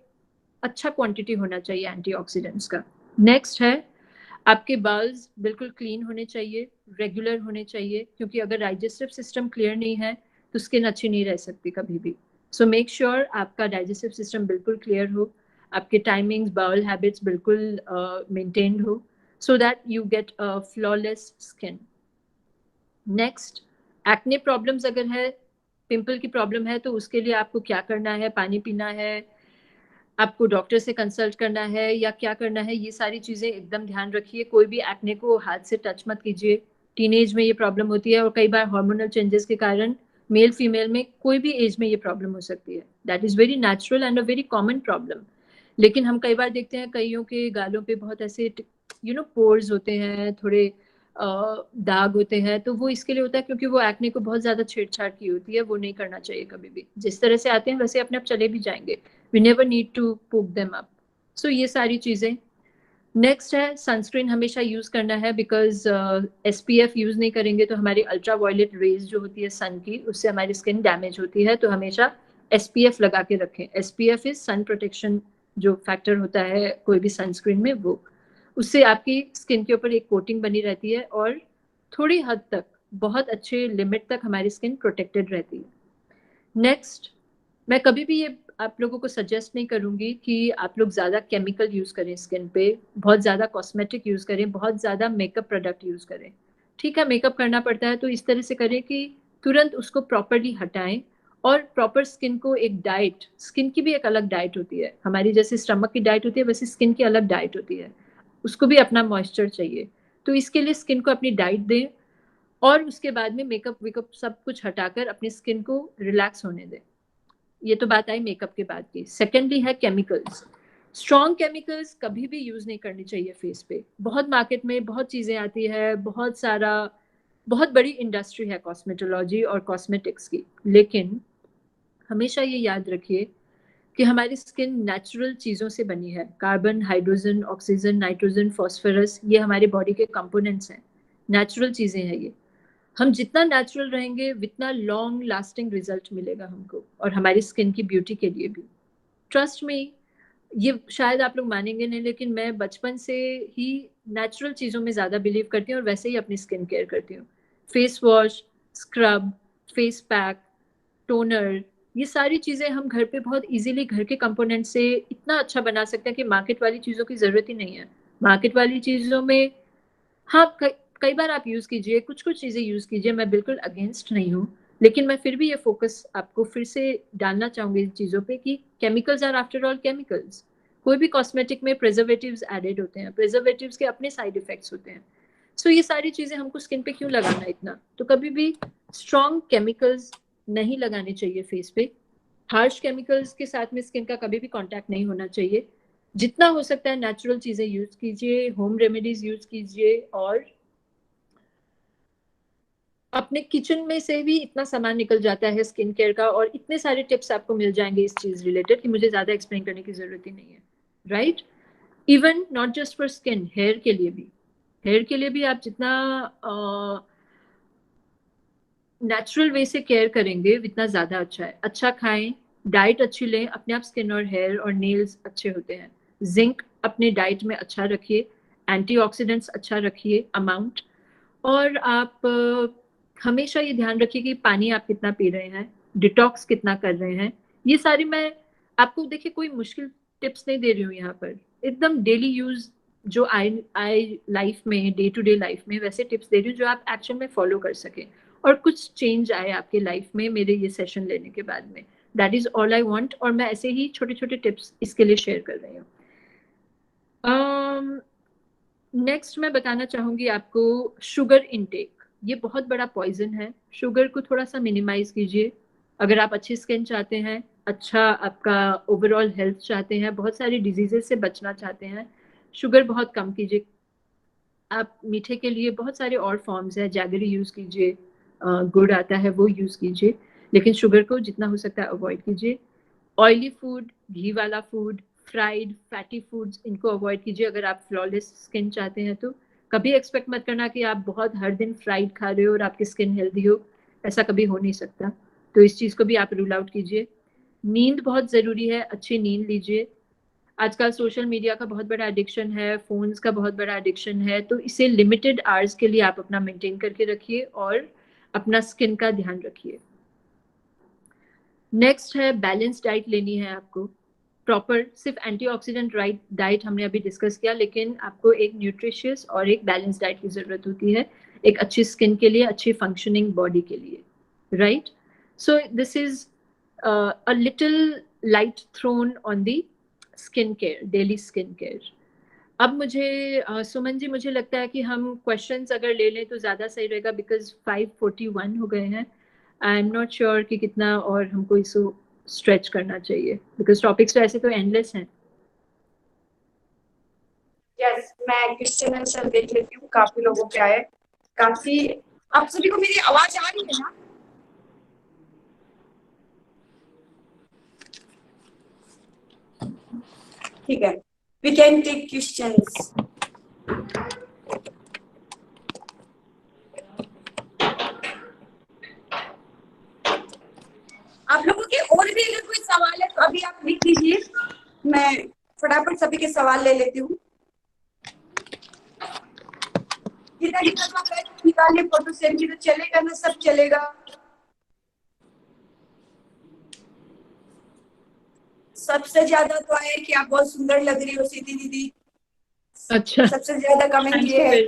अच्छा क्वांटिटी होना चाहिए एंटीऑक्सीडेंट्स का. नेक्स्ट है आपके बाल्स बिल्कुल क्लीन होने चाहिए, रेगुलर होने चाहिए, क्योंकि अगर डाइजेस्टिव सिस्टम क्लियर नहीं है तो स्किन अच्छी नहीं रह सकती कभी भी. सो मेक श्योर आपका डाइजेस्टिव सिस्टम बिल्कुल क्लियर हो, आपके टाइमिंग्स, बाउल हैबिट्स बिल्कुल मेंटेन्ड हो, so that you get a flawless skin. Next, acne problems अगर है, पिंपल की प्रॉब्लम है, तो उसके लिए आपको क्या करना है, पानी पीना है, आपको डॉक्टर से कंसल्ट करना है या क्या करना है, ये सारी चीज़ें एकदम ध्यान रखिए. कोई भी एक्ने को हाथ से टच मत कीजिए. टीनेज में ये प्रॉब्लम होती है और कई बार हार्मोनल चेंजेस के कारण मेल फीमेल में कोई भी एज में ये प्रॉब्लम हो सकती है. That is very natural and a very common problem. लेकिन हम कई बार देखते हैं कईयों के गालों पे बहुत ऐसे पोर्स होते हैं, थोड़े दाग होते हैं, तो वो इसके लिए होता है क्योंकि वो एक्ने को बहुत ज़्यादा छेड़छाड़ की होती है. वो नहीं करना चाहिए कभी भी. जिस तरह से आते हैं वैसे अपने आप चले भी जाएंगे. We never need to poke them up. So ये सारी चीज़ें. नेक्स्ट है सनस्क्रीन हमेशा यूज़ करना है, बिकॉज SPF यूज़ नहीं करेंगे तो हमारी अल्ट्रा वायलेट रेज जो होती है सन की, उससे हमारी स्किन डैमेज होती है. तो हमेशा SPF लगा के रखें. SPF इज सन प्रोटेक्शन जो फैक्टर होता है कोई भी सनस्क्रीन में, वो उससे आपकी स्किन के ऊपर एक कोटिंग बनी रहती है और थोड़ी हद तक, बहुत अच्छे लिमिट तक हमारी स्किन प्रोटेक्टेड रहती है. नेक्स्ट, मैं कभी भी ये आप लोगों को सजेस्ट नहीं करूंगी कि आप लोग ज़्यादा केमिकल यूज़ करें स्किन पे, बहुत ज़्यादा कॉस्मेटिक यूज़ करें, बहुत ज़्यादा मेकअप प्रोडक्ट यूज़ करें. ठीक है, मेकअप करना पड़ता है तो इस तरह से करें कि तुरंत उसको प्रॉपरली हटाएं और प्रॉपर स्किन को एक डाइट, स्किन की भी एक अलग डाइट होती है, हमारी जैसे स्टमक की डाइट होती है वैसे स्किन की अलग डाइट होती है, उसको भी अपना मॉइस्चर चाहिए. तो इसके लिए स्किन को अपनी डाइट दें और उसके बाद में मेकअप वेकअप सब कुछ हटाकर अपनी स्किन को रिलैक्स होने दें. ये तो बात आई मेकअप के बाद की. सेकेंडली है केमिकल्स. स्ट्रॉन्ग केमिकल्स कभी भी यूज़ नहीं करनी चाहिए फेस पे. बहुत मार्केट में बहुत चीज़ें आती है, बहुत सारा, बहुत बड़ी इंडस्ट्री है कॉस्मेटोलॉजी और कॉस्मेटिक्स की, लेकिन हमेशा ये याद रखिए कि हमारी स्किन नेचुरल चीज़ों से बनी है. Carbon, hydrogen, oxygen, nitrogen, phosphorus, ये हमारे बॉडी के कंपोनेंट्स हैं, नेचुरल चीज़ें हैं ये. हम जितना नेचुरल रहेंगे उतना लॉन्ग लास्टिंग रिजल्ट मिलेगा हमको और हमारी स्किन की ब्यूटी के लिए भी. ट्रस्ट मी, ये शायद आप लोग मानेंगे नहीं, लेकिन मैं बचपन से ही नेचुरल चीज़ों में ज़्यादा बिलीव करती हूँ और वैसे ही अपनी स्किन केयर करती हूँ. Face wash, scrub, face pack, toner, ये सारी चीज़ें हम घर पे बहुत इजीली घर के कंपोनेंट से इतना अच्छा बना सकते हैं कि मार्केट वाली चीज़ों की ज़रूरत ही नहीं है. मार्केट वाली चीज़ों में हाँ कई बार आप यूज कीजिए, कुछ कुछ चीजें यूज कीजिए, मैं बिल्कुल अगेंस्ट नहीं हूँ, लेकिन मैं फिर भी ये फोकस आपको फिर से डालना चाहूंगी इन चीजों पे कि chemicals are after all chemicals. कोई भी कॉस्मेटिक में प्रिजर्वेटिव्स एडेड होते हैं, प्रिजर्वेटिव्स के अपने साइड इफेक्ट्स होते हैं। सो ये सारी चीजें हमको स्किन पे क्यों लगाना इतना, तो कभी भी स्ट्रॉन्ग केमिकल्स नहीं लगाने चाहिए फेस पे। हार्श केमिकल्स के साथ में स्किन का कभी भी कांटेक्ट नहीं होना चाहिए। जितना हो सकता है नेचुरल चीजें यूज कीजिए, होम रेमेडीज यूज कीजिए, और अपने किचन में से भी इतना सामान निकल जाता है स्किन केयर का, और इतने सारे टिप्स आपको मिल जाएंगे इस चीज रिलेटेड कि मुझे ज्यादा एक्सप्लेन करने की जरूरत ही नहीं है, right? Even not just for skin, hair के लिए भी, हेयर के लिए भी आप जितना नेचुरल वे से केयर करेंगे उतना ज्यादा अच्छा है। अच्छा खाएं, डाइट अच्छी लें, अपने आप स्किन और हेयर और नेल्स अच्छे होते हैं। जिंक अपने डाइट में अच्छा रखिए, एंटीऑक्सीडेंट्स अच्छा रखिए अमाउंट, और आप हमेशा ये ध्यान रखिए कि पानी आप कितना पी रहे हैं, डिटॉक्स कितना कर रहे हैं। ये सारी मैं आपको, देखिए, कोई मुश्किल टिप्स नहीं दे रही हूँ यहाँ पर, एकदम डेली यूज जो आई लाइफ में, डे टू डे लाइफ में वैसे टिप्स दे रही हूँ जो आप एक्शन में फॉलो कर सके और कुछ चेंज आए आपके लाइफ में मेरे ये सेशन लेने के बाद में। That is all I want, और मैं ऐसे ही छोटे छोटे टिप्स इसके लिए शेयर कर रही हूँ। नेक्स्ट मैं बताना चाहूंगी आपको शुगर इनटेक। ये बहुत बड़ा पॉइजन है, शुगर को थोड़ा सा मिनिमाइज कीजिए। अगर आप अच्छी स्किन चाहते हैं, अच्छा आपका ओवरऑल हेल्थ चाहते हैं, बहुत सारी डिजीजेस से बचना चाहते हैं, शुगर बहुत कम कीजिए। आप मीठे के लिए बहुत सारे और फॉर्म्स है, जैगरी यूज कीजिए, गुड़ आता है वो यूज कीजिए, लेकिन शुगर को जितना हो सकता है अवॉइड कीजिए। ऑयली फूड, घी वाला फूड, फ्राइड फैटी फूड्स, इनको अवॉइड कीजिए अगर आप फ्लॉलेस स्किन चाहते हैं तो। कभी एक्सपेक्ट मत करना कि आप बहुत हर दिन फ्राइड खा रहे हो और आपकी स्किन हेल्दी हो, ऐसा कभी हो नहीं सकता, तो इस चीज़ को भी आप रूल आउट कीजिए। नींद बहुत ज़रूरी है, अच्छी नींद लीजिए। आजकल सोशल मीडिया का बहुत बड़ा एडिक्शन है, फोन्स का बहुत बड़ा एडिक्शन है, तो इसे लिमिटेड आवर्स के लिए आप अपना मेंटेन करके रखिए और अपना स्किन का ध्यान रखिए। नेक्स्ट है बैलेंस डाइट लेनी है आपको, प्रॉपर। सिर्फ एंटीऑक्सीडेंट डाइट हमने अभी डिस्कस किया, लेकिन आपको एक न्यूट्रिशियस और एक बैलेंस डाइट की जरूरत होती है एक अच्छी स्किन के लिए, अच्छी फंक्शनिंग बॉडी के लिए, right? So this is a little light thrown on the skin care, daily skin care. अब मुझे सुमन जी, मुझे लगता है कि हम क्वेश्चंस अगर ले लें तो ज़्यादा सही रहेगा, बिकॉज 5:41 हो गए हैं। आई एम नॉट श्योर कि कितना और हमको इसको स्ट्रेच करना चाहिए, बिकॉज टॉपिक्स तो ऐसे तो एंडलेस हैं। यस, मैं क्वेश्चन आंसर देख लेती हूँ, काफी लोगों के आए, काफी। आप सभी को मेरी आवाज आ रही है ना? ठीक है, वी कैन टेक क्वेश्चंस। आप लोगों के और भी अगर कोई सवाल है तो अभी आप लिख लीजिए, मैं फटाफट सभी के सवाल ले लेती हूँ। जितना जितना तो आप निकालिए, फोटो सेंड की तो चलेगा ना, सब चलेगा। सबसे ज्यादा तो आया कि आप बहुत सुंदर लग रही हो सीधी दीदी, अच्छा, सबसे ज्यादा कमेंट ये है।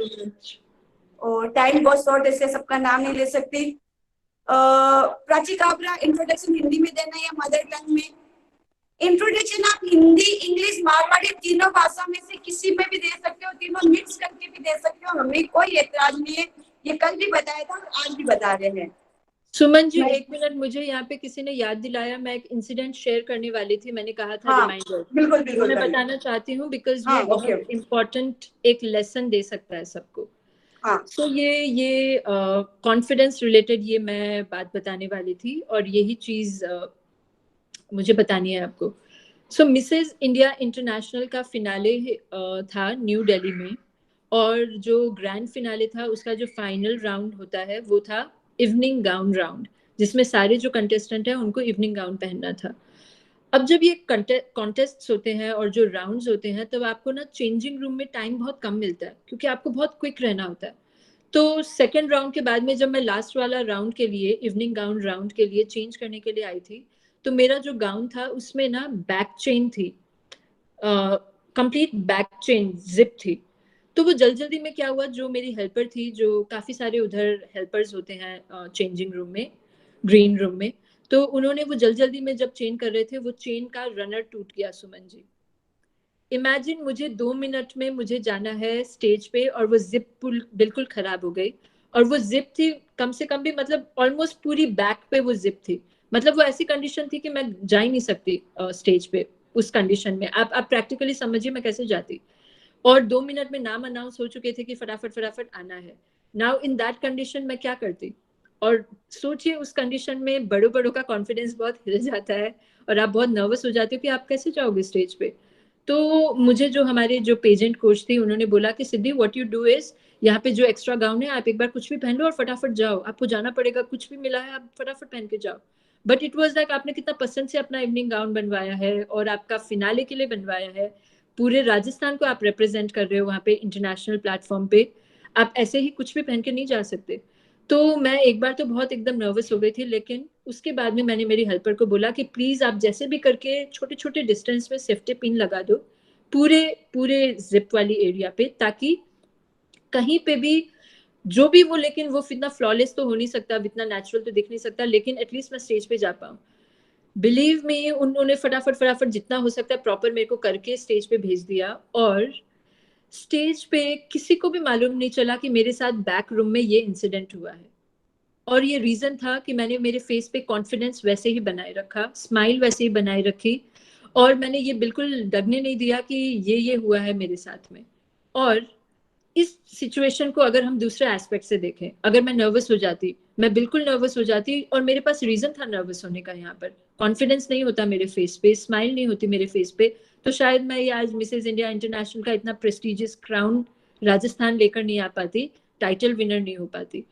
और टाइम बहुत शॉर्ट है, इसलिए सबका नाम नहीं ले सकती। प्राची काबरा, इंट्रोडक्शन हिंदी में देना या मदर टंग में? इंट्रोडक्शन आप हिंदी, इंग्लिश, मारवाड़ी तीनों भाषा में से किसी में भी दे सकते हो, तीनों मिक्स करके भी दे सकते हो, हमें कोई एतराज नहीं है। ये कल भी बताया था और आज भी बता रहे हैं। सुमन जी, एक मिनट, मुझे यहाँ पे किसी ने याद दिलाया, मैं एक इंसिडेंट शेयर करने वाली थी, मैंने कहा था रिमाइंडर। बिल्कुल बिल्कुल मैं बताना चाहती हूँ बिकॉज हाँ, वो बहुत इम्पोर्टेंट एक लेसन दे सकता है सबको। सो ये कॉन्फिडेंस रिलेटेड ये मैं बात बताने वाली थी, और यही चीज मुझे बतानी है आपको। सो मिसेज इंडिया इंटरनेशनल का फिनाले था न्यू दिल्ली में, और जो ग्रैंड फिनाले था उसका जो फाइनल राउंड होता है वो था इवनिंग गाउन राउंड, जिसमें सारे जो कंटेस्टेंट हैं उनको इवनिंग गाउन पहनना था। अब जब ये कॉन्टेस्ट होते हैं और जो राउंड्स होते हैं, तब आपको ना चेंजिंग रूम में टाइम बहुत कम मिलता है, क्योंकि आपको बहुत क्विक रहना होता है। तो सेकेंड राउंड के बाद में जब मैं लास्ट वाला राउंड के लिए, इवनिंग गाउन राउंड के लिए चेंज करने के लिए आई थी, तो मेरा जो गाउन था उसमें ना बैक चेन थी, कंप्लीट बैक चेन जिप थी। तो वो जल्दी में क्या हुआ, जो मेरी हेल्पर थी, जो काफ़ी सारे उधर हेल्पर्स होते हैं चेंजिंग रूम में, ग्रीन रूम में, तो उन्होंने वो जल्दी में जब चेंज कर रहे थे, वो चेन का रनर टूट गया सुमन जी। इमेजिन, मुझे 2 मिनट में मुझे जाना है स्टेज पे और वो जिप बिल्कुल खराब हो गई, और वो जिप थी कम से कम भी, मतलब ऑलमोस्ट पूरी बैक पे वो जिप थी, मतलब वो ऐसी कंडीशन थी कि मैं जा ही नहीं सकती स्टेज पे उस कंडीशन में। आप प्रैक्टिकली समझिए मैं कैसे जाती। और 2 मिनट में नाम अनाउंस हो चुके थे कि फटाफट फटाफट आना है। नाउ इन दैट कंडीशन मैं क्या करती। और सोचिए उस कंडीशन में बड़ों बड़ों का कॉन्फिडेंस बहुत हिल जाता है, और आप बहुत नर्वस हो जाते हो कि आप कैसे जाओगे स्टेज पे। तो मुझे जो हमारे जो पेजेंट कोच थी, उन्होंने बोला कि सिद्धि, व्हाट यू डू इज, यहाँ पे जो एक्स्ट्रा गाउन है आप एक बार कुछ भी पहन लो और फटाफट जाओ, आपको जाना पड़ेगा, कुछ भी मिला है आप फटाफट पहन के जाओ। बट इट वॉज लाइक, आपने कितना पसंद से अपना इवनिंग गाउन बनवाया है और आपका फिनाले के लिए बनवाया है, पूरे राजस्थान को आप रिप्रेजेंट कर रहे हो वहाँ पे इंटरनेशनल प्लेटफॉर्म पे, आप ऐसे ही कुछ भी पहन के नहीं जा सकते। तो मैं एक बार तो बहुत एकदम नर्वस हो गई थी, लेकिन उसके बाद में मैंने मेरी हेल्पर को बोला कि प्लीज आप जैसे भी करके छोटे छोटे डिस्टेंस में सेफ्टी पिन लगा दो पूरे पूरे जिप वाली एरिया पे, ताकि कहीं पे भी जो भी वो, लेकिन वो इतना फ्लॉलेस तो हो नहीं सकता, इतना नेचुरल तो दिख नहीं सकता, लेकिन एटलीस्ट मैं स्टेज पे जा पाऊँ। बिलीव मी, उन्होंने फटाफट फटाफट जितना हो सकता है प्रॉपर मेरे को करके स्टेज पे भेज दिया। और स्टेज पे किसी को भी मालूम नहीं चला कि मेरे साथ बैक रूम में ये इंसिडेंट हुआ है। और ये रीजन था कि मैंने मेरे फेस पे कॉन्फिडेंस वैसे ही बनाए रखा, स्माइल वैसे ही बनाए रखी, और मैंने ये बिल्कुल डरने नहीं दिया कि ये हुआ है मेरे साथ में। और इस सिचुएशन को अगर हम दूसरे एस्पेक्ट से देखें, अगर मैं नर्वस हो जाती, मैं बिल्कुल नर्वस हो जाती, और मेरे पास रीजन था नर्वस होने का, यहाँ पर कॉन्फिडेंस नहीं होता मेरे फेस पे, स्माइल नहीं होती मेरे फेस पे, तो शायद मैं ये आज मिसेज इंडिया इंटरनेशनल का इतना प्रेस्टिजियस क्राउन राजस्थान लेकर नहीं आ पाती, टाइटल विनर नहीं हो पाती।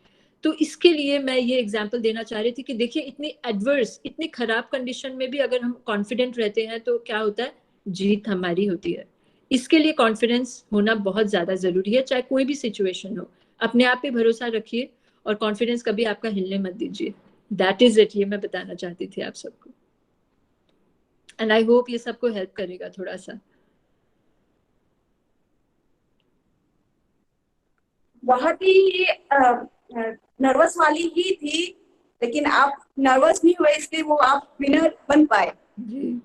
तो इसके लिए मैं ये एग्जाम्पल देना चाह रही थी कि देखिए, इतनी एडवर्स, इतनी खराब कंडीशन में भी अगर हम कॉन्फिडेंट रहते हैं तो क्या होता है, जीत हमारी होती है। इसके लिए कॉन्फिडेंस होना बहुत ज्यादा जरूरी है, चाहे कोई भी सिचुएशन हो। अपने आप पे भरोसा रखिए और कॉन्फिडेंस कभी आपका हिलने मत दीजिए। दैट इज इट, ये मैं बताना चाहती थी आप सबको, एंड आई होप ये सबको हेल्प करेगा थोड़ा सा। बहुत ही नर्वस वाली ही थी, लेकिन आप नर्वस नहीं हुए, इसलिए वो आप विनर बन पाए। जी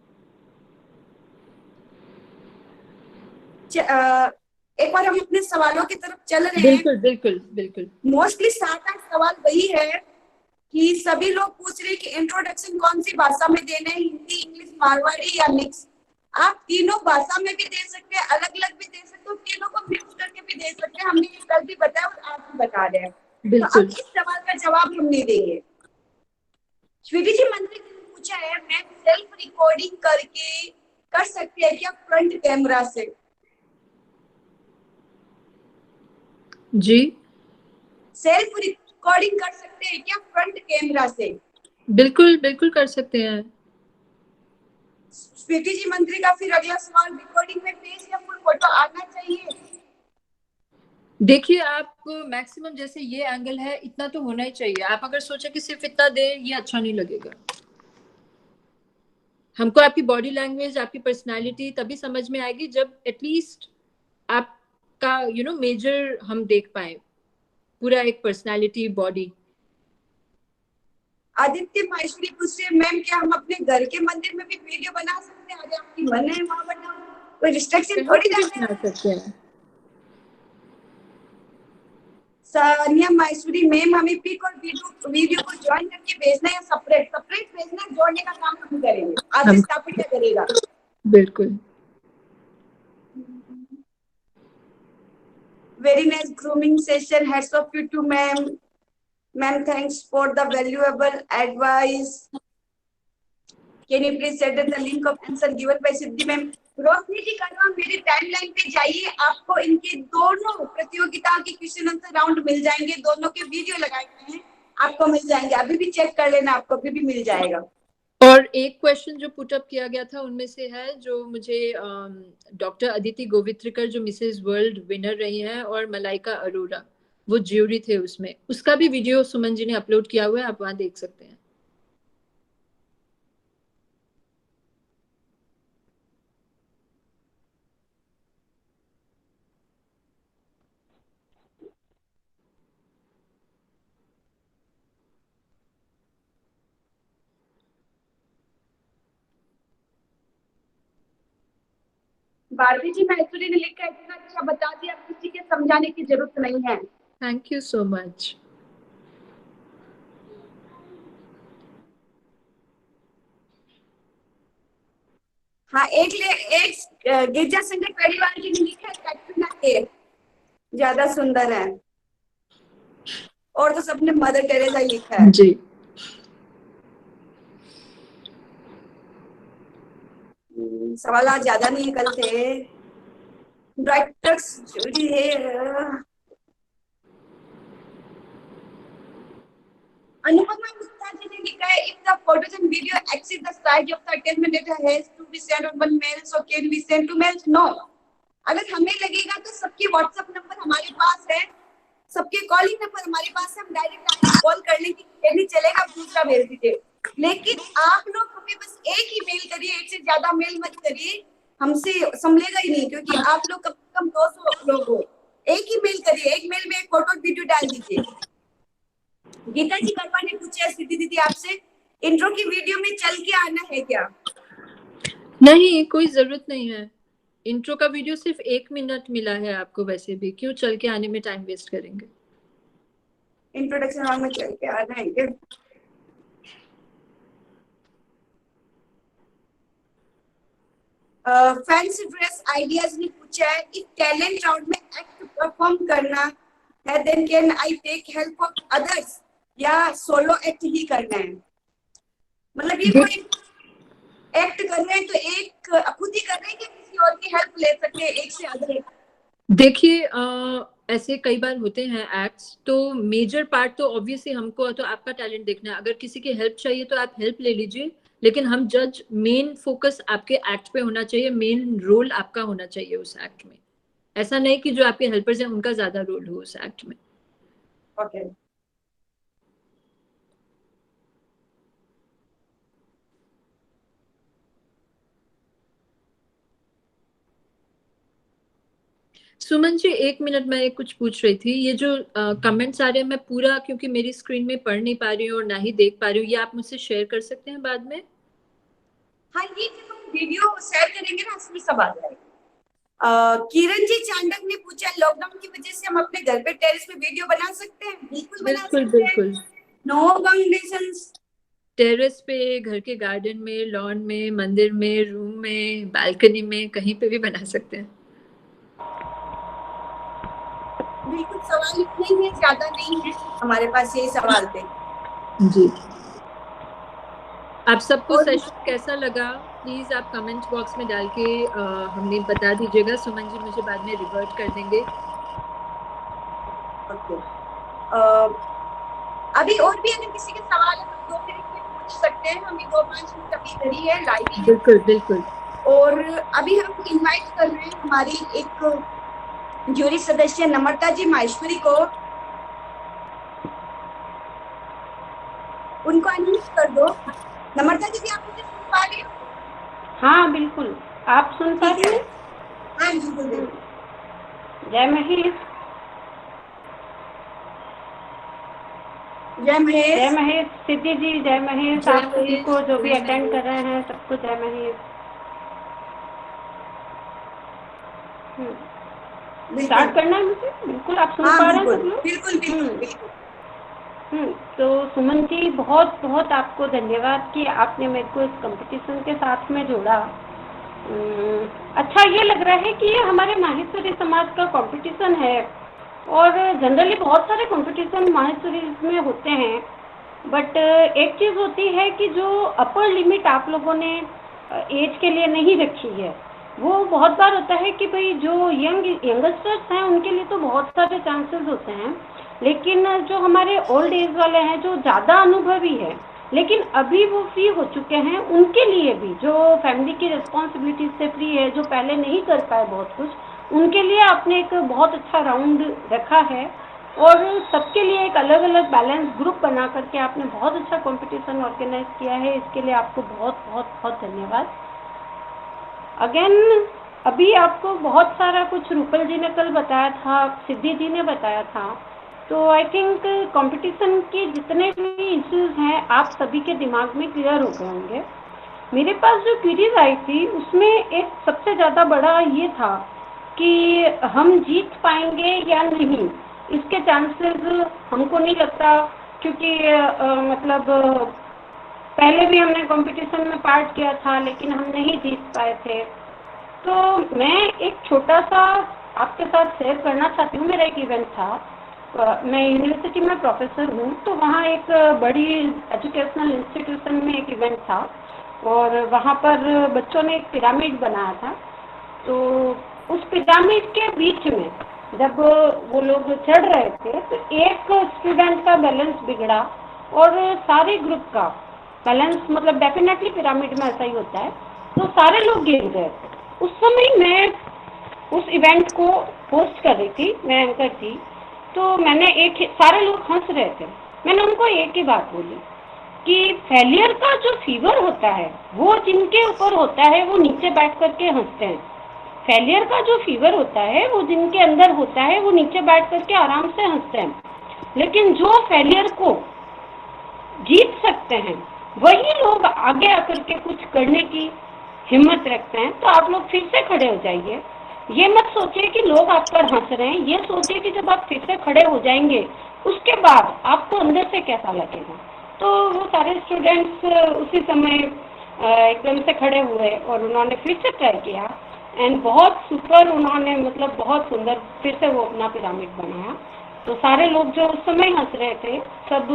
एक बार हम अपने सवालों की तरफ चल रहे हैं। बिल्कुल बिल्कुल बिल्कुल। मोस्टली 7-8 सवाल वही है कि सभी लोग पूछ रहे हैं कि इंट्रोडक्शन कौन सी भाषा में देना है, हिंदी, इंग्लिश, मारवाड़ी या मिक्स। आप तीनों भाषा में भी दे सकते हैं, अलग अलग भी दे सकते हो, तीनों को मिक्स करके भी दे सकते हैं। हमने ये कल भी बताया और आज भी बता रहे हैं। तो अब बिल्कुल इस सवाल का जवाब हम नहीं देंगे। स्वीटी जी मंत्री जी ने पूछा है, मैं सेल्फ रिकॉर्डिंग करके कर सकते हैं क्या फ्रंट कैमरा से? जी सेल्फ रिकॉर्डिंग कर सकते हैं क्या फ्रंट कैमरा से? बिल्कुल बिल्कुल कर सकते हैं। स्वीटी जी मंत्री का फिर अगला सवाल, रिकॉर्डिंग में फेस या फुल फोटो आना चाहिए? देखिए, आप मैक्सिमम जैसे ये एंगल है, इतना तो होना ही चाहिए। आप अगर सोचे कि सिर्फ इतना दे, ये अच्छा नहीं लगेगा। हमको आपकी बॉडी लैंग्वेज, आपकी पर्सनालिटी तभी समझ में आएगी जब एटलीस्ट आपका मेजर हम देख पाए, पूरा एक पर्सनालिटी बॉडी। आदित्य माहेश्वरी पूछ रहे, मैम क्या हम अपने घर के मंदिर में भी वीडियो बना सकते हैं? अगर आपकी मन है वहां बनाओ, कोई रिस्ट्रिक्शन कहीं थोड़ी पे भी रहता बना है। सकते हैं। सानिया माहेश्वरी, मैम हमें पिक और वीडियो को ज्वाइन करके भेजना या सेपरेट सेपरेट भेजना? जोड़ने का काम हम करेंगे, हम आशीष तापड़िया करेगा। बिल्कुल। Very nice grooming session, hats off you too ma'am. Ma'am thanks for the valuable advice. Can you please send the link of answer given by Siddhi ma'am? Roshni ji करवा, मेरी टाइमलाइन पे जाइए, आपको इनके दोनों प्रतियोगिता के क्वेश्चन आंसर राउंड मिल जाएंगे, दोनों के वीडियो लगाए गए हैं, आपको मिल जाएंगे। अभी भी चेक कर लेना, आपको अभी भी मिल जाएगा। और एक क्वेश्चन जो पुट अप किया गया था उनमें से है, जो मुझे डॉक्टर अदिति गोवित्रिकर जो मिसेज वर्ल्ड विनर रही हैं, और मलाइका अरोरा वो ज्यूरी थे उसमें, उसका भी वीडियो सुमन जी ने अपलोड किया हुआ है, आप वहां देख सकते हैं। भारती जी मैसूरी ने लिखा है, इतना अच्छा बता दिया, किसी के समझाने की जरूरत नहीं है। Thank you so much. हाँ, एक गिरजा संजय परिवार जी ने लिखा है, कैटरीना कैफ ज्यादा सुंदर है, और तो सबने मदर टेरेसा ही लिखा है। जी सवाल आज ज्यादा नहीं, कल थे। ब्राइटर्स जुड़ी है। अनुपमा गुप्ता जी ने लिखा है, if the photos and video exceed the size of the attachment data has to be send on one mail, so can be send to mails? No. अगर हमें लगेगा तो सबके व्हाट्सएप नंबर हमारे पास है, सबके कॉलिंग नंबर हमारे पास है, हम डायरेक्ट आपको कॉल कर लेंगे, ये नहीं चलेगा, आप दूसरा भेज दीजिए। लेकिन आप लोग हमें बस एक ही मेल करिए, एक से ज्यादा मेल मत करिए, हमसे संभलेगा ही नहीं, क्योंकि आप लोग कम से कम 200 लोग हो। एक ही मेल करिए, एक मेल में एक फोटो वीडियो डाल दीजिए। गीता जी कर्मा ने पूछा है सिद्धि दीदी आपसे, इंट्रो की वीडियो में चल के आना है क्या? नहीं, कोई जरूरत नहीं है। इंट्रो का वीडियो सिर्फ 1 मिनट मिला है आपको, वैसे भी क्यों चल के आने में टाइम वेस्ट करेंगे। इंट्रोडक्शन राउंड में चल के आना है क्या? फैंसी ड्रेस आइडियाज ने पूछा है, इफ टैलेंट राउंड में एक्ट परफॉर्म करना है, then can I take help of others, या सोलो एक्ट ही करना है? मतलब ये कोई एक्ट कर रहे हैं तो एक खुद ही कर रहे हैं कि किसी और की हेल्प ले सकते हैं, एक से अदर? देखिए ऐसे कई बार होते हैं एक्ट्स, तो मेजर पार्ट तो ऑब्वियसली हमको तो आपका टैलेंट देखना है। अगर किसी की हेल्प चाहिए तो आप हेल्प ले लीजिए, लेकिन हम जज, मेन फोकस आपके एक्ट पे होना चाहिए, मेन रोल आपका होना चाहिए उस एक्ट में। ऐसा नहीं कि जो आपके हेल्पर्स हैं उनका ज्यादा रोल हो उस एक्ट में। ओके। सुमन जी 1 मिनट, मैं कुछ पूछ रही थी। ये जो कमेंट्स आ रहे हैं, मैं पूरा क्योंकि मेरी स्क्रीन में पढ़ नहीं पा रही हूँ और ना ही देख पा रही हूँ, ये आप मुझसे शेयर कर सकते हैं बाद में? हाँ, ये जब हम वीडियो शेयर करेंगे ना, उसमें सब आ जाएगा। किरण जी चांडक ने पूछा, लॉकडाउन की वजह से हम अपने घर पे टेरेस पे वीडियो बना सकते हैं? बिल्कुल बना बिल्कुल सकते हैं। बिल्कुल। नो बाउंडेशंस। टेरेस पे, घर के गार्डन में, लॉन में, मंदिर में, रूम में, बालकनी में, कहीं पे भी बना सकते हैं। बिल्कुल, सवाल इतने ही ज्यादा नहीं है हमारे पास, यही सवाल थे जी। आप सबको और सेशन कैसा लगा प्लीज आप कमेंट बॉक्स में डाल के हमें बता दीजिएगा। सुमन जी मुझे बाद में रिवर्ट कर देंगे। ओके। अभी और भी अगर किसी के सवाल है तो 2 मिनट में पूछ सकते हैं, हमें 2-5 मिनट अभी इधर ही है, लाइव ही है। बिल्कुल बिल्कुल। और अभी हम इनवाइट कर रहे हैं हमारी एक जूरी सदस्य नम्रता जी माहेश्वरी को, उनको अनम्यूट कर दो। नम्रता जी, आप मुझे सुन पा रही हो? हाँ बिल्कुल, आप सुन पा रही हैं? हाँ बिल्कुल बिल्कुल। जय महेश। जय महेश। जय महेश सिद्धि जी, जय महेश। आप सभी को जो भी अटेंड कर रहे हैं सबको जय महेश। स्टार्ट करना है मुझे? बिल्कुल, आप सुन पा रहे हैं सब लोग? बिल्कुल बिल्कुल बिल्कुल। तो सुमन जी बहुत बहुत आपको धन्यवाद कि आपने मेरे को इस कंपटीशन के साथ में जोड़ा। अच्छा ये लग रहा है कि ये हमारे माहेश्वरी समाज का कंपटीशन है, और जनरली बहुत सारे कंपटीशन माहेश्वरी में होते हैं, बट एक चीज़ होती है कि जो अपर लिमिट आप लोगों ने एज के लिए नहीं रखी है, वो बहुत बार होता है कि भाई जो यंगस्टर्स हैं उनके लिए तो बहुत सारे चांसेस होते हैं, लेकिन जो हमारे ओल्ड एज वाले हैं, जो ज़्यादा अनुभवी है लेकिन अभी वो फ्री हो चुके हैं, उनके लिए भी, जो फैमिली की रिस्पॉन्सिबिलिटीज से फ्री है, जो पहले नहीं कर पाए बहुत कुछ, उनके लिए आपने एक बहुत अच्छा राउंड रखा है, और सबके लिए एक अलग अलग बैलेंस ग्रुप बना करके आपने बहुत अच्छा कंपटीशन ऑर्गेनाइज किया है। इसके लिए आपको बहुत बहुत बहुत धन्यवाद। अगेन अभी आपको बहुत सारा कुछ रूपल जी ने कल बताया था, सिद्धि जी ने बताया था, तो आई थिंक कंपटीशन के जितने भी इश्यूज हैं आप सभी के दिमाग में क्लियर हो गए होंगे। मेरे पास जो क्वेरीज आई थी उसमें एक सबसे ज़्यादा बड़ा ये था कि हम जीत पाएंगे या नहीं, इसके चांसेस हमको नहीं लगता, क्योंकि मतलब पहले भी हमने कंपटीशन में पार्ट किया था लेकिन हम नहीं जीत पाए थे। तो मैं एक छोटा सा आपके साथ शेयर करना चाहती हूँ। मेरा एक इवेंट था, मैं यूनिवर्सिटी में प्रोफेसर हूँ, तो वहाँ एक बड़ी एजुकेशनल इंस्टीट्यूशन में एक इवेंट था और वहाँ पर बच्चों ने एक पिरामिड बनाया था। तो उस पिरामिड के बीच में जब वो लोग चढ़ रहे थे तो एक स्टूडेंट का बैलेंस बिगड़ा और सारे ग्रुप का बैलेंस, मतलब डेफिनेटली पिरामिड में ऐसा ही होता है, तो सारे लोग गिर गए। उस समय मैं उस इवेंट को होस्ट कर रही थी, मैं एंकर थी, तो मैंने सारे लोग हंस रहे थे, मैंने उनको एक ही बात बोली कि फेलियर का जो फीवर होता है वो जिनके ऊपर होता है वो नीचे बैठ करके हंसते हैं। फेलियर का जो फीवर होता है वो जिनके अंदर होता है वो नीचे बैठ करके आराम से हंसते हैं। लेकिन जो फेलियर को जीत सकते हैं वही लोग आगे आकर के कुछ करने की हिम्मत रखते हैं। तो आप लोग फिर से खड़े हो जाइए, ये मत सोचिए कि लोग आप पर हंस रहे हैं, ये सोचिए कि जब आप फिर से खड़े हो जाएंगे उसके बाद आपको अंदर से कैसा लगेगा। तो वो सारे स्टूडेंट्स उसी समय एकदम से खड़े हुए और उन्होंने फिर से ट्राई किया एंड बहुत सुपर, उन्होंने मतलब बहुत सुंदर फिर से वो अपना पिरामिड बनाया। तो सारे लोग जो उस समय हंस रहे थे सब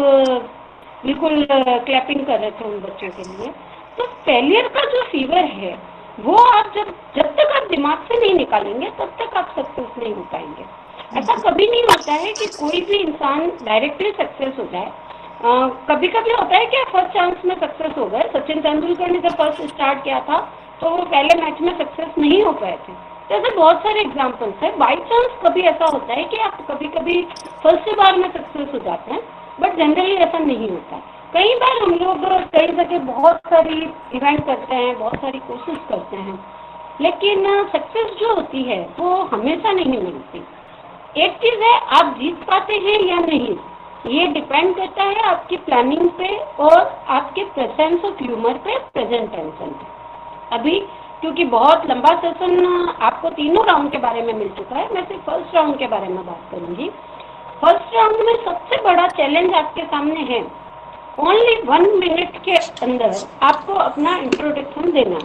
बिल्कुल क्लैपिंग कर रहे थे उन बच्चों के लिए। तो फेलियर का जो फीवर है वो आप जब तक आप दिमाग से नहीं निकालेंगे तब तक आप सक्सेस नहीं हो पाएंगे। ऐसा कभी नहीं होता है कि कोई भी इंसान डायरेक्टली सक्सेस हो जाए। कभी कभी होता है कि फर्स्ट चांस में सक्सेस हो गए। सचिन तेंदुलकर ने जब फर्स्ट स्टार्ट किया था तो वो पहले मैच में सक्सेस नहीं हो पाए थे। तो ऐसे बहुत सारे एग्जाम्पल्स हैं। बाई चांस कभी ऐसा होता है कि आप कभी कभी फर्स्ट बार में सक्सेस हो जाते हैं, बट जनरली ऐसा नहीं होता। कई बार हम लोग कई जगह बहुत सारी इवेंट करते हैं, बहुत सारी कोशिश करते हैं, लेकिन सक्सेस जो होती है वो हमेशा नहीं मिलती। एक चीज़ है आप जीत पाते हैं या नहीं, ये डिपेंड करता है आपकी प्लानिंग पे और आपके प्रेजेंस ऑफ ह्यूमर पे, प्रेजेंट टेंशन पे। अभी क्योंकि बहुत लंबा सेशन आपको तीनों राउंड के बारे में मिल चुका है, मैं सिर्फ फर्स्ट राउंड के बारे में बात करूंगी। फर्स्ट राउंड में सबसे बड़ा चैलेंज आपके सामने है, ओनली 1 मिनट के अंदर आपको अपना इंट्रोडक्शन देना।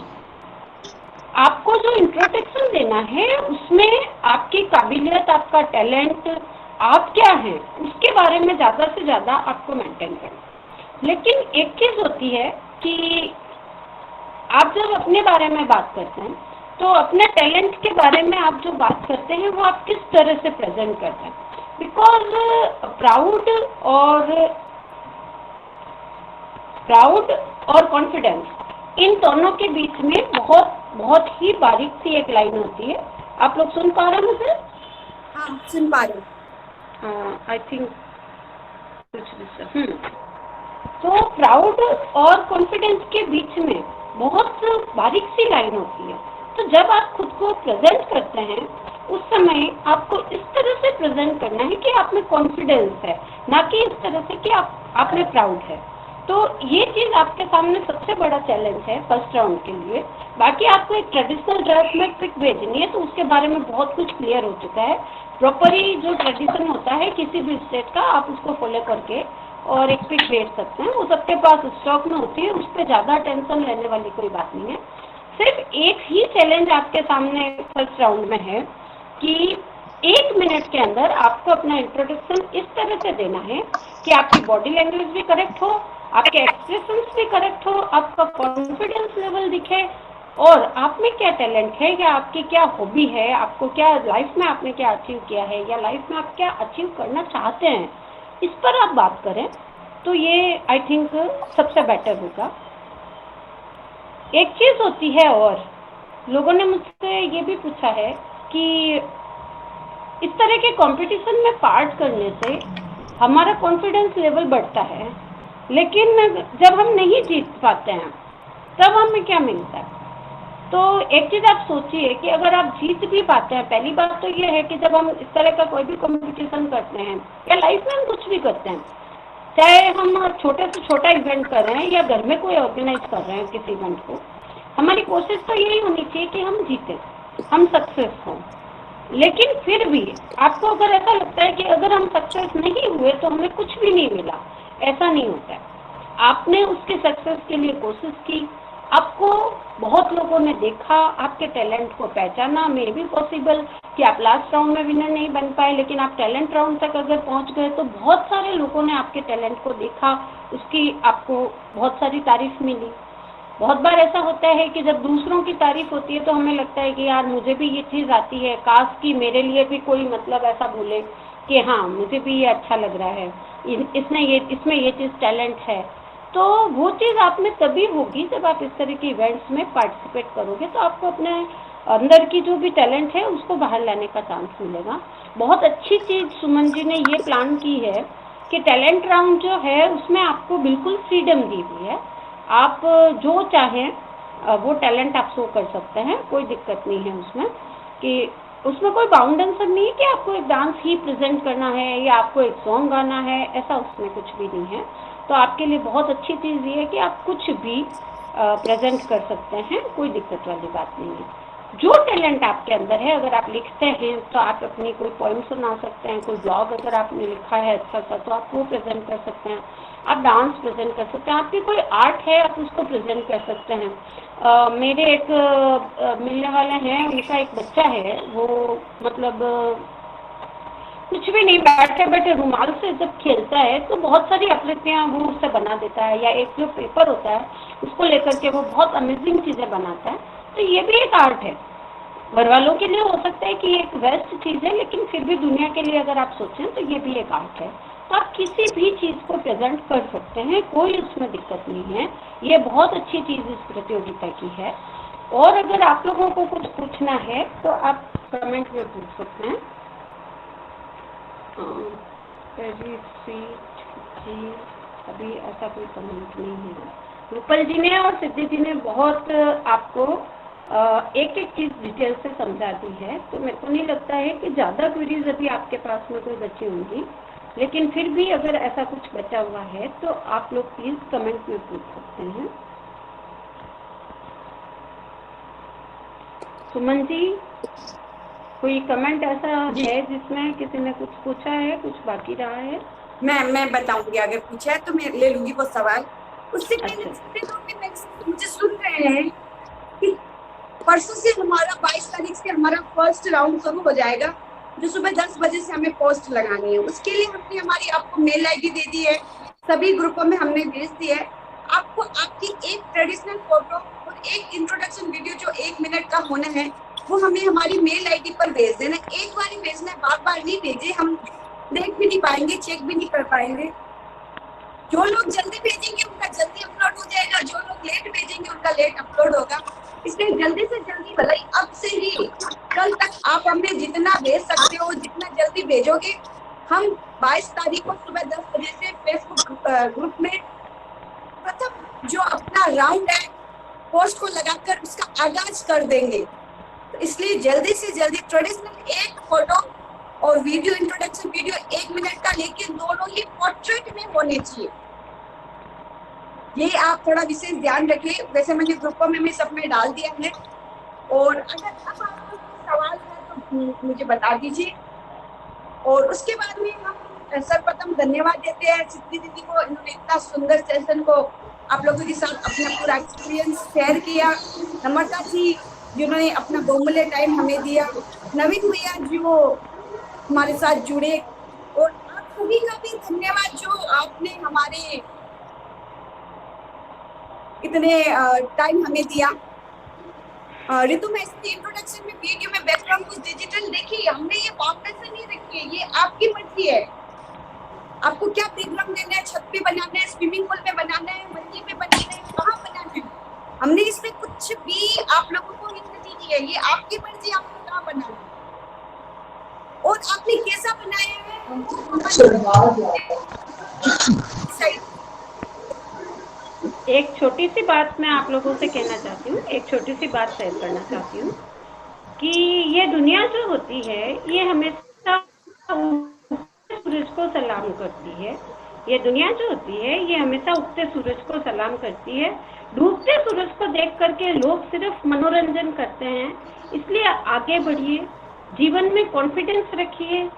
आपको जो इंट्रोडक्शन देना है उसमें आपकी काबिलियत, आपका टैलेंट, आप क्या हैं उसके बारे में ज़्यादा से ज़्यादा आपको मेंटेन करना। लेकिन एक चीज़ होती है कि आप जब अपने बारे में बात करते हैं तो अपने टैलेंट के बारे में आप जो बात करते हैं वो आप किस तरह से प्रेजेंट करते हैं। बिकॉज प्राउड और कॉन्फिडेंस, इन दोनों के बीच में बहुत ही बारीक सी एक लाइन होती है। आप लोग सुन पा रहे हैं मुझे? हाँ, सुन पा रहे। आई थिंक तो प्राउड और कॉन्फिडेंस के बीच में बहुत बारीक सी लाइन होती है। तो जब आप खुद को प्रेजेंट करते हैं उस समय आपको इस तरह से प्रेजेंट करना है कि आप में कॉन्फिडेंस है, ना कि इस तरह से कि आप में प्राउड है। तो ये चीज़ आपके सामने सबसे बड़ा चैलेंज है फर्स्ट राउंड के लिए। बाकी आपको एक ट्रेडिशनल ड्रेस में पिक भेजनी है तो उसके बारे में बहुत कुछ क्लियर हो चुका है। प्रॉपरली जो ट्रेडिशन होता है किसी भी स्टेट का, आप उसको फॉलो करके और एक पिक भेज सकते हैं, वो सबके पास स्टॉक में होती है, उस पर ज़्यादा टेंशन लेने वाली कोई बात नहीं है। सिर्फ एक ही चैलेंज आपके सामने फर्स्ट राउंड में है कि 1 मिनट के अंदर आपको अपना इंट्रोडक्शन इस तरह से देना है कि आपकी बॉडी लैंग्वेज भी करेक्ट हो, आपके एक्सप्रेशंस भी करेक्ट हो, आपका कॉन्फिडेंस लेवल दिखे और आप में क्या टैलेंट है या आपकी क्या हॉबी है, आपको क्या लाइफ में आपने क्या अचीव किया है या लाइफ में आप क्या अचीव करना चाहते हैं, इस पर आप बात करें तो ये आई थिंक सबसे बेटर होगा। एक चीज़ होती है और लोगों ने मुझसे ये भी पूछा है कि इस तरह के कंपटीशन में पार्ट करने से हमारा कॉन्फिडेंस लेवल बढ़ता है, लेकिन जब हम नहीं जीत पाते हैं तब हमें क्या मिलता है। तो एक चीज़ आप सोचिए कि अगर आप जीत भी पाते हैं, पहली बात तो ये है कि जब हम इस तरह का कोई भी कंपटीशन करते हैं या लाइफ में हम कुछ भी करते हैं चाहे हम छोटे से छोटा इवेंट कर रहे हैं या घर में कोई ऑर्गेनाइज कर रहे हैं किसी इवेंट को, हमारी कोशिश तो यही होनी चाहिए कि हम जीते, हम सक्सेस हों। लेकिन फिर भी आपको अगर ऐसा लगता है कि अगर हम सक्सेस नहीं हुए तो हमें कुछ भी नहीं मिला, ऐसा नहीं होता है। आपने उसके सक्सेस के लिए कोशिश की, आपको बहुत लोगों ने देखा, आपके टैलेंट को पहचाना। मे बी पॉसिबल कि आप लास्ट राउंड में विनर नहीं बन पाए, लेकिन आप टैलेंट राउंड तक अगर पहुंच गए तो बहुत सारे लोगों ने आपके टैलेंट को देखा, उसकी आपको बहुत सारी तारीफ मिली। बहुत बार ऐसा होता है कि जब दूसरों की तारीफ होती है तो हमें लगता है कि यार मुझे भी ये चीज़ आती है, काश कि मेरे लिए भी कोई मतलब ऐसा बोले कि हाँ मुझे भी ये अच्छा लग रहा है, इसमें ये चीज़ टैलेंट है। तो वो चीज़ आप में तभी होगी जब आप इस तरह के इवेंट्स में पार्टिसिपेट करोगे, तो आपको अपने अंदर की जो भी टैलेंट है उसको बाहर लाने का चांस मिलेगा। बहुत अच्छी चीज़ सुमन जी ने ये प्लान की है कि टैलेंट राउंड जो है उसमें आपको बिल्कुल फ्रीडम दी हुई है, आप जो चाहें वो टैलेंट आप शो कर सकते हैं, कोई दिक्कत नहीं है उसमें। कि उसमें कोई बाउंडेशन नहीं है कि आपको एक डांस ही प्रेजेंट करना है या आपको एक सॉन्ग गाना है, ऐसा उसमें कुछ भी नहीं है। तो आपके लिए बहुत अच्छी चीज़ ये है कि आप कुछ भी प्रेजेंट कर सकते हैं, कोई दिक्कत वाली बात नहीं है। जो टैलेंट आपके अंदर है, अगर आप लिखते हैं तो आप अपनी कोई पोइम सुना सकते हैं, कोई ब्लॉग अगर आपने लिखा है अच्छा सा तो आप वो प्रेजेंट कर सकते हैं, आप डांस प्रेजेंट कर सकते हैं, आपकी कोई आर्ट है आप उसको प्रेजेंट कर सकते हैं। मेरे एक मिलने वाले हैं, उनका एक बच्चा है, वो मतलब कुछ भी नहीं, बैठे बैठे रुमाल से जब खेलता है तो बहुत सारी आकृतियाँ वो उससे बना देता है, या एक जो पेपर होता है उसको लेकर के वो बहुत अमेजिंग चीज़ें बनाता है। तो ये भी एक आर्ट है। घर वालों के लिए हो सकता है कि ये एक वेस्ट चीज़ है, लेकिन फिर भी दुनिया के लिए अगर आप सोचें तो ये भी एक आर्ट है। तो आप किसी भी चीज़ को प्रेजेंट कर सकते हैं, कोई उसमें दिक्कत नहीं है। ये बहुत अच्छी चीज़ इस प्रतियोगिता की है। और अगर आप लोगों को कुछ पूछना है तो आप कमेंट में पूछ सकते हैं। वेरी स्वीट जी, अभी ऐसा कोई कमेंट नहीं है। रूपल जी ने और सिद्धि जी ने बहुत आपको एक एक चीज़ डिटेल से समझा दी है, तो मेरे को नहीं लगता है कि ज़्यादा क्वेरीज अभी आपके पास में कोई बची होंगी, लेकिन फिर भी अगर ऐसा कुछ बचा हुआ है तो आप लोग प्लीज़ कमेंट में पूछ सकते हैं। सुमन जी, कोई कमेंट ऐसा है जिसमें किसी ने कुछ पूछा है, कुछ बाकी रहा है? मैं बताऊंगी, अगर पूछा है तो मैं ले लूंगी वो सवाल। उससे पहले जितने लोग भी मुझे सुन रहे हैं कि परसों से हमारा 22 तारीख से हमारा फर्स्ट राउंड शुरू हो जाएगा, जो सुबह 10 बजे से हमें पोस्ट लगानी है। उसके लिए हमने हमारी आपको मेल आईडी दे दी है, सभी ग्रुपों में हमने भेज दी है। आपको आपकी एक ट्रेडिशनल फोटो और एक इंट्रोडक्शन वीडियो जो 1 मिनट का होना है वो हमें हमारी मेल आईडी पर भेज देना। एक बार ही भेजना है, बार बार नहीं भेजे, हम देख भी नहीं पाएंगे, चेक भी नहीं कर पाएंगे। जो लोग जल्दी भेजेंगे उनका जल्दी अपलोड हो जाएगा, जो लोग लेट भेजेंगे उनका लेट अपलोड होगा। इसलिए जल्दी से जल्दी, भले अब से ही कल तक आप हमें जितना भेज सकते हो, जितना जल्दी भेजोगे, हम 22 तारीख को सुबह 10 बजे से फेसबुक ग्रुप में प्रथम जो अपना राउंड है पोस्ट को लगाकर उसका आगाज कर देंगे। तो इसलिए जल्दी से जल्दी ट्रेडिशनल एक फोटो और वीडियो, इंट्रोडक्शन वीडियो 1 मिनट का, लेकिन दोनों ही पोर्ट्रेट में होने चाहिए। ये आप थोड़ा विशेष ध्यान रखिए। वैसे मैंने ग्रुपों में सब में डाल दिया है, और अगर अब आपको सवाल है तो मुझे बता दीजिए। और उसके बाद में हम सर्वप्रथम धन्यवाद देते हैं सिद्धि दीदी को, इन्होंने इतना सुंदर सेशन को आप लोगों के साथ अपना पूरा एक्सपीरियंस शेयर किया। नम्रता जी जिन्होंने अपना बहुमूल्य टाइम हमें दिया, नवीन भैया जो हमारे साथ जुड़े, और आप सभी का भी धन्यवाद जो आपने हमारे इतने टाइम हमें दिया। ऋतु में इसकी इंट्रोडक्शन में वीडियो में बैकग्राउंड कुछ डिजिटल देखिए, हमने ये बाउंडेशन नहीं रखी है, ये आपकी मर्जी है। आपको क्या बैकग्राउंड देना है, छत पे बनाना है, स्विमिंग पूल में बनाना है, मंदिर में बनाना है, कहाँ बनाना है, हमने इसमें कुछ भी आप लोगों को हिंट नहीं दी है। ये आपकी मर्जी, आपको कहाँ बनाना है और आपने कैसा बनाया है। एक छोटी सी बात मैं आप लोगों से कहना चाहती हूँ, एक छोटी सी बात शेयर करना चाहती हूँ कि ये दुनिया जो होती है ये हमेशा सूरज को सलाम करती है। ये दुनिया जो होती है ये हमेशा उगते सूरज को सलाम करती है। डूबते सूरज को देख करके लोग सिर्फ मनोरंजन करते हैं। इसलिए आगे बढ़िए, जीवन में कॉन्फिडेंस रखिए।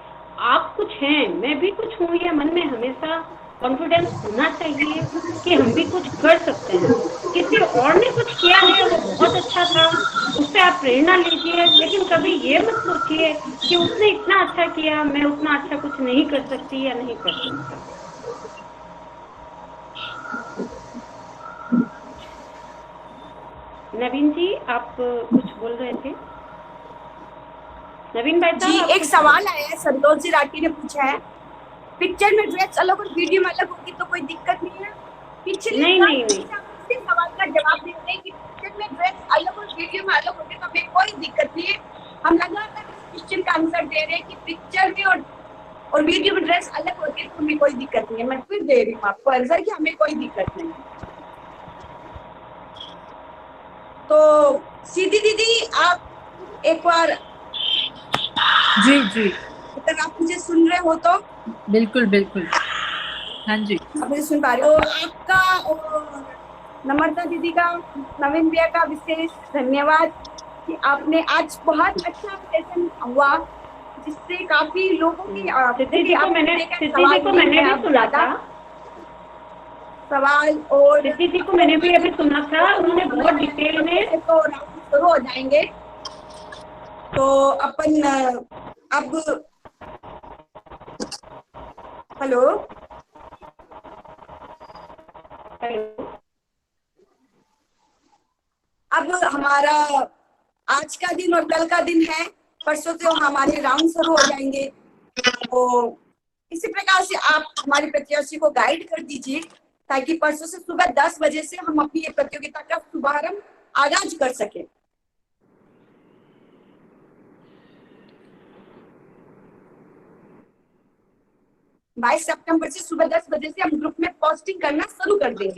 आप कुछ हैं, मैं भी कुछ हूँ, ये मन में हमेशा कॉन्फिडेंस होना चाहिए कि हम भी कुछ कर सकते हैं। किसी और ने कुछ किया है, वो बहुत अच्छा था, उससे आप प्रेरणा लीजिए, लेकिन कभी ये मत सोचिए कि उसने इतना अच्छा किया, मैं उतना अच्छा कुछ नहीं कर सकती या नहीं कर सकता। नवीन जी, आप कुछ बोल रहे थे? नवीन भाई जी, साहब, एक सवाल आया है, संतोष जी राठी ने पूछा है, पिक्चर में ड्रेस अलग और वीडियो में अलग होगी तो कोई दिक्कत नहीं है? पिछली नहीं बार नहीं नहीं, इसी सवाल का जवाब दे रहे हैं कि पिक्चर में ड्रेस अलग और वीडियो में अलग होगी तो हमें कोई दिक्कत नहीं है। हम लगातार इस क्वेश्चन का आंसर दे रहे हैं कि पिक्चर में और वीडियो में ड्रेस अलग होती है तो हमें कोई दिक्कत नहीं है। मैं फिर दे रही हूँ आपको आंसर कि हमें कोई दिक्कत नहीं है। तो सीधी दीदी, आप एक बार, जी जी, अगर आप मुझे सुन रहे हो तो, बिल्कुल बिल्कुल, हाँ जी। आप मुझे सुन पा रहे हो? आपका और नम्रता दीदी का, नवीन भैया का विशेष धन्यवाद कि आपने आज बहुत अच्छा सेशन हुआ, जिससे काफी लोगों की सिद्धि जी को मैंने भी सुना था। सवाल और सिद्धि जी को मैंने भी अभी सुना था, उन्होंने बहुत डिटेल में। तो राउंड शुरू हो जाएंगे, तो अपन अब, हेलो, अब हमारा आज का दिन और कल का दिन है, परसों से हमारे राउंड शुरू हो जाएंगे। तो इसी प्रकार से आप हमारे प्रत्याशी को गाइड कर दीजिए ताकि परसों से सुबह 10 बजे से हम अपनी ये प्रतियोगिता का शुभारंभ आगाज कर सके। 22 सितंबर से सुबह 10 बजे से हम ग्रुप में पोस्टिंग करना शुरू कर देंगे।